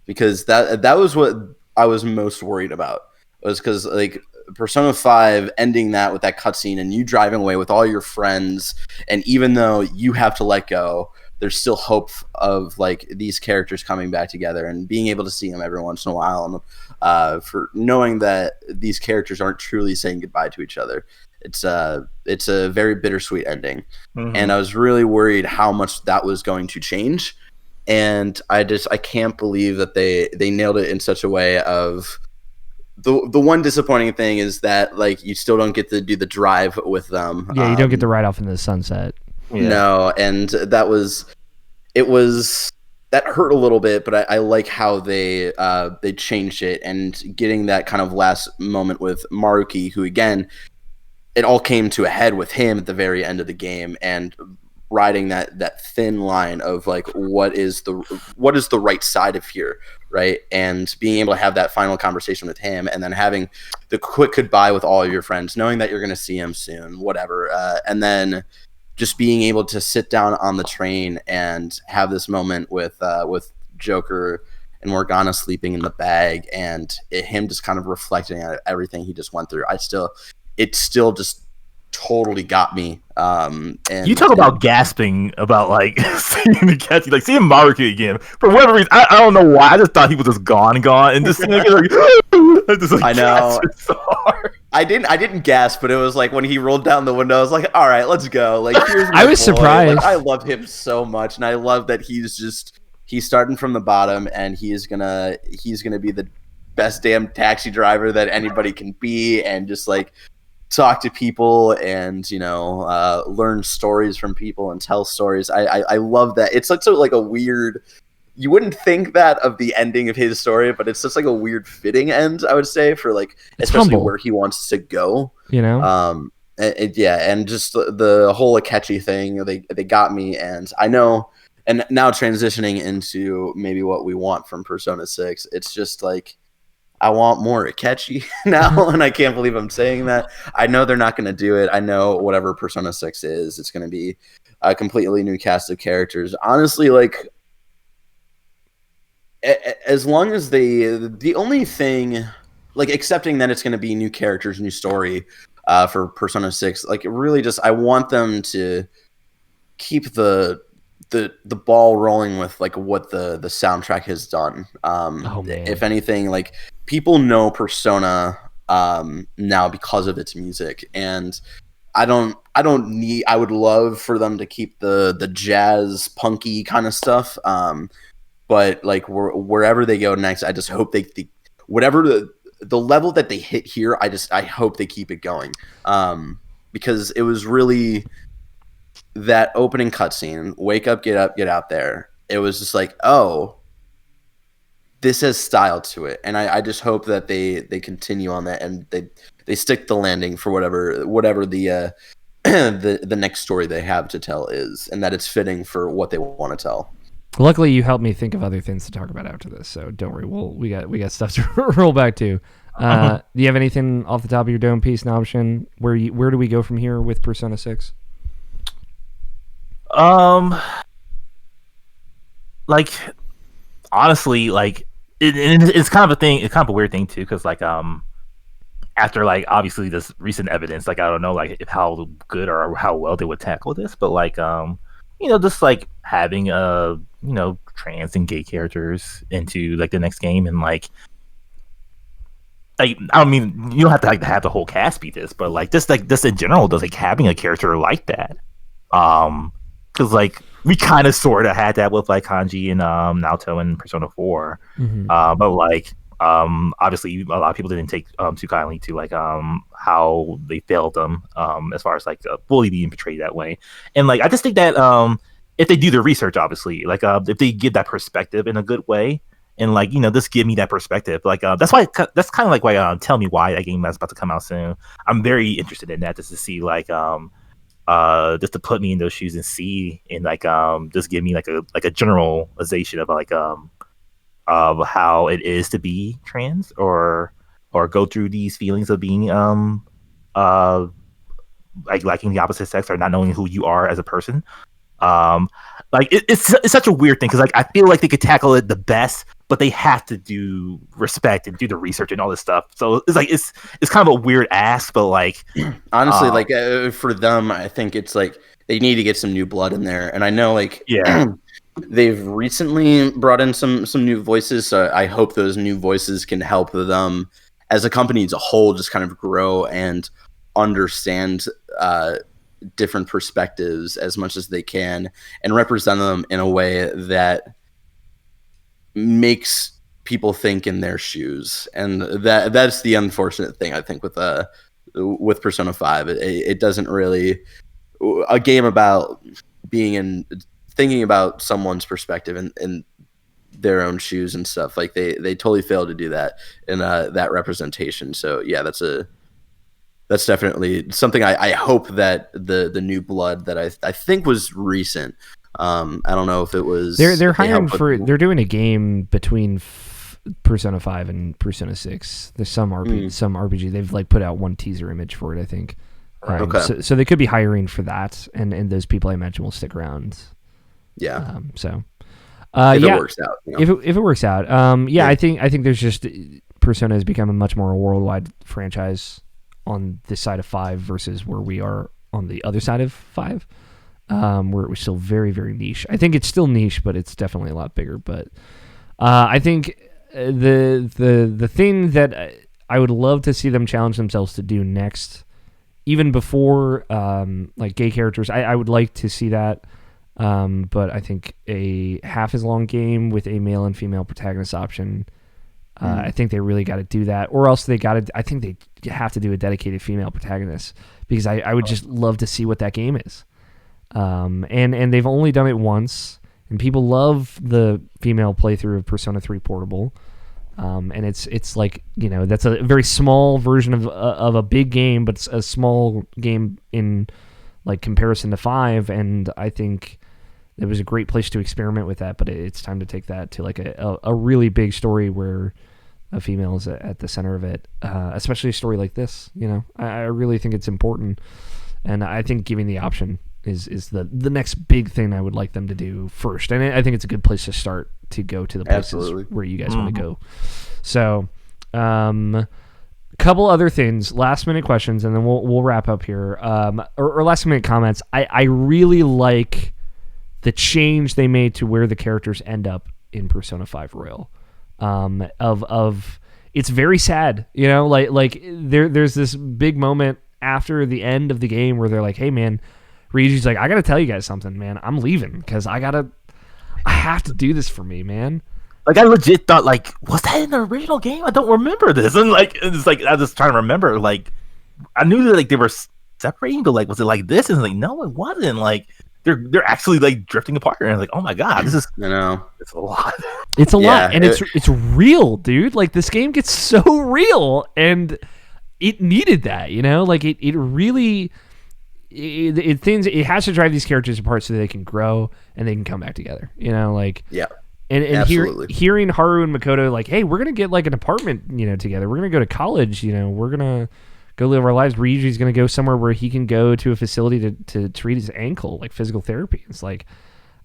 because that was what I was most worried about, was because like Persona 5 ending that with that cutscene and you driving away with all your friends, and even though you have to let go, there's still hope of like these characters coming back together and being able to see them every once in a while, and for knowing that these characters aren't truly saying goodbye to each other. It's a very bittersweet ending. And I was really worried how much that was going to change, and I can't believe that they nailed it in such a way of the one disappointing thing is that like you still don't get to do the drive with them. Yeah, you don't get to ride off into the sunset. Yeah. No, and that hurt a little bit, but I like how they changed it, and getting that kind of last moment with Maruki, who again, it all came to a head with him at the very end of the game, and riding that thin line of like what is the right side of here, right? And being able to have that final conversation with him, and then having the quick goodbye with all of your friends, knowing that you're going to see him soon, whatever, and then just being able to sit down on the train and have this moment with Joker and Morgana sleeping in the bag, and him just kind of reflecting on everything he just went through. It still just totally got me. And you talk about gasping about like seeing the cat, like seeing Maruki again for whatever reason. I don't know why. I just thought he was just gone, and just seeing like, I know. So hard. I didn't gasp, but it was like when he rolled down the window, I was like, all right, let's go. Like, here's my I was boy. surprised. Like, I love him so much, and I love that he's starting from the bottom, and he's gonna be the best damn taxi driver that anybody can be, and just like talk to people and learn stories from people and tell stories. I love that. It's such like a weird. You wouldn't think that of the ending of his story, but it's just like a weird fitting end, I would say, for like especially humble. where he wants to go. You know. And just the whole Akechi thing, they got me, and I know. And now transitioning into maybe what we want from Persona 6, it's just like I want more Akechi now, and I can't believe I'm saying that. I know they're not going to do it. I know whatever Persona 6 is, it's going to be a completely new cast of characters. Honestly, like, as long as the only thing, like, accepting that it's going to be new characters, new story for Persona 6, like, really just, I want them to keep the ball rolling with like what the soundtrack has done. If anything, like, people know Persona now because of its music, and I would love for them to keep the jazz punky kind of stuff, but like wherever they go next, I just hope they whatever the level that they hit here, I hope they keep it going, because it was really that opening cutscene, wake up, get out there. It was just like, oh, this has style to it, and I just hope that they continue on that, and they stick the landing for whatever the the next story they have to tell is, and that it's fitting for what they want to tell. Luckily, you helped me think of other things to talk about after this, so don't worry. We got stuff to roll back to. Do you have anything off the top of your dome piece, Nabeshin? Where do we go from here with Persona 6? Like, honestly, like it's kind of a thing. It's kind of a weird thing too, because like after like obviously this recent evidence, like I don't know like how good or how well they would tackle this, but like just like having trans and gay characters into like the next game, and like I don't mean you don't have to like have the whole cast be this, but like this in general, does like having a character like that, because like we kind of sort of had that with like Kanji and Naoto and Persona 4, but like obviously a lot of people didn't take too kindly to like how they failed them as far as like fully being portrayed that way. And like I just think that if they do their research, obviously, like if they give that perspective in a good way, and like just give me that perspective, like that's kind of like why tell me why that game is about to come out soon. I'm very interested in that, just to see like just to put me in those shoes and see, and like just give me like a generalization of like of how it is to be trans, or go through these feelings of being like liking the opposite sex, or not knowing who you are as a person. Like it's such a weird thing, because like I feel like they could tackle it the best but they have to do respect and do the research and all this stuff. So it's like it's kind of a weird ask, but like honestly, like for them, I think it's like they need to get some new blood in there. And I know like they've recently brought in some new voices, so I hope those new voices can help them as a company as a whole just kind of grow and understand different perspectives as much as they can and represent them in a way that makes people think in their shoes. And that's the unfortunate thing, I think, with Persona 5. It doesn't really, a game about thinking about someone's perspective and their own shoes and stuff, like they totally fail to do that in that representation. So yeah, that's definitely something I hope that the new blood that I think was recent. I don't know if it was. They're hiring they're doing a game between Persona 5 and Persona 6. There's some RPG. They've like put out one teaser image for it, I think. Okay. So they could be hiring for that, and those people I mentioned will stick around. Yeah. If it works out. You know? If it works out. I think there's just Persona has become a much more worldwide franchise on this side of 5 versus where we are on the other side of 5. Where it was still very, very niche. I think it's still niche, but it's definitely a lot bigger. But I think the thing that I would love to see them challenge themselves to do next, even before like gay characters, I would like to see that. But I think a half as long game with a male and female protagonist option. I think they really got to do that, or else I think they have to do a dedicated female protagonist, because I would just love to see what that game is. And they've only done it once, and people love the female playthrough of Persona 3 Portable. And it's like, that's a very small version of a big game, but it's a small game in like comparison to 5. And I think it was a great place to experiment with that, but it's time to take that to like a really big story where a female is at the center of it, especially a story like this. I really think it's important, and I think giving the option is the next big thing I would like them to do first. And I think it's a good place to start to go to the places where you guys want to go. So, couple other things, last minute questions, and then we'll wrap up here. Or last minute comments. I really like the change they made to where the characters end up in Persona 5 Royal. It's very sad, like there's this big moment after the end of the game where they're like, hey man, Ryuji's like, I gotta tell you guys something, man. I'm leaving because I have to do this for me, man. Like I legit thought, like, was that in the original game? I don't remember this. And like, it's like I was just trying to remember. Like, I knew that like they were separating, but like, was it like this? And it's like, no, it wasn't. Like, they're actually like drifting apart. And I'm like, oh my god, this is it's a lot. It's a lot, and it's real, dude. Like this game gets so real, and it needed that. Like it really. It has to drive these characters apart so that they can grow and they can come back together. And hearing Haru and Makoto like, hey, we're gonna get like an apartment, together. We're gonna go to college. We're gonna go live our lives. Ryuji's gonna go somewhere where he can go to a facility to treat his ankle, like physical therapy. It's like.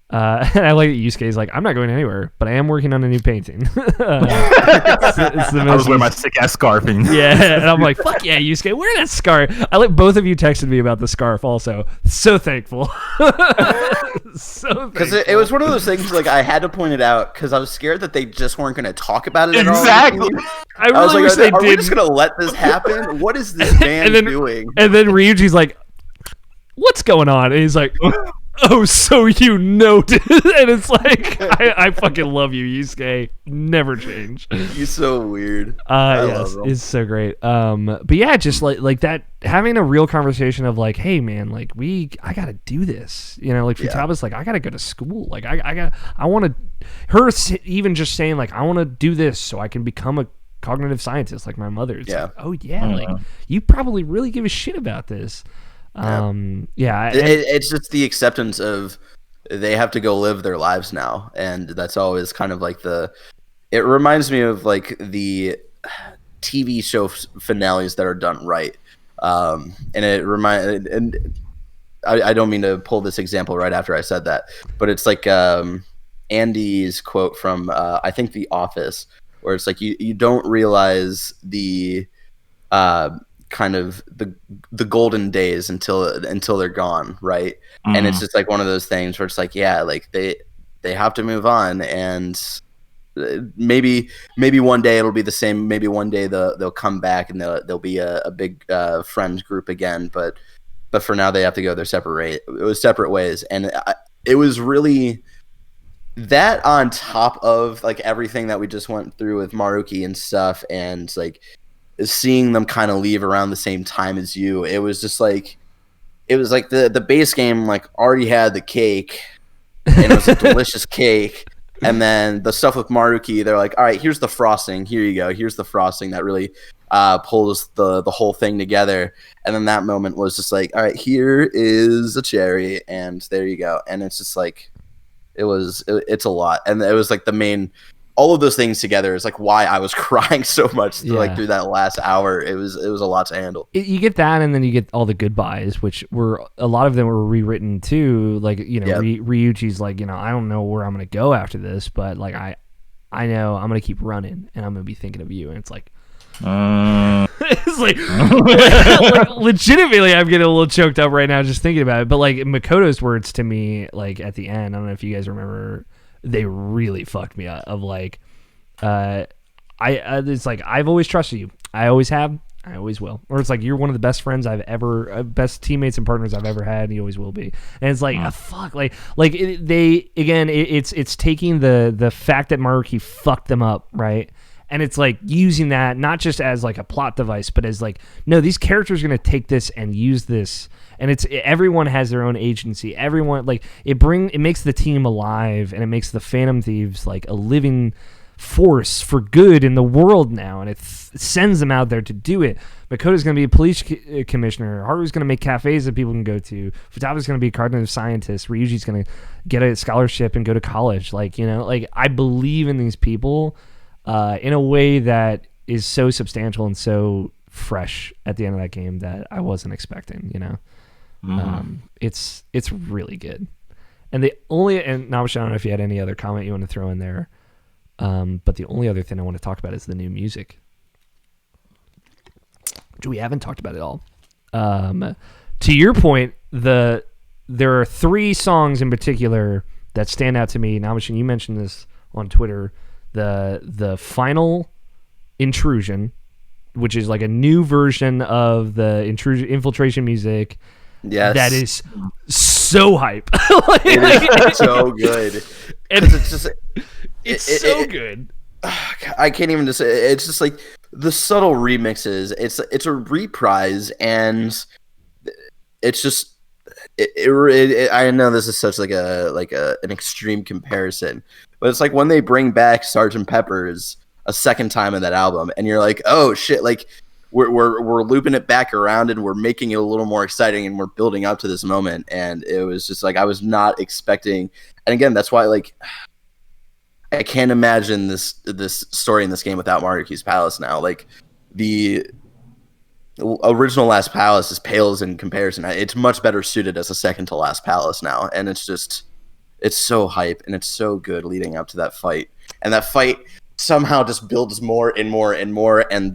And I like that Yusuke is like, I'm not going anywhere, but I am working on a new painting. It's the I was wearing my sick ass scarf, and and I'm like, fuck yeah, Yusuke, wear that scarf. I like both of you texted me about the scarf also. So thankful. Because it was one of those things like I had to point it out because I was scared that they just weren't going to talk about it at all. Exactly. I was like, are we just going to let this happen? What is this man doing? And then Ryuji's like, what's going on? And he's like, oh, so dude. And it's like, I fucking love you, Yusuke. Never change. You're so weird. Yes, it's so great. But yeah, just like that, having a real conversation of like, hey man, like I gotta do this. Like Futaba's like, I gotta go to school. Like I want to. Her even just saying like, I want to do this so I can become a cognitive scientist like my mother. It's like, oh yeah, like you probably really give a shit about this. It's just the acceptance of they have to go live their lives now, and that's always kind of like it reminds me of like the TV show finales that are done right, and I don't mean to pull this example right after I said that, but it's like Andy's quote from I think The Office, where it's like you don't realize the kind of the golden days until they're gone, right? And it's just like one of those things where it's like, yeah, like they have to move on, and maybe one day it'll be the same. Maybe one day they'll come back and they'll be a big friends group again. But for now, they have to go their separate ways. And it was really that, on top of like everything that we just went through with Maruki and stuff, and like seeing them kind of leave around the same time as you. It was just like, it was like the base game like already had the cake, and it was a delicious cake. And then the stuff with Maruki, they're like, all right, here's the frosting. Here you go. Here's the frosting that really pulls the whole thing together. And then that moment was just like, all right, here is a cherry, and there you go. And it's just like, it's a lot. And it was like the main, all of those things together is like why I was crying so much like through that last hour. It was a lot to handle. You get that, and then you get all the goodbyes, which were, a lot of them were rewritten too. Like, you know, Ryuji's like, you know, I don't know where I'm gonna go after this, but like I know I'm gonna keep running, and I'm gonna be thinking of you. And it's like, it's like legitimately, I'm getting a little choked up right now just thinking about it. But like Makoto's words to me, like at the end, I don't know if you guys remember, they really fucked me up. Of like, it's like, I've always trusted you. I always have. I always will. Or it's like, you're one of the best friends I've ever, best teammates and partners I've ever had. And you always will be. And it's like, fuck, it's taking the fact that Maruki fucked them up, right? And it's like using that not just as like a plot device, but as like, no, these characters are going to take this and use this. And it's, everyone has their own agency. Everyone, like, it makes the team alive, and it makes the Phantom Thieves like a living force for good in the world now. And it sends them out there to do it. Makoto's going to be a police commissioner. Haru's going to make cafes that people can go to. Futaba's going to be a cognitive scientist. Ryuji's going to get a scholarship and go to college. Like, you know, like, I believe in these people in a way that is so substantial and so fresh at the end of that game that I wasn't expecting, you know? It's really good. And Nabeshin, I don't know if you had any other comment you want to throw in there. But the only other thing I want to talk about is the new music, which we haven't talked about at all. To your point, there are 3 songs in particular that stand out to me. Nabeshin, you mentioned this on Twitter. The final Intrusion, which is like a new version of the infiltration music. Yes. That is so hype. It is so good. And it's so good. I can't even just say, it's just like the subtle remixes. It's a reprise, and it's just I know this is such like an extreme comparison, but it's like when they bring back Sgt. Pepper's a second time in that album, and you're like, oh shit, like we're looping it back around, and we're making it a little more exciting, and we're building up to this moment. And it was just like, I was not expecting. And again, that's why, like, I can't imagine this story in this game without Maruki's Palace now. Like, the original Last Palace is pales in comparison. It's much better suited as a second to last palace now, and it's so hype, and it's so good leading up to that fight. And that fight somehow just builds more and more and more. And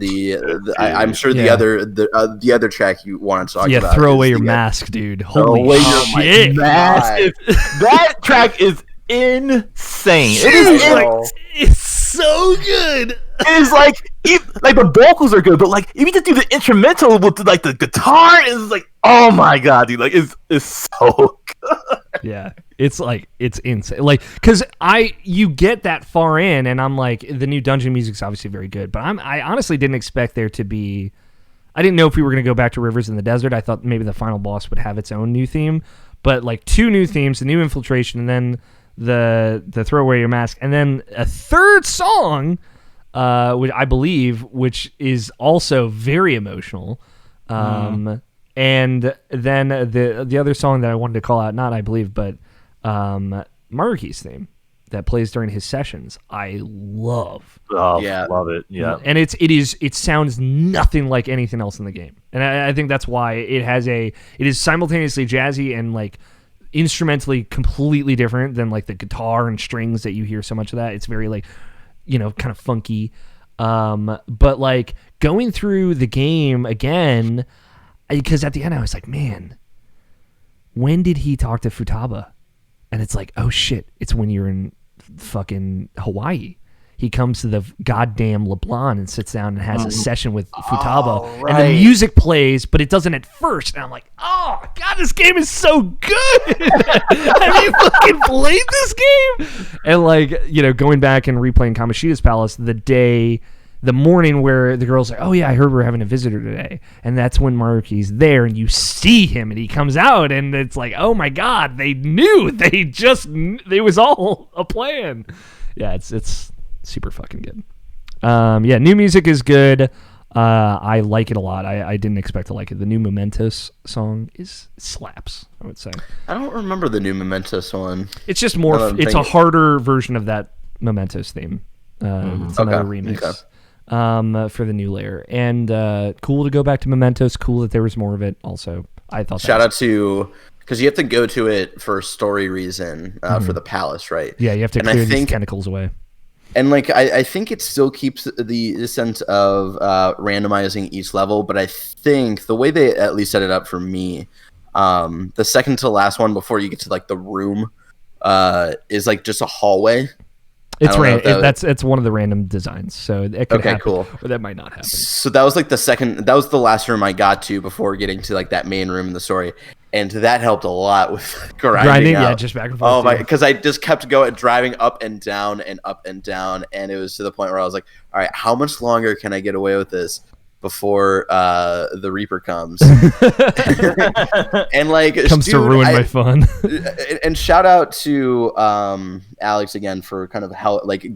I'm sure the other track you want to talk about. Yeah, throw away your mask, dude. Holy shit! That track is insane. It's so good. It's like the vocals are good, but like if you just do the instrumental with like the guitar, it's like, oh my god, dude! Like it's so good. Yeah, it's insane. Like, because you get that far in, and I'm like, the new dungeon music's obviously very good, but I honestly didn't expect there to be. I didn't know if we were going to go back to Rivers in the Desert. I thought maybe the final boss would have its own new theme, but like 2 new themes, the new infiltration, and then the throw away your mask, and then a third song, which I believe, which is also very emotional. And then the other song that I wanted to call out, not I believe, but Maruki's theme that plays during his sessions, I love. Oh, yeah, love it. Yeah, and it sounds nothing like anything else in the game, and I think that's why it is simultaneously jazzy and like instrumentally completely different than like the guitar and strings that you hear so much of that. It's very like, kind of funky. But like going through the game again, because at the end I was like, man, when did he talk to Futaba? And it's like, oh shit, it's when you're in fucking Hawaii. He comes to the goddamn LeBlanc and sits down and has a session with Futaba, and the music plays, but it doesn't at first. And I'm like, oh god, this game is so good. Have you fucking played this game? And like, going back and replaying Kamoshida's Palace the morning where the girl's like, oh yeah, I heard we're having a visitor today. And that's when Maruki's there and you see him and he comes out and it's like, oh my God, they knew. It was all a plan. Yeah, it's super fucking good. New music is good. I like it a lot. I didn't expect to like it. The new Mementos song slaps, I would say. I don't remember the new Mementos one. It's just more, it's a harder version of that Mementos theme. It's another remix. Okay. For the new layer, and cool to go back to Mementos. Cool that there was more of it. Also, I thought shout out to, because you have to go to it for a story reason for the palace, right? Yeah, you have to clear these tentacles away. And like I think it still keeps the sense of randomizing each level, but I think the way they at least set it up for me, the second to last one before you get to like the room, is like just a hallway. It's it's one of the random designs, so it could happen, cool. Or that might not happen. So that was like that was the last room I got to before getting to like that main room in the story, and that helped a lot with grinding out. Yeah, just back and forth. Oh my, because I just kept driving up and down and up and down, and it was to the point where I was like, all right, how much longer can I get away with this before the Reaper comes? And like comes to ruin my fun. And shout out to Alex again for kind of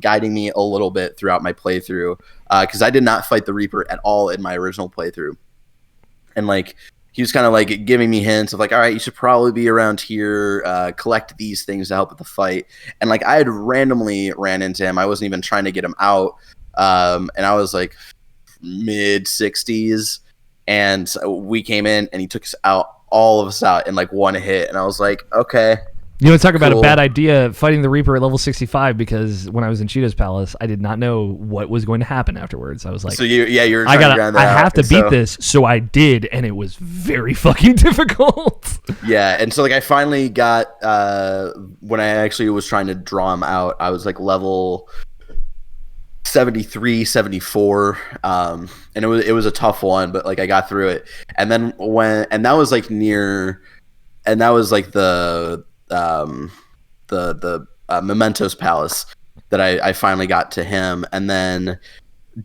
guiding me a little bit throughout my playthrough, because I did not fight the Reaper at all in my original playthrough, and like he was kind of like giving me hints of like, all right, you should probably be around here, collect these things to help with the fight. And like I had randomly ran into him. I wasn't even trying to get him out, and I was like mid 60s, and we came in and he took all of us out in like one hit, and I was like, okay, talk about a bad idea, fighting the Reaper at level 65, because when I was in Cheetah's Palace I did not know what was going to happen afterwards. I was like, so you were I have to beat this, so I did, and it was very fucking difficult. Yeah, and so like I finally got when I actually was trying to draw him out, I was like level 73, 74, and it was a tough one, but like I got through it. And then that was like the Mementos Palace that I finally got to him. And then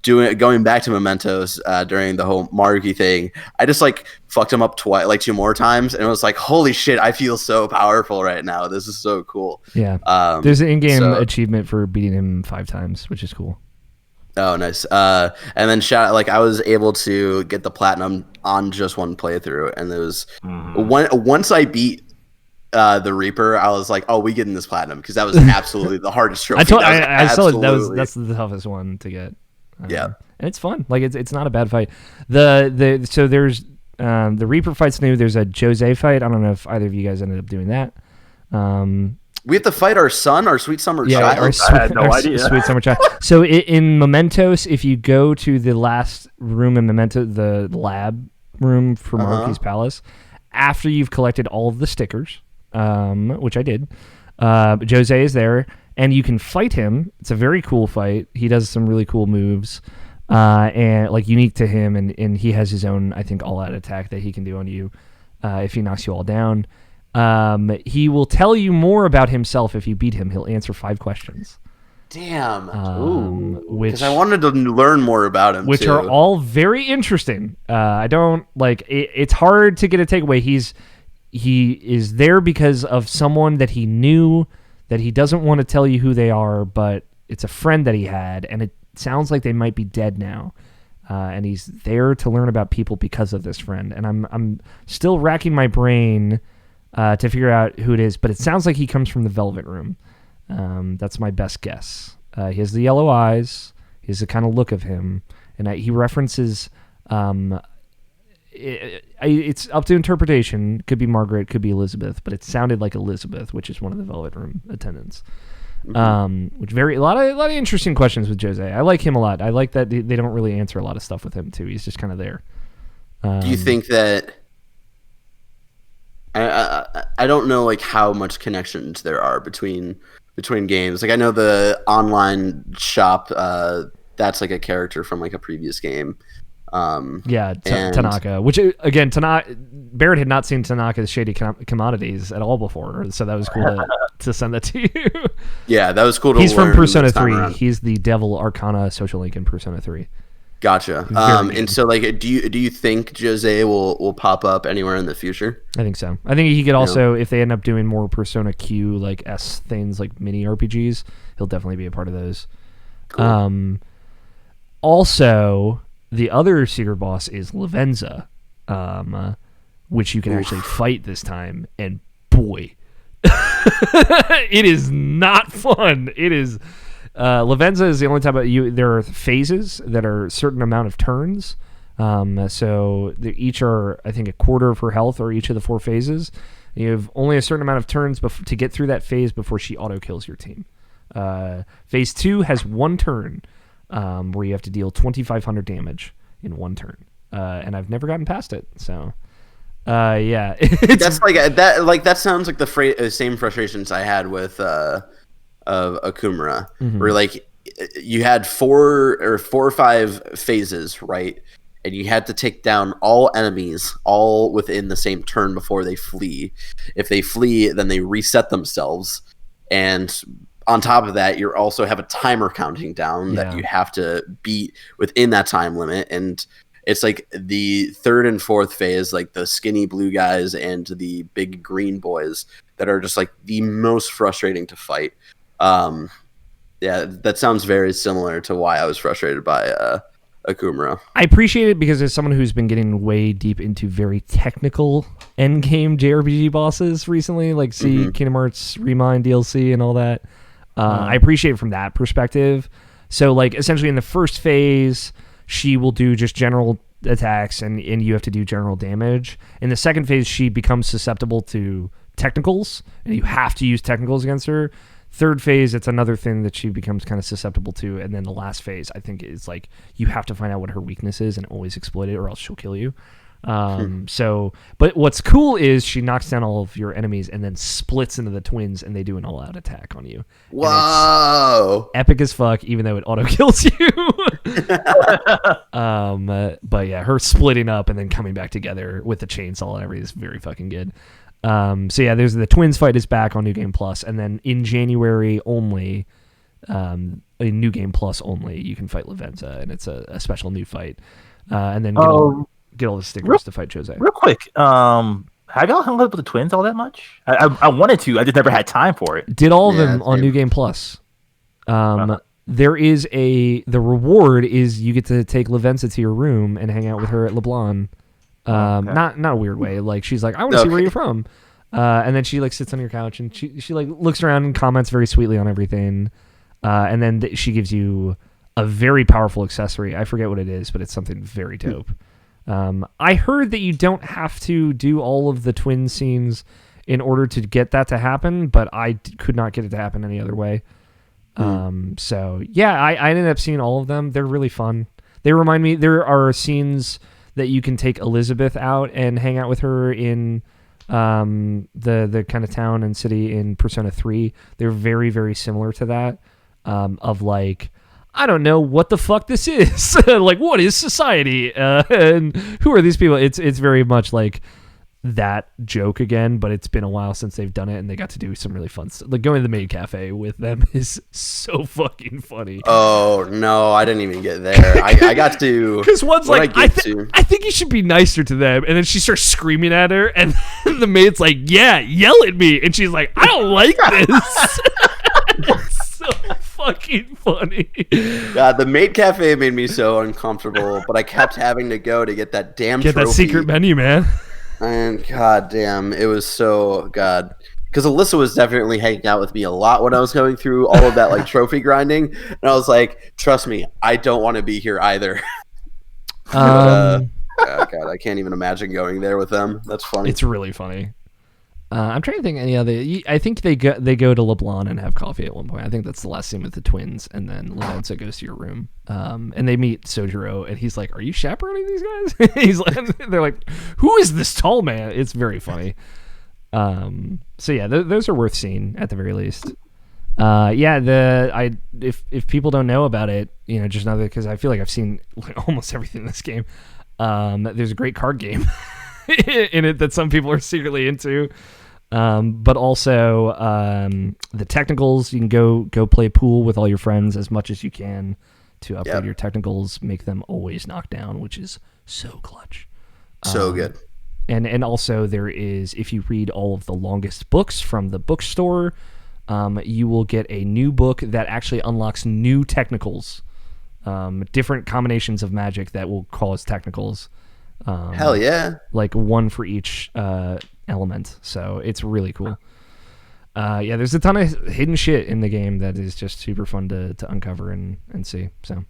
going back to Mementos during the whole Maruki thing, I just like fucked him up twice, like 2 more times, and it was like, holy shit, I feel so powerful right now. This is so cool. Yeah. There's an in-game achievement for beating him 5 times, which is cool. Oh, nice. And then I was able to get the platinum on just one playthrough, and it was once I beat the Reaper, I was like, oh, we getting this platinum, because that was absolutely the hardest trophy. I saw it. That's the toughest one to get. Yeah, and it's fun. Like it's not a bad fight. So there's the Reaper fight's new. There's a Jose fight. I don't know if either of you guys ended up doing that. We have to fight our sweet summer child. I had no idea. Sweet summer child. So in Mementos, if you go to the last room in Memento, the lab room for Maruki's Palace, after you've collected all of the stickers, which I did, Jose is there, and you can fight him. It's a very cool fight. He does some really cool moves, and like unique to him, and he has his own, I think, all-out attack that he can do on you if he knocks you all down. He will tell you more about himself if you beat him. He'll answer 5 questions. Damn. Because I wanted to learn more about him, which are all very interesting. I don't like it, it's hard to get a takeaway. He is there because of someone that he knew that he doesn't want to tell you who they are, but it's a friend that he had, and it sounds like they might be dead now. And he's there to learn about people because of this friend. And I'm still racking my brain to figure out who it is, but it sounds like he comes from the Velvet Room. That's my best guess. He has the yellow eyes. He has the kind of look of him, and he references it's up to interpretation. Could be Margaret, could be Elizabeth, but it sounded like Elizabeth, which is one of the Velvet Room attendants. Which a lot of interesting questions with Jose. I like him a lot. I like that they don't really answer a lot of stuff with him too. He's just kind of there. Do you think that? I don't know like how much connections there are between games. Like I know the online shop. That's like a character from like a previous game. Tanaka. Which again, Barrett had not seen Tanaka's Shady Commodities at all before, so that was cool to send that to you. Yeah, that was cool to He's learn from Persona 3. around. He's the Devil Arcana social link in Persona 3. Gotcha. And so like, do you think Jose will pop up anywhere in the future? I think so. I think he could also, if they end up doing more Persona Q like S things like mini RPGs, he'll definitely be a part of those. Cool. Also, the other secret boss is Lavenza, which you can actually fight this time, and boy, it is not fun. It is. Lavenza is the only time there are phases that are a certain amount of turns. So they each are, I think, a quarter of her health, or each of the 4 phases. You have only a certain amount of turns to get through that phase before she auto kills your team. Phase 2 has 1 turn, where you have to deal 2,500 damage in 1 turn. And I've never gotten past it. So, yeah, that's like that. Like that sounds like the same frustrations I had with of Akumura, where like you had 4 or 5 phases, right? And you had to take down all enemies all within the same turn before they flee. If they flee, then they reset themselves. And on top of that, you also have a timer counting down that you have to beat within that time limit. And it's like the 3rd and 4th phase, like the skinny blue guys and the big green boys that are just like the most frustrating to fight. Yeah, that sounds very similar to why I was frustrated by Akumura. I appreciate it because as someone who's been getting way deep into very technical endgame JRPG bosses recently, like Kingdom Hearts Remind DLC and all that, I appreciate it from that perspective. So, like, essentially in the first phase, she will do just general attacks and you have to do general damage. In the second phase, she becomes susceptible to technicals, and you have to use technicals against her. Third phase, it's another thing that she becomes kind of susceptible to. And then the last phase, I think, is like you have to find out what her weakness is and always exploit it, or else she'll kill you. But what's cool is she knocks down all of your enemies and then splits into the twins, and they do an all-out attack on you. Whoa! Epic as fuck, even though it auto kills you. But yeah, her splitting up and then coming back together with the chainsaw and everything is very fucking good. So yeah, there's the twins fight is back on New Game Plus, and then in January only, in New Game Plus only, you can fight Lavenza, and it's a special new fight. And then get all the stickers to fight Jose. Real quick, have y'all hung up with the twins all that much? I wanted to, I just never had time for it. Did all of them on New Game Plus. There is the reward is you get to take Lavenza to your room and hang out with her at LeBlanc. Not a weird way. Like she's like, I want to see where you're from, and then she like sits on your couch and she like looks around and comments very sweetly on everything, and then she gives you a very powerful accessory. I forget what it is, but it's something very dope. I heard that you don't have to do all of the twin scenes in order to get that to happen, but I could not get it to happen any other way. So yeah, I ended up seeing all of them. They're really fun. They remind me, there are scenes that you can take Elizabeth out and hang out with her in the kind of town and city in Persona 3. They're very, very similar to that, of like, I don't know what the fuck this is. Like, what is society? And who are these people? It's very much like that joke again, but it's been a while since they've done it, and they got to do some really fun stuff. Like going to the maid cafe with them is so fucking funny. Oh no, I didn't even get there. I got to because one's like, I think you should be nicer to them, and then she starts screaming at her, and the maid's like, yeah, yell at me, and she's like, I don't like this. It's so fucking funny. God, the maid cafe made me so uncomfortable, but I kept having to go to get that damn trophy. That secret menu, man. And god damn, it was so god. Because Alyssa was definitely hanging out with me a lot when I was going through all of that like trophy grinding, and I was like, "Trust me, I don't want to be here either." God, I can't even imagine going there with them. That's funny. It's really funny. I'm trying to think any other. I think they go to LeBlanc and have coffee at one point. I think that's the last scene with the twins, and then Lorenzo goes to your room, and they meet Sojiro, and he's like, "Are you chaperoning these guys?" He's like, they're like, "Who is this tall man?" It's very funny. So yeah, those are worth seeing at the very least. If people don't know about it, just another, because I feel like I've seen almost everything in this game. There's a great card game in it that some people are secretly into. But also the technicals, you can go play pool with all your friends as much as you can to upgrade your technicals, make them always knock down, which is so clutch. So good. And also there is, if you read all of the longest books from the bookstore, you will get a new book that actually unlocks new technicals, different combinations of magic that will cause technicals. Hell yeah. Like one for each element. So it's really cool. There's a ton of hidden shit in the game that is just super fun to uncover and see. So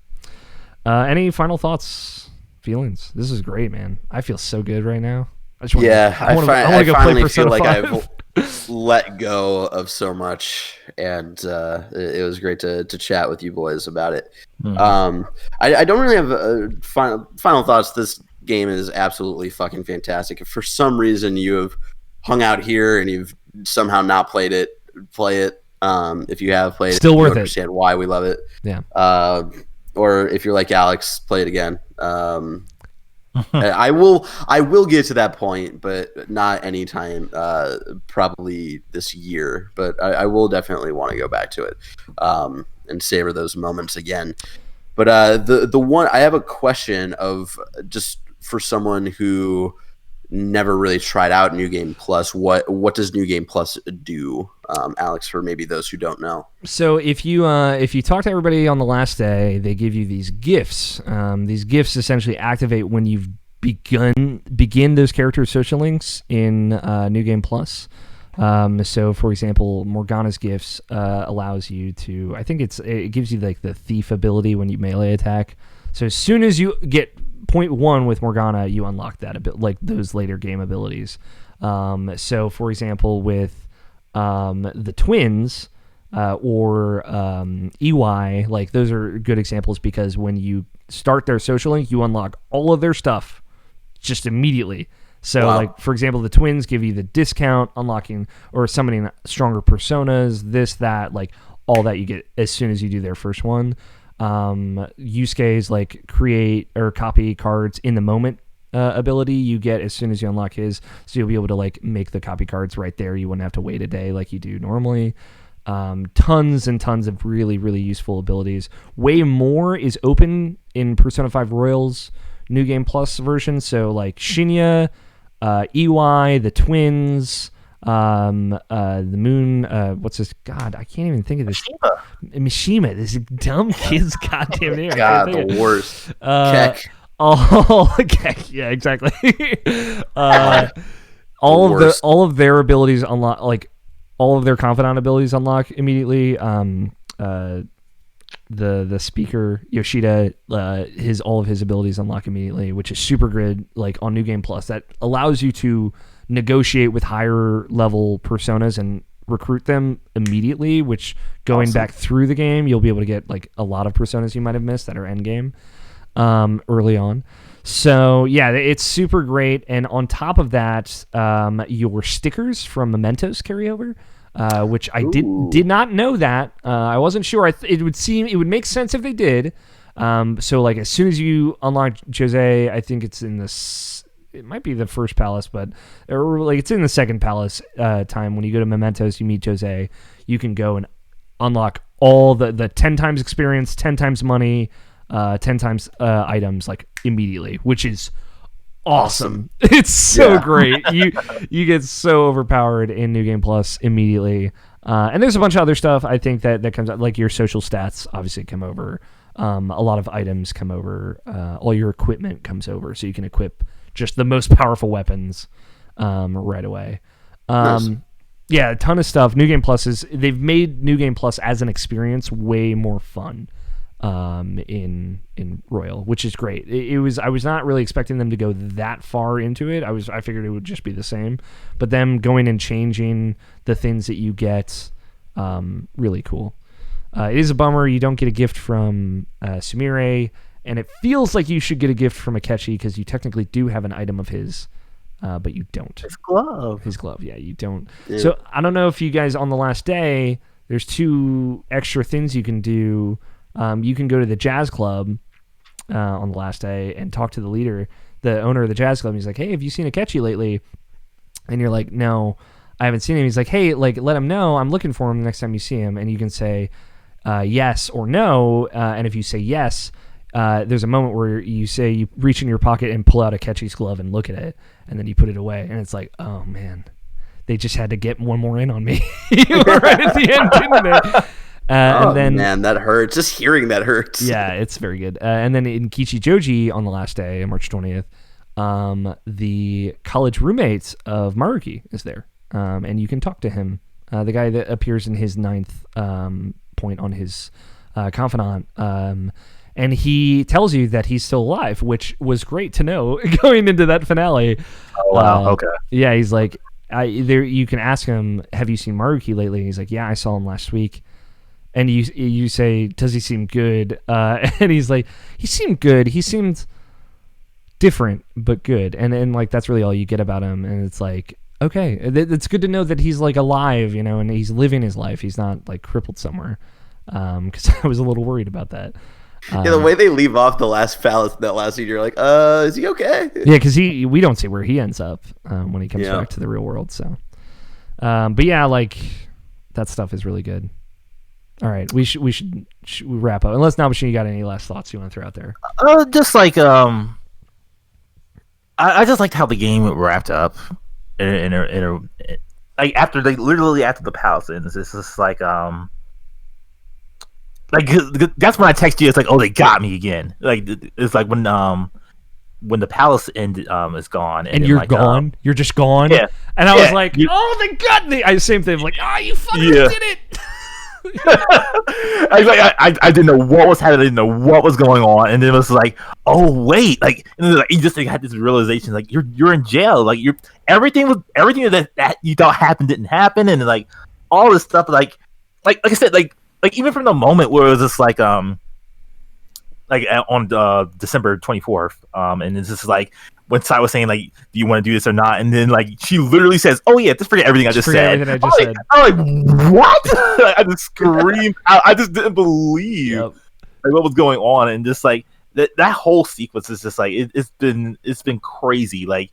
any final thoughts, feelings? This is great, man. I feel so good right now. I want to go play Persona 5. I've let go of so much, and it was great to chat with you boys about it. I don't really have final thoughts. This game is absolutely fucking fantastic. If for some reason you have hung out here and you've somehow not played it, play it. If you have played still it, worth you understand why we love it. Yeah. Or if you're like Alex, play it again. I will get to that point, but not anytime. Probably this year, but I will definitely want to go back to it and savor those moments again. But the one I have a question of, just for someone who never really tried out New Game Plus, what does New Game Plus do, Alex? For maybe those who don't know. So if you talk to everybody on the last day, they give you these gifts. These gifts essentially activate when you've begin those character social links in New Game Plus. So for example, Morgana's gifts allows you to, I think it gives you like the thief ability when you melee attack. So as soon as you get 0.1 with Morgana, you unlock that a bit, like those later game abilities. So for example, with the twins or EY, like those are good examples, because when you start their social link, you unlock all of their stuff just immediately. So like, for example, the twins give you the discount, unlocking or summoning stronger personas, this, that, like all that you get as soon as you do their first one. Yusuke's like create or copy cards in the moment ability you get as soon as you unlock his, so you'll be able to like make the copy cards right there. You wouldn't have to wait a day like you do normally. Tons and tons of really, really useful abilities. Way more is open in Persona 5 Royal's New Game Plus version. So like Shinya, EY, the twins, the moon, what's this? God, I can't even think of this. Mishima, this dumb kid's goddamn name. God, the worst. Keck. Keck. Yeah, exactly. All of their abilities unlock, like all of their confidant abilities unlock immediately. The speaker Yoshida, all of his abilities unlock immediately, which is super good. Like on New Game Plus, that allows you to negotiate with higher level personas and recruit them immediately, which going back through the game, you'll be able to get like a lot of personas you might have missed that are end game early on. So yeah, it's super great. And on top of that, your stickers from Mementos carry over, which I did not know that. I wasn't sure. It would make sense if they did. So like as soon as you unlock Jose, I think it's in it might be the first palace, or like it's in the second palace time. When you go to Mementos, you meet Jose. You can go and unlock all the 10 times experience, 10 times money, 10 times items like immediately, which is awesome. It's so great. You get so overpowered in New Game Plus immediately. And there's a bunch of other stuff I think that comes out, like your social stats obviously come over. A lot of items come over. All your equipment comes over, so you can equip just the most powerful weapons right away. Nice. Yeah, a ton of stuff. New Game Plus they've made New Game Plus as an experience way more fun. in Royal, which is great. It was I was not really expecting them to go that far into it. I figured it would just be the same, but them going and changing the things that you get, really cool. It is a bummer you don't get a gift from Samira, and it feels like you should get a gift from Akechi because you technically do have an item of his, but you don't. His glove. His glove, yeah, you don't. Yeah. So I don't know if you guys on the last day. There's 2 extra things you can do. You can go to the jazz club on the last day and talk to the leader, the owner of the jazz club. He's like, "Hey, have you seen Akechi lately?" And you're like, "No, I haven't seen him." He's like, "Hey, like, let him know I'm looking for him the next time you see him." And you can say yes or no. And if you say yes, there's a moment where you say you reach in your pocket and pull out Akechi's glove and look at it, and then you put it away. And it's like, oh man, they just had to get one more in on me right at the end, didn't they? And then, man, that hurts. Just hearing that hurts. Yeah, it's very good. And then in Kichijoji on the last day, March 20th, the college roommate of Maruki is there, and you can talk to him. The guy that appears in his 9th point on his confidant, and he tells you that he's still alive, which was great to know going into that finale. Oh, wow. Okay. Yeah, he's like, you can ask him, "Have you seen Maruki lately?" And he's like, "Yeah, I saw him last week." And you say, "Does he seem good?" And he's like, "He seemed good. He seemed different, but good." And like that's really all you get about him. And it's like, okay, it's good to know that he's like alive, and he's living his life. He's not like crippled somewhere. Because I was a little worried about that. Yeah, the way they leave off the last palace, that last scene, you're like, is he okay? Yeah, because we don't see where he ends up when he comes back to the real world. So, but yeah, like that stuff is really good. All right, we should wrap up. Unless Nabeshin, you got any last thoughts you want to throw out there? Just like I just liked how the game wrapped up. Like after the palace ends, it's just like that's when I text you. It's like, oh, they got me again. Like it's like when the palace end is gone and you're like, gone. You're just gone. Yeah. And I was like, oh, they got me. Same thing. Like, you fucking did it. I didn't know what was happening. I didn't know what was going on, and then it was like, oh wait, like, and then, like you just had this realization, like you're in jail, like everything that you thought happened didn't happen, and like all this stuff, like I said, like even from the moment where it was just like on December 24th, and it's just like when Sai was saying like, do you want to do this or not? And then like she literally says, oh yeah, just forget everything I just said. I'm like, what? I just screamed. I just didn't believe like what was going on, and just like that whole sequence is just like it's been crazy. Like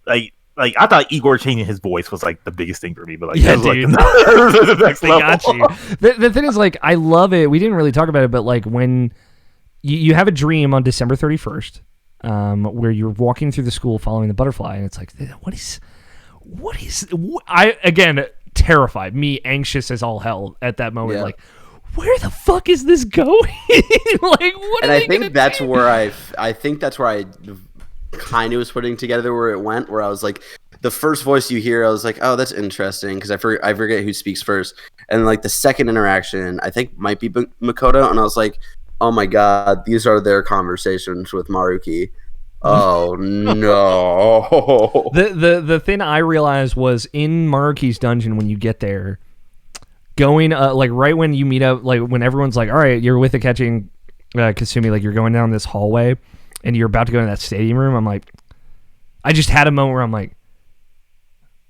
I thought Igor changing his voice was like the biggest thing for me, but like, yeah, dude, like, the next they got you. The thing is, like, I love it. We didn't really talk about it, but like when you have a dream on December 31st, where you're walking through the school following the butterfly, and it's like, I again terrified, me anxious as all hell at that moment, like, where the fuck is this going? Like, what? And I think that's where I think that's where I kind of was putting together where it went, where I was like, the first voice you hear, I was like, oh, that's interesting, because I forget who speaks first, and like the second interaction, I think might be Makoto, and I was like, oh my god, these are their conversations with Maruki. Oh no. The thing I realized was in Maruki's dungeon, when you get there, going like right when you meet up, like when everyone's like, all right, you're with Akechi and Kasumi, like you're going down this hallway and you're about to go in that stadium room, I'm like, I just had a moment where I'm like,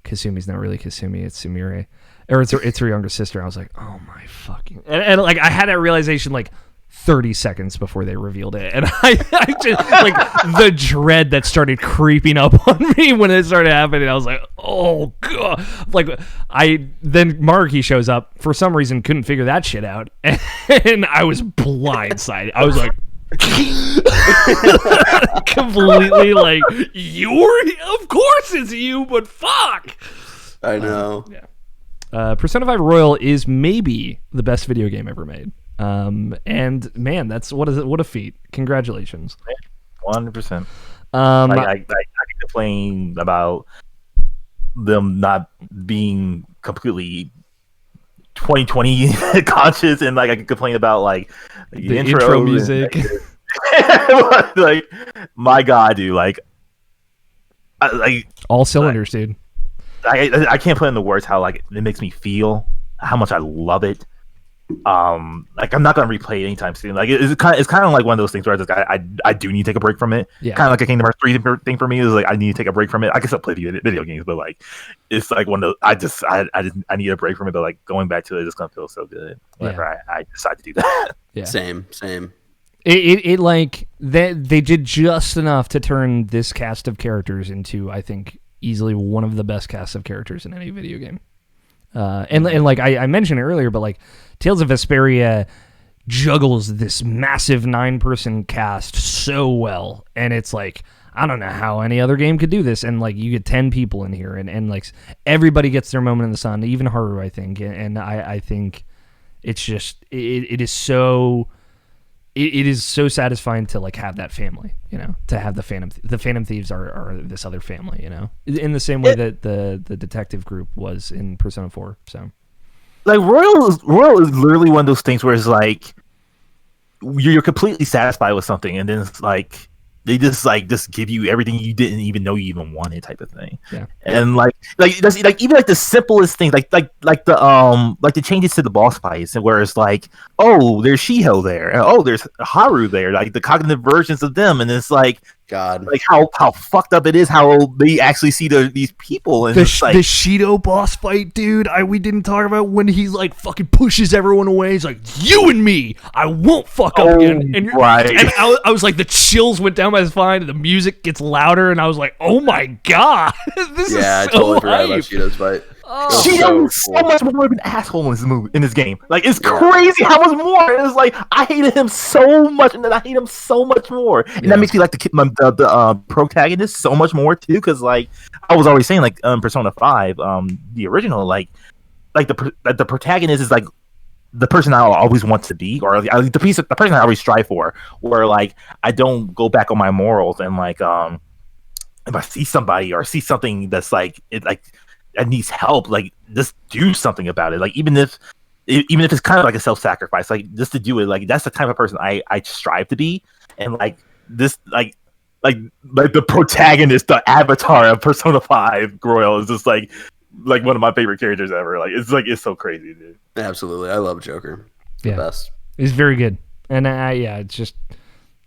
Kasumi's not really Kasumi, it's Samira, or it's her younger sister. I was like, oh my fucking, and like I had that realization like 30 seconds before they revealed it, and I just like the dread that started creeping up on me when it started happening. I was like, oh god. Like then Maruki shows up for some reason, couldn't figure that shit out, and I was blindsided. I was like completely like, of course it's you, but fuck. I know. Persona 5 Royal is maybe the best video game ever made. And man, that's what a feat. Congratulations. 100%. I can complain about them not being completely 2020 conscious, and like I could complain about like the intro music. Like, my God, dude, like all cylinders, dude. I can't put in the words how like it makes me feel, how much I love it. Like I'm not gonna replay it anytime soon. Like it's kind of like one of those things where I do need to take a break from it. Yeah. Kind of like a Kingdom Hearts 3 thing for me is like I need to take a break from it. I can still play video games, but like it's like one of those, I need a break from it. But like going back to it, it's gonna feel so good whenever I decide to do that. Yeah. Same. It like they did just enough to turn this cast of characters into, I think, easily one of the best casts of characters in any video game. And like I mentioned earlier, but like Tales of Vesperia juggles this massive 9-person cast so well, and it's like I don't know how any other game could do this. And like you get 10 people in here, and like everybody gets their moment in the sun, even Haru, I think. And I think it's just it is so. It is so satisfying to like have that family, you know, to have the Phantom Thieves are this other family, you know, in the same way that the detective group was in Persona 4. So, like Royal is literally one of those things where it's like you're completely satisfied with something, and then it's like they just give you everything you didn't even know you even wanted, type of thing. Yeah. And like that's like even like the simplest things, like the changes to the boss fights, where it's like, oh, there's Shiho there, and oh, there's Haru there, like the cognitive versions of them, and it's like, God, like how fucked up it is how they actually see these people, and it's like the Shido boss fight, dude. We didn't talk about when he like fucking pushes everyone away. He's like, you and me, I won't fuck up again. And right. And I was like, the chills went down my spine, and the music gets louder, and I was like, oh my God, this is so I totally forgot about hype. Shido's fight. Shido is so much more of an asshole in this game. Like it's crazy how much more. It's like I hated him so much, and then I hate him so much more, and that makes me like the protagonist so much more too. Because like I was always saying, like Persona 5, the original, like the protagonist is like the person I always want to be, or the person I always strive for. Where like I don't go back on my morals, and like if I see somebody or see something that's like it like. That needs help, like just do something about it. Like even if it's kind of like a self-sacrifice, like just to do it, like that's the type of person I strive to be. And like this like the protagonist, the avatar of Persona 5 Royal is just like one of my favorite characters ever. Like it's so crazy, dude. Absolutely. I love Joker. The best. It's very good. And it's just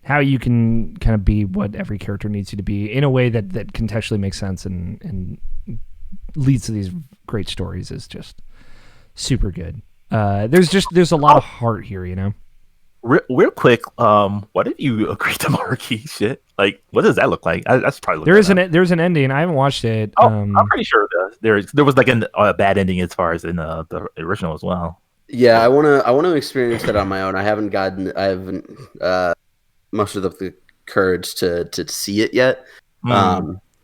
how you can kind of be what every character needs you to be in a way that contextually makes sense and leads to these great stories is just super good. There's a lot of heart here, you know. Real quick, what did you agree to Marquee shit? Like, what does that look like? That's probably there's an ending. I haven't watched it. I'm pretty sure there was like a bad ending as far as in the original as well. Yeah, I wanna experience that on my own. I haven't mustered up the courage to see it yet.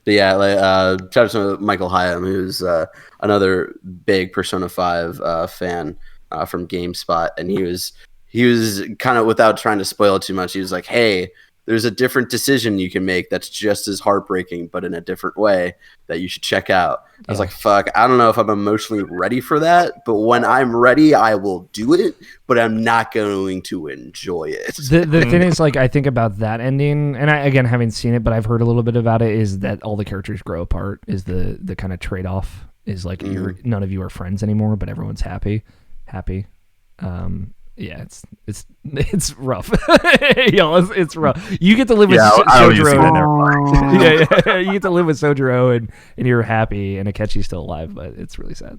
But yeah, like shout out to Michael Hyam, who's another big Persona 5 fan from GameSpot, and he was kind of, without trying to spoil it too much, he was like, "Hey, there's a different decision you can make that's just as heartbreaking, but in a different way that you should check out." I was like, "Fuck, I don't know if I'm emotionally ready for that, but when I'm ready, I will do it. But I'm not going to enjoy it." The thing is, like, I think about that ending, and I, again, haven't seen it, but I've heard a little bit about it, is that all the characters grow apart, is the kind of trade-off, is like none of you are friends anymore, but everyone's happy. Yeah, it's rough. It's rough. You get to live with Sojiro. Yeah, you get to live with Sojiro, and you're happy, and Akechi's still alive, but it's really sad.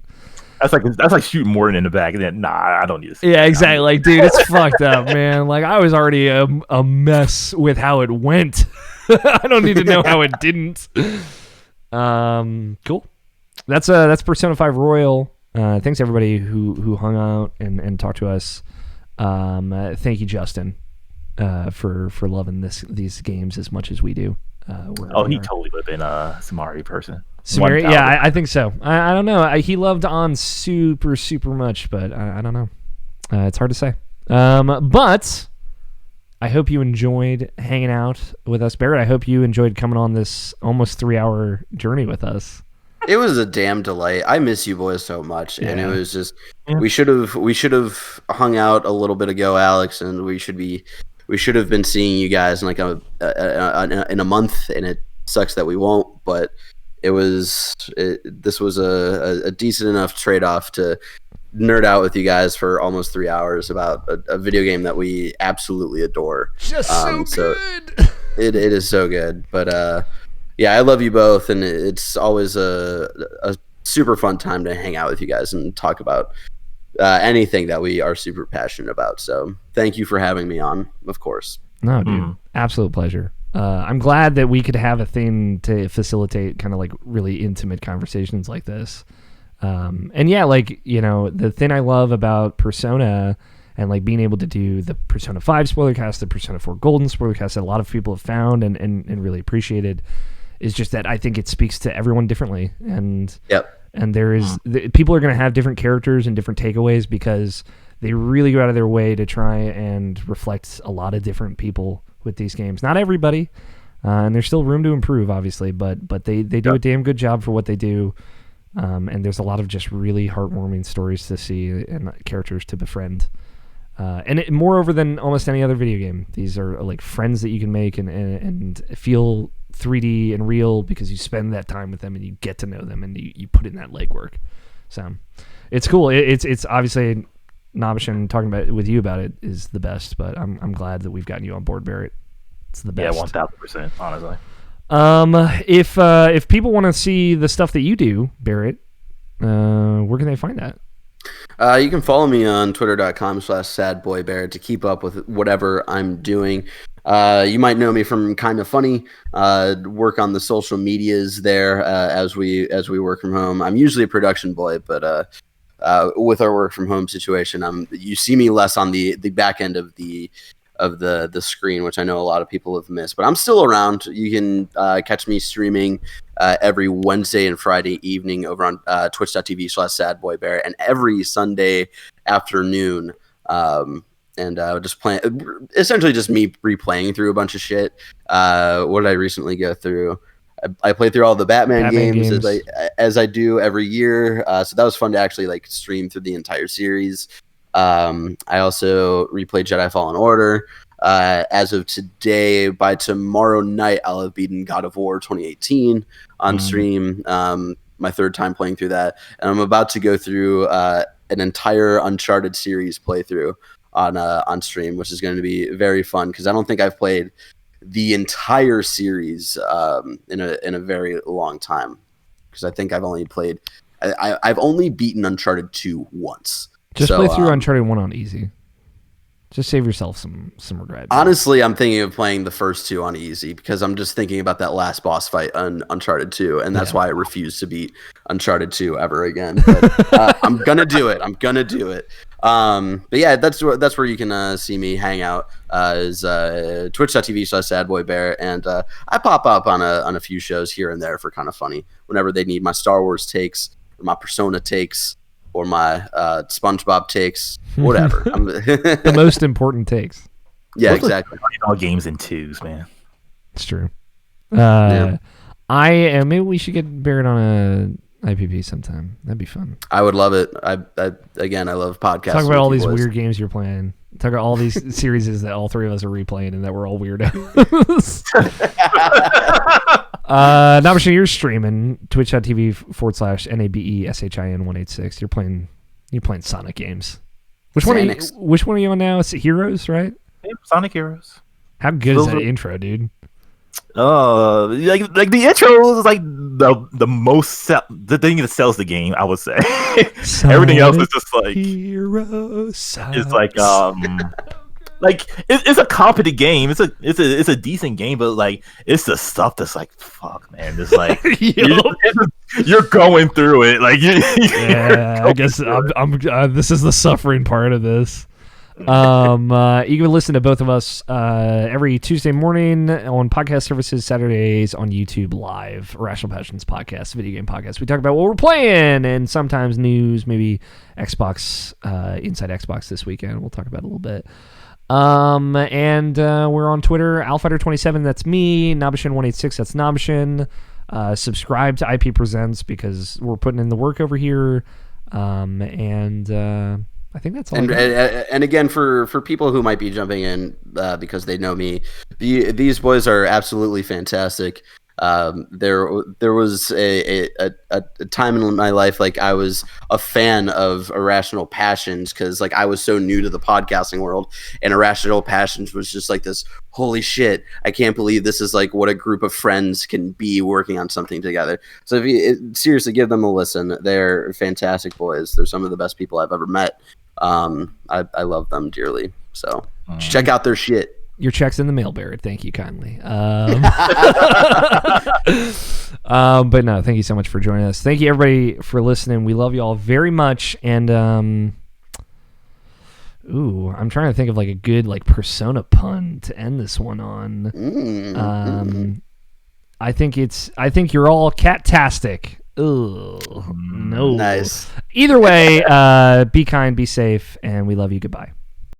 That's like shooting Morton in the back, and then I don't need to see Yeah, exactly. Like, dude, it's fucked up, man. Like, I was already a mess with how it went. I don't need to know how it didn't. Cool. That's Persona 5 Royal. Thanks everybody who hung out and talked to us. Thank you, Justin, for loving these games as much as we do. He totally would have been a Samari person. Samira, yeah, I think so. I don't know. He loved On super much, but I don't know. It's hard to say. But I hope you enjoyed hanging out with us, Barrett. I hope you enjoyed coming on this almost 3-hour journey with us. It was a damn delight. I miss you boys so much, and it was just we should have hung out a little bit ago, Alex, and we should have been seeing you guys in like in a month, and it sucks that we won't, but this was a decent enough trade-off to nerd out with you guys for almost 3 hours about a video game that we absolutely adore. Just so good. It is so good, but yeah, I love you both, and it's always a super fun time to hang out with you guys and talk about anything that we are super passionate about. So thank you for having me on, of course. No, dude, absolute pleasure. I'm glad that we could have a thing to facilitate kind of like really intimate conversations like this. And yeah, like, you know, the thing I love about Persona and like being able to do the Persona 5 spoiler cast, the Persona 4 Golden spoiler cast that a lot of people have found and really appreciated is just that I think it speaks to everyone differently. And there is people are going to have different characters and different takeaways because they really go out of their way to try and reflect a lot of different people with these games. Not everybody, and there's still room to improve, obviously, but they do a damn good job for what they do. And there's a lot of just really heartwarming stories to see and characters to befriend. Moreover than almost any other video game, these are like friends that you can make and feel 3D and real because you spend that time with them and you get to know them and you put in that legwork. So it's cool. It's obviously Nabeshin talking about with you about it is the best, but I'm glad that we've gotten you on board, Barrett. It's the best. Yeah, 1000%, honestly. If people want to see the stuff that you do, Barrett, where can they find that? You can follow me on twitter.com/sadboybarrett to keep up with whatever I'm doing. You might know me from Kind of Funny, work on the social medias there as we work from home. I'm usually a production boy, but with our work from home situation, you see me less on the back end of the screen, which I know a lot of people have missed, but I'm still around. You can catch me streaming every Wednesday and Friday evening over on twitch.tv/sadboybarrett and every Sunday afternoon. Just playing, essentially just me replaying through a bunch of shit. What did I recently go through? I played through all the Batman games as I do every year. So that was fun to actually like stream through the entire series. I also replayed Jedi Fallen Order. As of today, by tomorrow night, I'll have beaten God of War 2018 on stream. My third time playing through that, and I'm about to go through an entire Uncharted series playthrough on stream, which is going to be very fun because I don't think I've played the entire series in a very long time. Because I think I've only played, I've only beaten Uncharted 2 once. Just play through Uncharted 1 on easy. Just save yourself some regret. Honestly, I'm thinking of playing the first 2 on easy because I'm just thinking about that last boss fight on Uncharted 2, and that's why I refuse to beat Uncharted 2 ever again. But I'm gonna do it. But yeah, that's where you can see me hang out. Is twitch.tv/sadboybarrett, and I pop up on a few shows here and there for Kind of Funny whenever they need my Star Wars takes or my Persona takes. Or my SpongeBob takes, whatever. The most important takes. Yeah, exactly. All games in twos, man. It's true. Maybe we should get Barrett on a IPP sometime. That'd be fun. I would love it. I love podcasts. Talk about all these weird games you're playing. Talk about all these series that all three of us are replaying and that we're all weirdos. Nabeshin, you're streaming twitch.tv/NABESHIN186. You're playing Sonic games. Which one are you on now? It's Heroes, right? Yeah, Sonic Heroes. How good is that intro, dude? Like the intro is like the most the thing that sells the game, I would say. Everything else is just like Heroes. It's like like it's a competent game. It's a decent game, but like it's the stuff that's like fuck, man. Just like you're going through it. Like I guess I'm this is the suffering part of this. You can listen to both of us every Tuesday morning on podcast services, Saturdays on YouTube Live, Irrational Passions podcast, video game podcast. We talk about what we're playing and sometimes news, maybe Xbox, Inside Xbox this weekend. We'll talk about it a little bit. And we're on Twitter, Alfighter27, that's me, Nabeshin186, that's Nabeshin. Subscribe to IP Presents because we're putting in the work over here. I think that's all. And again, for people who might be jumping in because they know me, these boys are absolutely fantastic. There was a time in my life like I was a fan of Irrational Passions because like I was so new to the podcasting world, and Irrational Passions was just like this, holy shit, I can't believe this is like what a group of friends can be working on something together. So if you seriously give them a listen, they're fantastic boys. They're some of the best people I've ever met. I love them dearly. So check out their shit. Your check's in the mail, Barrett. Thank you kindly. But no, thank you so much for joining us. Thank you everybody for listening. We love you all very much. And I'm trying to think of like a good like Persona pun to end this one on. I think you're all cat-tastic. Ugh, no. Nice. Either way, be kind, be safe, and we love you. Goodbye.